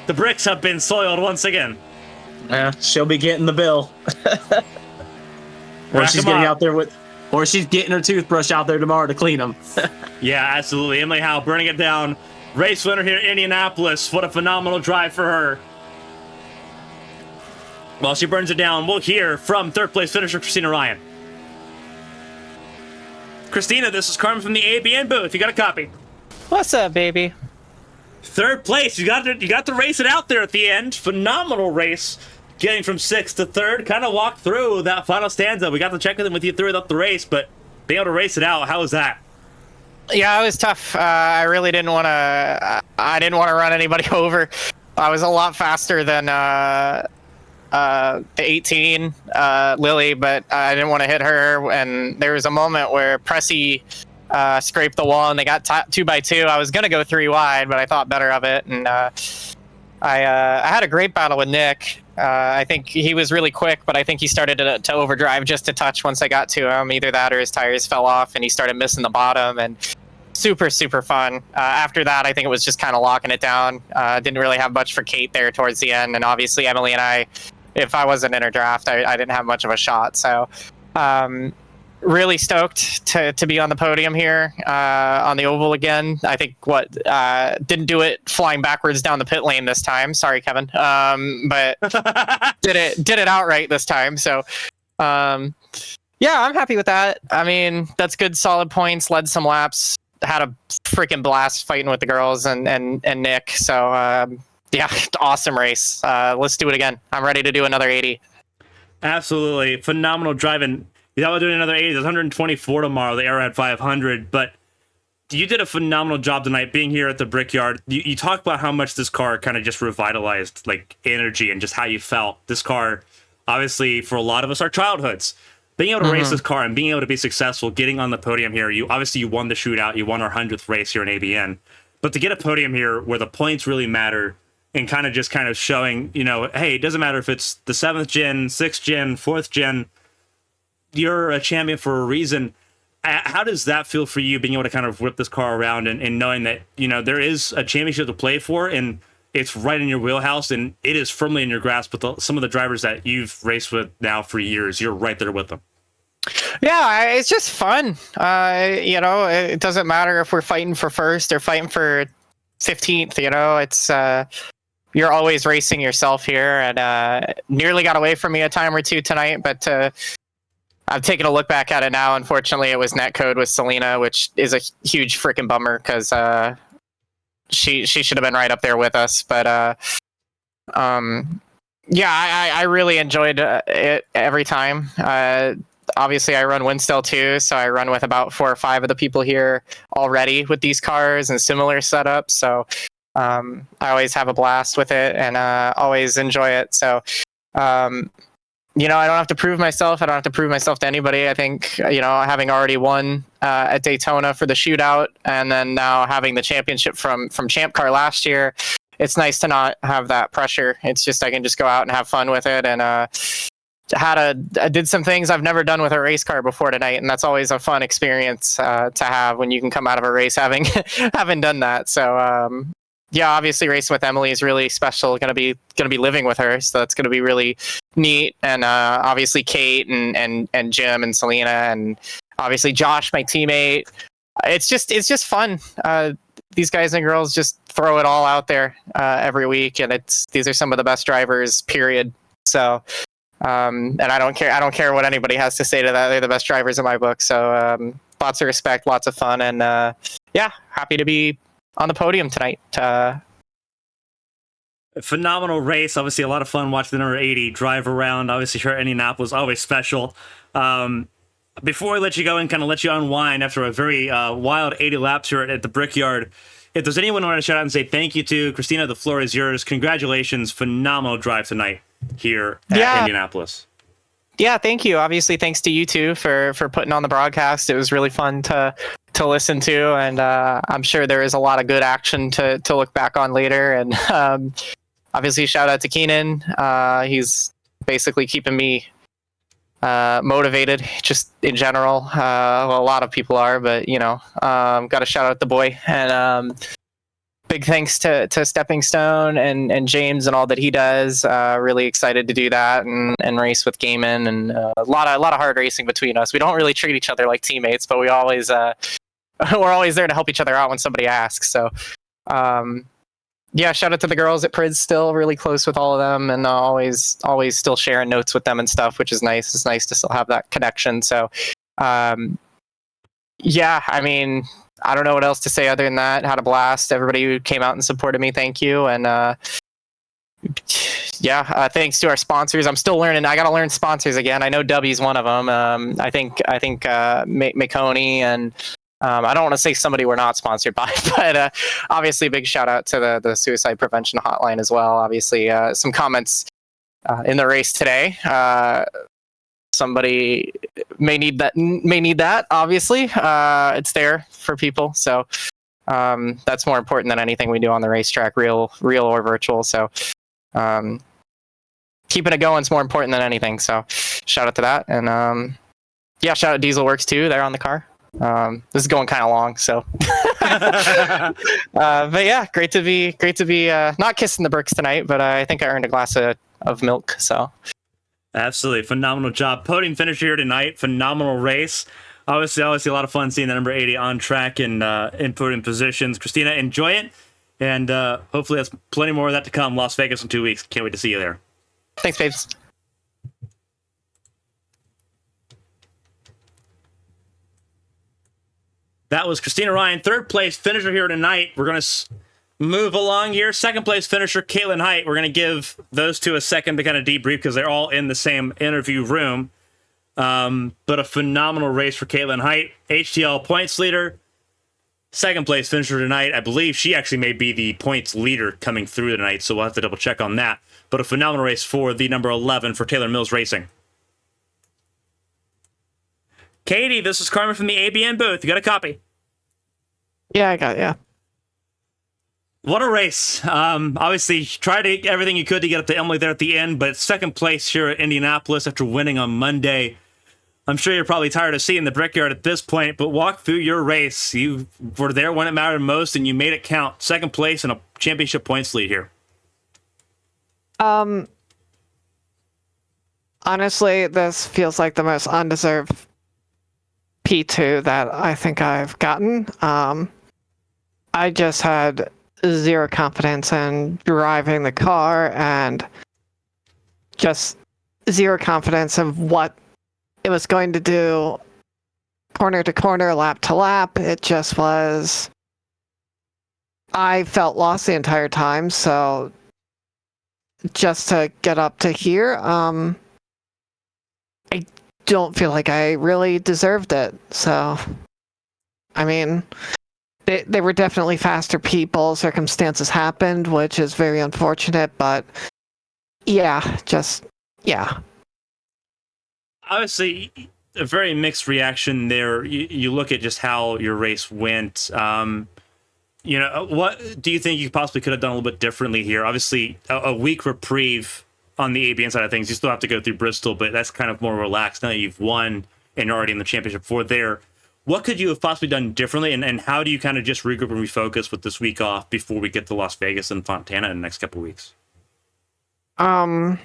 The bricks have been soiled once again. Yeah, she'll be getting the bill. Or she's getting out there or she's getting her toothbrush out there tomorrow to clean them. Yeah, absolutely. Emily Howe burning it down. Race winner here in Indianapolis. What a phenomenal drive for her. While she burns it down, we'll hear from third place finisher Christina Ryan. Christina, this is Carmen from the ABN booth. You got a copy. What's up, baby? Third place. You got to race it out there at the end. Phenomenal race. Getting from 6th to 3rd. Kind of walked through that final stanza. We got to check in with you through the race, but being able to race it out, how was that? Yeah, it was tough. I really didn't want to. I didn't want to run anybody over. I was a lot faster than the 18 Lily, but I didn't want to hit her. And there was a moment where Pressy scraped the wall, and they got 2x2. I was gonna go 3 wide, but I thought better of it, and I had a great battle with Nick. I think he was really quick, but I think he started to overdrive just a touch once I got to him. Either that or his tires fell off, and he started missing the bottom. And super fun. After that, I think it was just kind of locking it down. Didn't really have much for Kate there towards the end, and obviously Emily and I, if I wasn't in her draft, I didn't have much of a shot. So really stoked to be on the podium here on the oval again. I think didn't do it flying backwards down the pit lane this time. Sorry, Kevin. But did it outright this time. So yeah, I'm happy with that. I mean, that's good, solid points. Led some laps. Had a freaking blast fighting with the girls and Nick. So yeah, awesome race. Let's do it again. I'm ready to do another 80. Absolutely phenomenal driving. You thought about doing another 80. There's 124 tomorrow. The Arrowhead 500, but you did a phenomenal job tonight being here at the Brickyard. You talk about how much this car kind of just revitalized like energy and just how you felt. This car, obviously, for a lot of us, our childhoods. Being able to race this car and being able to be successful, getting on the podium here. You won the shootout. You won our 100th race here in ABN. But to get a podium here where the points really matter and kind of showing, hey, it doesn't matter if it's the 7th gen, 6th gen, 4th gen. You're a champion for a reason. How does that feel for you, being able to kind of whip this car around and knowing that, there is a championship to play for and it's right in your wheelhouse and it is firmly in your grasp with some of the drivers that you've raced with now for years? You're right there with them. Yeah, it's just fun. It doesn't matter if we're fighting for first or fighting for 15th. It's you're always racing yourself here, and nearly got away from me a time or two tonight, but I've taken a look back at it now. Unfortunately, it was netcode with Selena, which is a huge freaking bummer because she should have been right up there with us. But yeah, I really enjoyed it every time. Obviously, I run Winstel too, so I run with about 4 or 5 of the people here already with these cars and similar setups. So I always have a blast with it and always enjoy it. So I don't have to prove myself. I don't have to prove myself to anybody. I think, having already won at Daytona for the shootout and then now having the championship from Champ Car last year, it's nice to not have that pressure. It's just I can just go out and have fun with it. And I did some things I've never done with a race car before tonight, and that's always a fun experience to have when you can come out of a race having done that. So yeah, obviously racing with Emily is really special. Gonna be living with her, so that's gonna be really neat. And obviously Kate and Jim and Selena and obviously Josh, my teammate. It's just fun. These guys and girls just throw it all out there every week, and these are some of the best drivers. Period. So. And I don't care what anybody has to say to that. They're the best drivers in my book. So lots of respect, lots of fun, and yeah, happy to be on the podium tonight. A phenomenal race. Obviously, a lot of fun watching the number 80 drive around. Obviously, here at Indianapolis, always special. Before I let you go and kind of let you unwind after a very wild 80 laps here at the Brickyard, if there's anyone who want to shout out and say thank you to, Christina, the floor is yours. Congratulations. Phenomenal drive tonight here at Indianapolis. Yeah, thank you. Obviously, thanks to you two for putting on the broadcast. It was really fun to listen to, and I'm sure there is a lot of good action to look back on later. And obviously, shout out to Keenan. He's basically keeping me motivated, just in general. Well, a lot of people are, but got to shout out the boy. And big thanks to Stepping Stone and James and all that he does. Really excited to do that and race with Gaiman, and a lot of hard racing between us. We don't really treat each other like teammates, but we always we're always there to help each other out when somebody asks. So yeah, shout out to the girls at Prids, still really close with all of them, and always still sharing notes with them and stuff, which is nice. It's nice to still have that connection. So yeah, I mean, I don't know what else to say other than that. Had a blast. Everybody who came out and supported me, thank you. And yeah, thanks to our sponsors. I'm still learning. I got to learn sponsors again. I know W's one of them. I think Makoni, and I don't want to say somebody we're not sponsored by, but obviously a big shout out to the suicide prevention hotline as well. Obviously, some comments in the race today. Somebody may need that. Obviously, it's there for people. So that's more important than anything we do on the racetrack, real or virtual. So keeping it going is more important than anything. So shout out to that, and yeah, shout out Diesel Works too. They're on the car. This is going kind of long, so but yeah, great to be not kissing the bricks tonight, but I think I earned a glass of milk. So absolutely phenomenal job, podium finisher here tonight. Phenomenal race. Obviously a lot of fun seeing the number 80 on track and in podium positions. Christina, enjoy it, and hopefully there's plenty more of that to come. Las Vegas in 2 weeks. Can't wait to see you there. Thanks, babes. That was Christina Ryan, third place finisher here tonight. We're going to move along here. Second place finisher, Caitlin Height. We're going to give those two a second to kind of debrief because they're all in the same interview room. But a phenomenal race for Caitlin Height. HTL points leader. Second place finisher tonight. I believe she actually may be the points leader coming through tonight, so we'll have to double check on that. But a phenomenal race for the number 11 for Taylor Mills Racing. Katie, this is Carmen from the ABN booth. You got a copy? Yeah, I got it, yeah. What a race. Obviously, tried everything you could to get up to Emily there at the end, but second place here at Indianapolis after winning on Monday. I'm sure you're probably tired of seeing the Brickyard at this point, but walk through your race. You were there when it mattered most, and you made it count. Second place and a championship points lead here. Honestly, this feels like the most undeserved P2 that I think I've gotten. I just had zero confidence in driving the car and just zero confidence of what it was going to do corner to corner, lap to lap. It just was... I felt lost the entire time, so just to get up to here, I don't feel like I really deserved it. So, I mean, they were definitely faster people. Circumstances happened, which is very unfortunate, but yeah, Obviously, a very mixed reaction there. You look at just how your race went. You know, what do you think you possibly could have done a little bit differently here? Obviously, a week reprieve on the ABN side of things. You still have to go through Bristol, but that's kind of more relaxed now that you've won and you're already in the championship for there. What could you have possibly done differently, and how do you kind of just regroup and refocus with this week off before we get to Las Vegas and Fontana in the next couple of weeks? I'll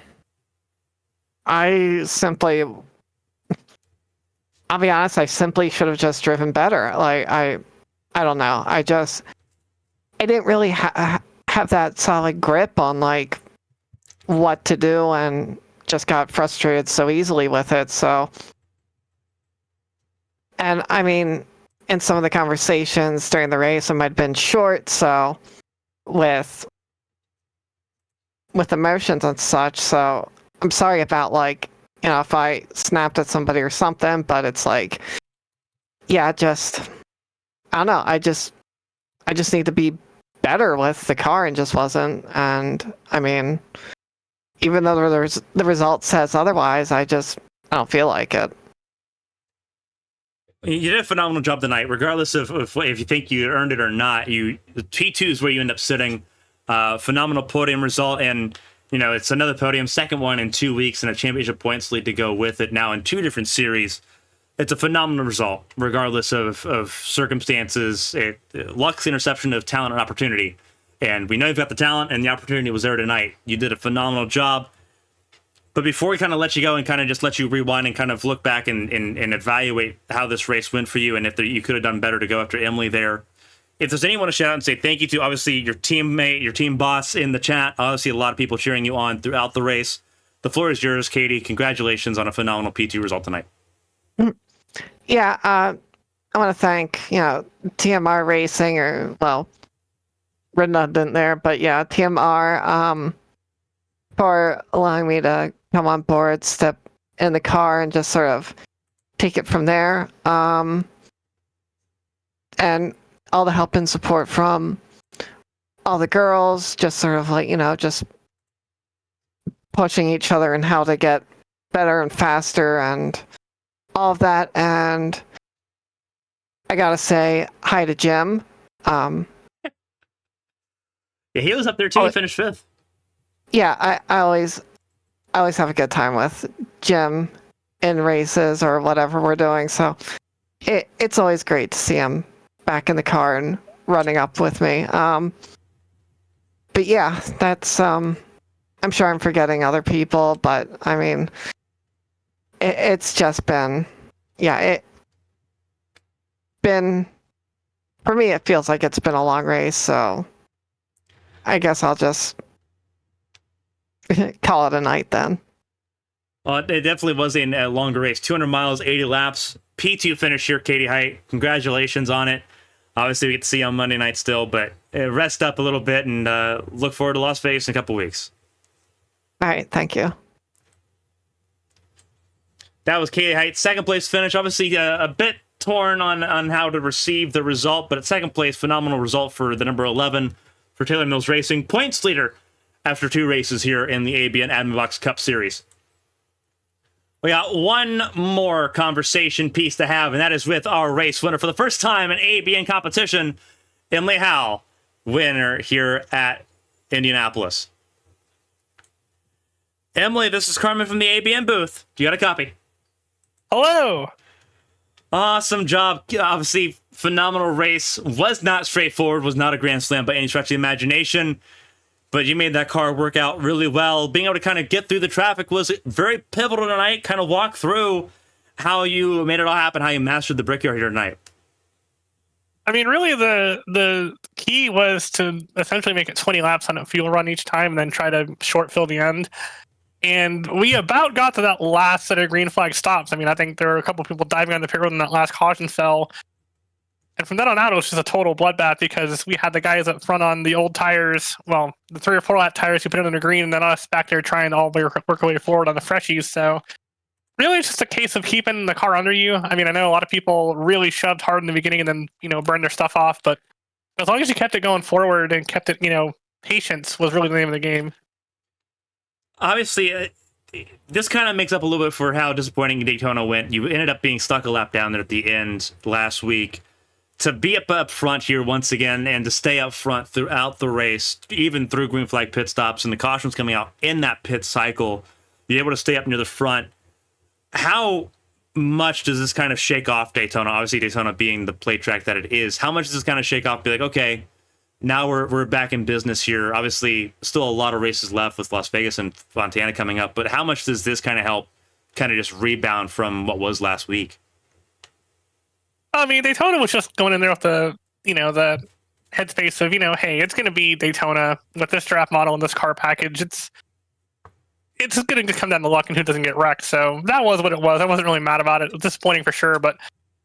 be honest, I simply should have just driven better. Like, I don't know. I didn't really have that solid grip on, like, what to do, and just got frustrated so easily with it. So, and I mean, in some of the conversations during the race, I might have been short, so with emotions and such. So I'm sorry about, like, you know, if I snapped at somebody or something, but it's like, yeah, just, I don't know. I just need to be better with the car, and just wasn't. And I mean, even though the result says otherwise, I don't feel like it. You did a phenomenal job tonight, regardless of if you think you earned it or not. The P2 is where you end up sitting. Phenomenal podium result, and you know, it's another podium, second one in 2 weeks, and a championship points lead to go with it now in two different series. It's a phenomenal result, regardless of circumstances. Luck's interception of talent and opportunity. And we know you've got the talent, and the opportunity was there tonight. You did a phenomenal job. But before we kind of let you go and kind of just let you rewind and kind of look back and evaluate how this race went for you and if you could have done better to go after Emily there, if there's anyone to shout out and say thank you to, obviously your teammate, your team boss in the chat, obviously a lot of people cheering you on throughout the race. The floor is yours, Katie. Congratulations on a phenomenal P2 result tonight. Yeah, I want to thank, TMR Racing, or, well, redundant there, but yeah, TMR, for allowing me to come on board, step in the car, and just sort of take it from there. And all the help and support from all the girls, just sort of like, just pushing each other and how to get better and faster and all of that. And I gotta say hi to Jim. Yeah, he was up there too. He finished 5th. Yeah, I always have a good time with Jim in races or whatever we're doing. So it's always great to see him back in the car and running up with me. But yeah, that's I'm sure I'm forgetting other people, but I mean, it's just been, for me, it feels like it's been a long race. So I guess I'll just call it a night then. Well, it definitely was a longer race. 200 miles, 80 laps. P2 finish here, Katie Height. Congratulations on it. Obviously, we get to see you on Monday night still, but rest up a little bit and look forward to Las Vegas in a couple weeks. All right, thank you. That was Katie Height. Second place finish. Obviously, a bit torn on how to receive the result, but at second place, phenomenal result for the number 11 for Taylor Mills Racing. Points leader after 2 races here in the ABN AdminBoxx Cup Series. We got one more conversation piece to have, and that is with our race winner for the first time in ABN competition, Emily Howell, winner here at Indianapolis. Emily, this is Carmen from the ABN booth. You got a copy? Hello. Awesome job. Obviously, phenomenal race. Was not straightforward, was not a grand slam by any stretch of the imagination. But you made that car work out really well. Being able to kind of get through the traffic was very pivotal tonight. Kind of walk through how you made it all happen, how you mastered the Brickyard here tonight. I mean, really, the key was to essentially make it 20 laps on a fuel run each time and then try to short fill the end. And we about got to that last set of green flag stops. I mean, I think there were a couple of people diving on the pit road when that last caution fell. And from then on out, it was just a total bloodbath because we had the guys up front on the old tires, well, the 3 or 4 lap tires who put it on the green, and then us back there trying to all work our way forward on the freshies. So really, it's just a case of keeping the car under you. I mean, I know a lot of people really shoved hard in the beginning and then, burned their stuff off. But as long as you kept it going forward and kept it, patience was really the name of the game. Obviously, this kind of makes up a little bit for how disappointing Daytona went. You ended up being stuck a lap down there at the end last week. To be up front here once again and to stay up front throughout the race, even through green flag pit stops and the cautions coming out in that pit cycle, be able to stay up near the front. How much does this kind of shake off Daytona? Obviously, Daytona being the plate track that it is. How much does this kind of shake off? Be like, okay, now we're back in business here. Obviously, still a lot of races left with Las Vegas and Fontana coming up. But how much does this kind of help kind of just rebound from what was last week? I mean, Daytona was just going in there with the headspace of, hey, it's going to be Daytona with this draft model and this car package. It's going to come down to luck and who doesn't get wrecked. So that was what it was. I wasn't really mad about it. It was disappointing for sure. But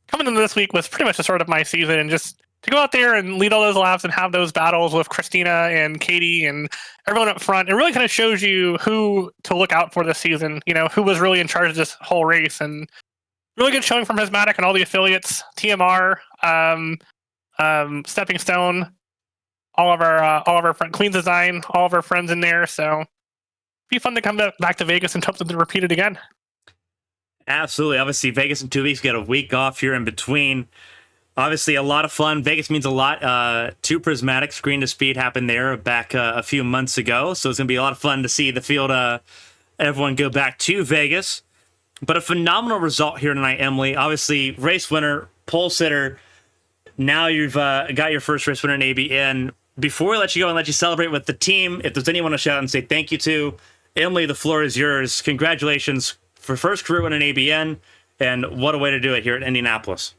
coming into this week was pretty much the start of my season. And just to go out there and lead all those laps and have those battles with Christina and Katie and everyone up front, it really kind of shows you who to look out for this season, who was really in charge of this whole race. And really good showing from Prismatic and all the affiliates, TMR, Stepping Stone, all of our friend Queen's Design, all of our friends in there. So it'd be fun to come back to Vegas and hope that they repeat it again. Absolutely. Obviously, Vegas in 2 weeks. Got a week off here in between. Obviously, a lot of fun. Vegas means a lot. 2 Prismatic Screen to Speed happened there back a few months ago. So it's going to be a lot of fun to see the field, everyone go back to Vegas. But a phenomenal result here tonight, Emily. Obviously, race winner, pole sitter. Now you've got your first race winner in ABN. before we let you go and let you celebrate with the team, if there's anyone to shout out and say thank you to, Emily, the floor is yours. Congratulations for first career win in ABN, and what a way to do it here at Indianapolis.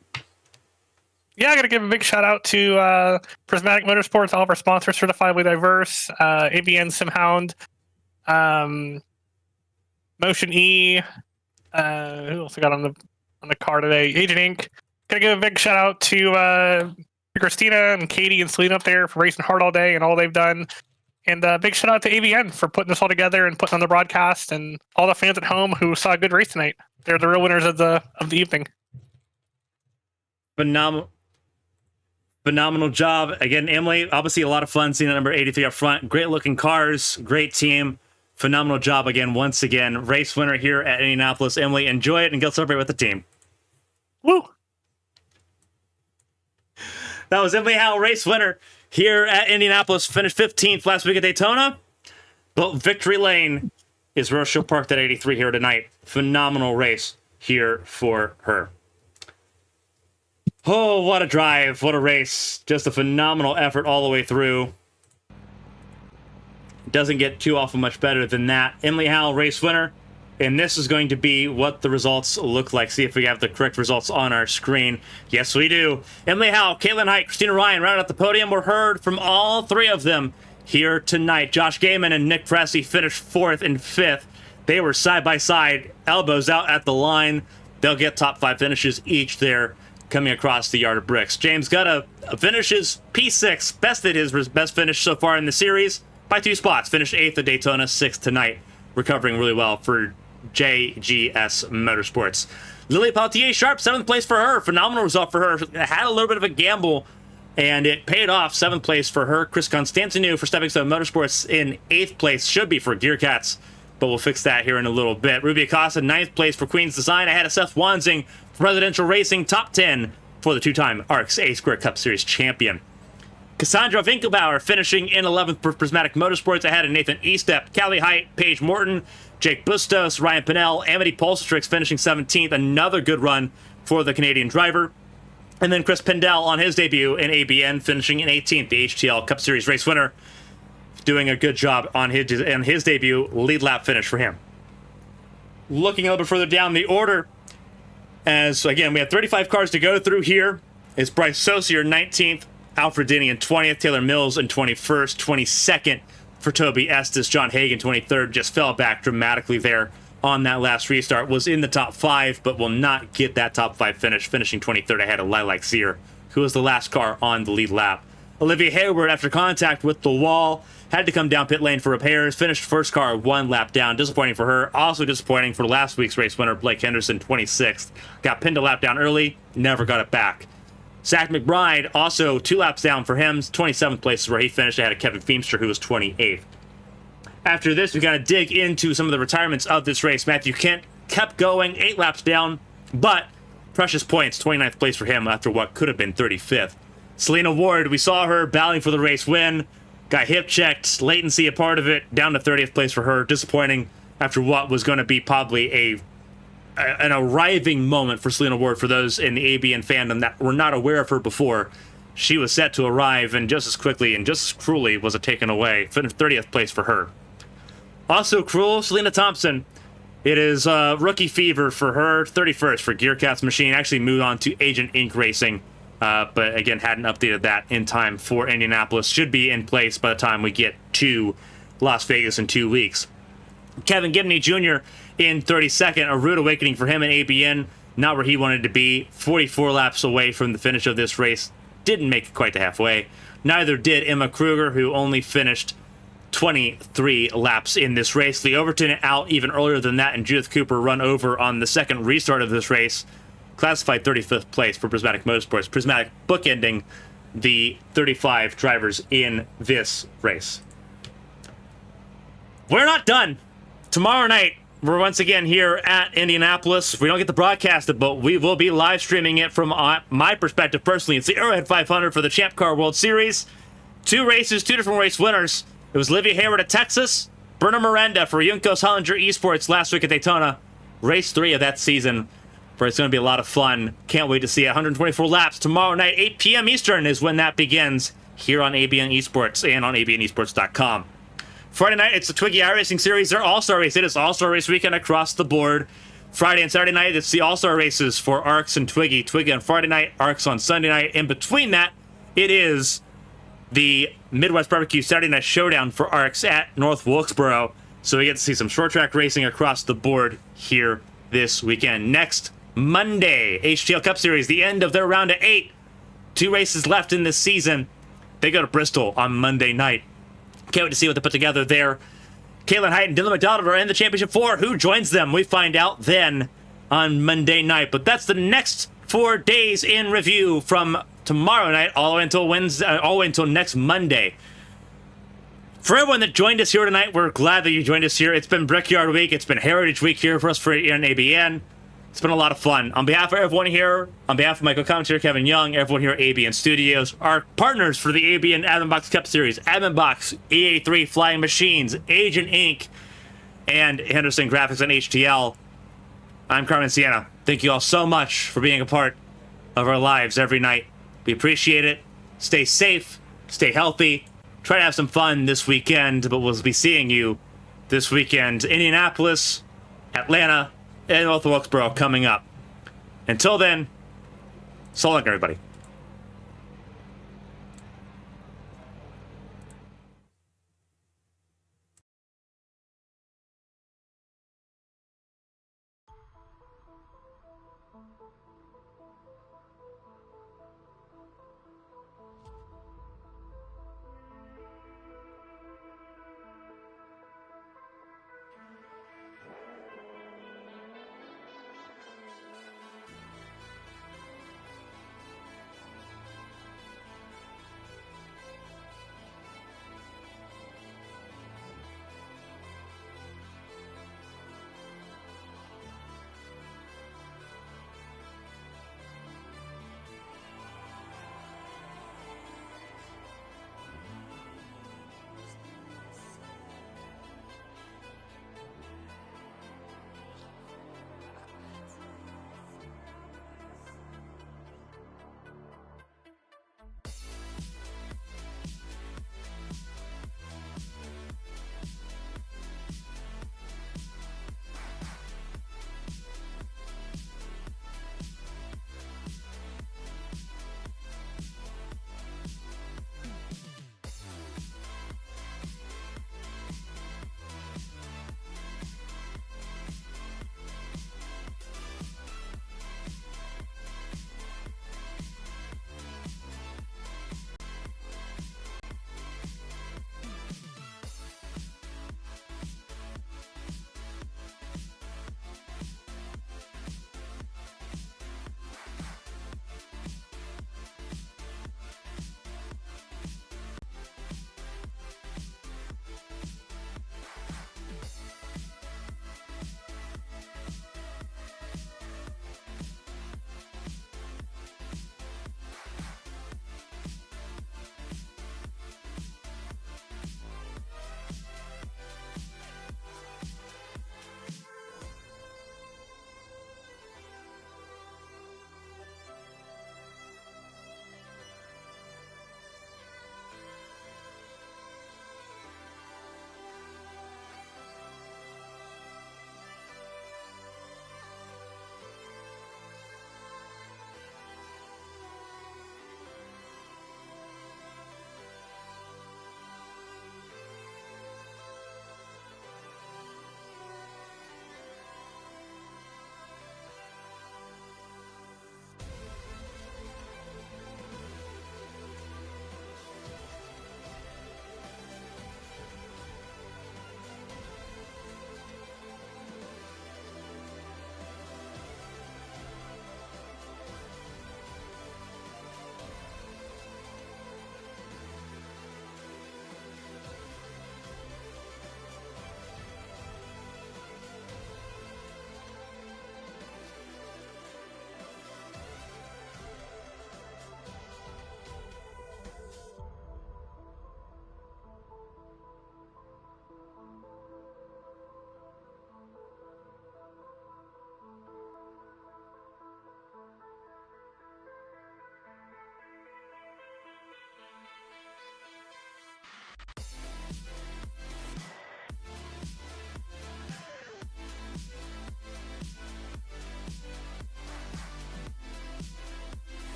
Yeah, I got to give a big shout out to Prismatic Motorsports, all of our sponsors, Certifiably Diverse, ABN SimHound, Motion E. Who else I got on the car today? Agent Inc. Got to give a big shout out to Christina and Katie and Selena up there for racing hard all day and all they've done. And big shout out to ABN for putting this all together and putting on the broadcast, and all the fans at home who saw a good race tonight. They're the real winners of the evening. Phenomenal job. Again, Emily, obviously a lot of fun seeing the number 83 up front. Great looking cars, great team. Phenomenal job again, once again. Race winner here at Indianapolis. Emily, enjoy it and go celebrate with the team. Woo! That was Emily Howe, race winner here at Indianapolis. Finished 15th last week at Daytona. But Victory Lane is where she'll park that 83 here tonight. Phenomenal race here for her. Oh, what a drive. What a race. Just a phenomenal effort all the way through. Doesn't get too awful much better than that. Emily Howell, race winner. And this is going to be what the results look like. See if we have the correct results on our screen. Yes, we do. Emily Howell, Caitlin Height, Christina Ryan rounded out the podium. We're heard from all three of them here tonight. Josh Gaiman and Nick Pressey finished 4th and 5th. They were side by side, elbows out at the line. They'll get top 5 finishes each there coming across the yard of bricks. James Gutta finishes P6, bested his best finish so far in the series by 2 spots. Finished 8th at Daytona, 6th tonight. Recovering really well for JGS Motorsports. Lily Pautier Sharp, 7th place for her. Phenomenal result for her. Had a little bit of a gamble, and it paid off. 7th place for her. Chris Constantinou for Stepping Stone Motorsports in 8th place. Should be for Gearcats, but we'll fix that here in a little bit. Ruby Acosta, 9th place for Queen's Design. Ahead of Seth Wansing for Presidential Racing, top 10 for the 2-time ARCS A-Square Cup Series champion. Cassandra Winkelbauer finishing in 11th for Prismatic Motorsports ahead of Nathan Estep, Callie Height, Paige Morton, Jake Bustos, Ryan Pinnell, Amity Polstrix finishing 17th. Another good run for the Canadian driver. And then Chris Pendell on his debut in ABN finishing in 18th, the HTL Cup Series race winner. Doing a good job on his debut, lead lap finish for him. Looking a little bit further down the order, as again, we have 35 cars to go through here. It's Bryce Saucier 19th, Alfred Denny in 20th, Taylor Mills in 21st, 22nd for Toby Estes, John Hagan 23rd, just fell back dramatically there on that last restart. Was in the top 5, but will not get that top 5 finish, finishing 23rd ahead of Lilac Sear, who was the last car on the lead lap. Olivia Hayward, after contact with the wall, had to come down pit lane for repairs. Finished first car 1 lap down. Disappointing for her. Also disappointing for last week's race winner, Blake Henderson, 26th. Got pinned a lap down early. Never got it back. Zach McBride, also 2 laps down for him. 27th place is where he finished ahead of Kevin Feemster, who was 28th. After this, we got to dig into some of the retirements of this race. Matthew Kent kept going, 8 laps down, but precious points, 29th place for him after what could have been 35th. Selena Ward, we saw her battling for the race win. Got hip checked, latency a part of it, down to 30th place for her. Disappointing after what was going to be probably an arriving moment for Selena Ward for those in the ABN fandom that were not aware of her before. She was set to arrive, and just as quickly and just as cruelly was it taken away. 30th place for her. Also cruel, Selena Thompson. It is rookie fever for her. 31st for Gearcats Machine. Actually moved on to Agent Inc. Racing. But again, hadn't updated that in time for Indianapolis. Should be in place by the time we get to Las Vegas in 2 weeks. Kevin Gibney Jr. in 32nd. A rude awakening for him in ABN. Not where he wanted to be. 44 laps away from the finish of this race. Didn't make it quite to halfway. Neither did Emma Kruger, who only finished 23 laps in this race. Lee Overton out even earlier than that, and Judith Cooper run over on the second restart of this race. Classified 35th place for Prismatic Motorsports. Prismatic bookending the 35 drivers in this race. We're not done. Tomorrow night, we're once again here at Indianapolis. We don't get to broadcast it, but we will be live streaming it from my perspective personally. It's the Arrowhead 500 for the Champ Car World Series. 2 races, 2 different race winners. It was Olivia Hayward at Texas, Berna Miranda for Junkos Hollinger Esports last week at Daytona. Race 3 of that season, where it's going to be a lot of fun. Can't wait to see it. 124 laps tomorrow night, 8 p.m. Eastern is when that begins here on ABN Esports and on abnesports.com. Friday night, it's the Twiggy iRacing Series. They're All-Star Race. It is All-Star Race weekend across the board. Friday and Saturday night, it's the All-Star Races for Arcs and Twiggy. Twiggy on Friday night, Arcs on Sunday night. In between that, it is the Midwest Barbecue Saturday Night Showdown for Arcs at North Wilkesboro. So we get to see some short track racing across the board here this weekend. Next Monday, HTL Cup Series, the end of their round of 8. 2 races left in this season. They go to Bristol on Monday night. Can't wait to see what they put together there. Caitlin Height and Dylan McDonald are in the championship 4. Who joins them? We find out then on Monday night. But that's the next 4 days in review from tomorrow night all the way until Wednesday, all the way until next Monday. For everyone that joined us here tonight, we're glad that you joined us here. It's been Brickyard Week. It's been Heritage Week here for us for in ABN. It's been a lot of fun. On behalf of everyone here, on behalf of my co-commentator Kevin Young, everyone here at ABN Studios, our partners for the ABN AdminBoxx Cup Series, AdminBoxx, EA3 Flying Machines, Agent Inc., and Henderson Graphics and HTL, I'm Carmen Sienna. Thank you all so much for being a part of our lives every night. We appreciate it. Stay safe, stay healthy, try to have some fun this weekend, but we'll be seeing you this weekend. Indianapolis, Atlanta, and North Wilkesboro coming up. Until then, so long, everybody.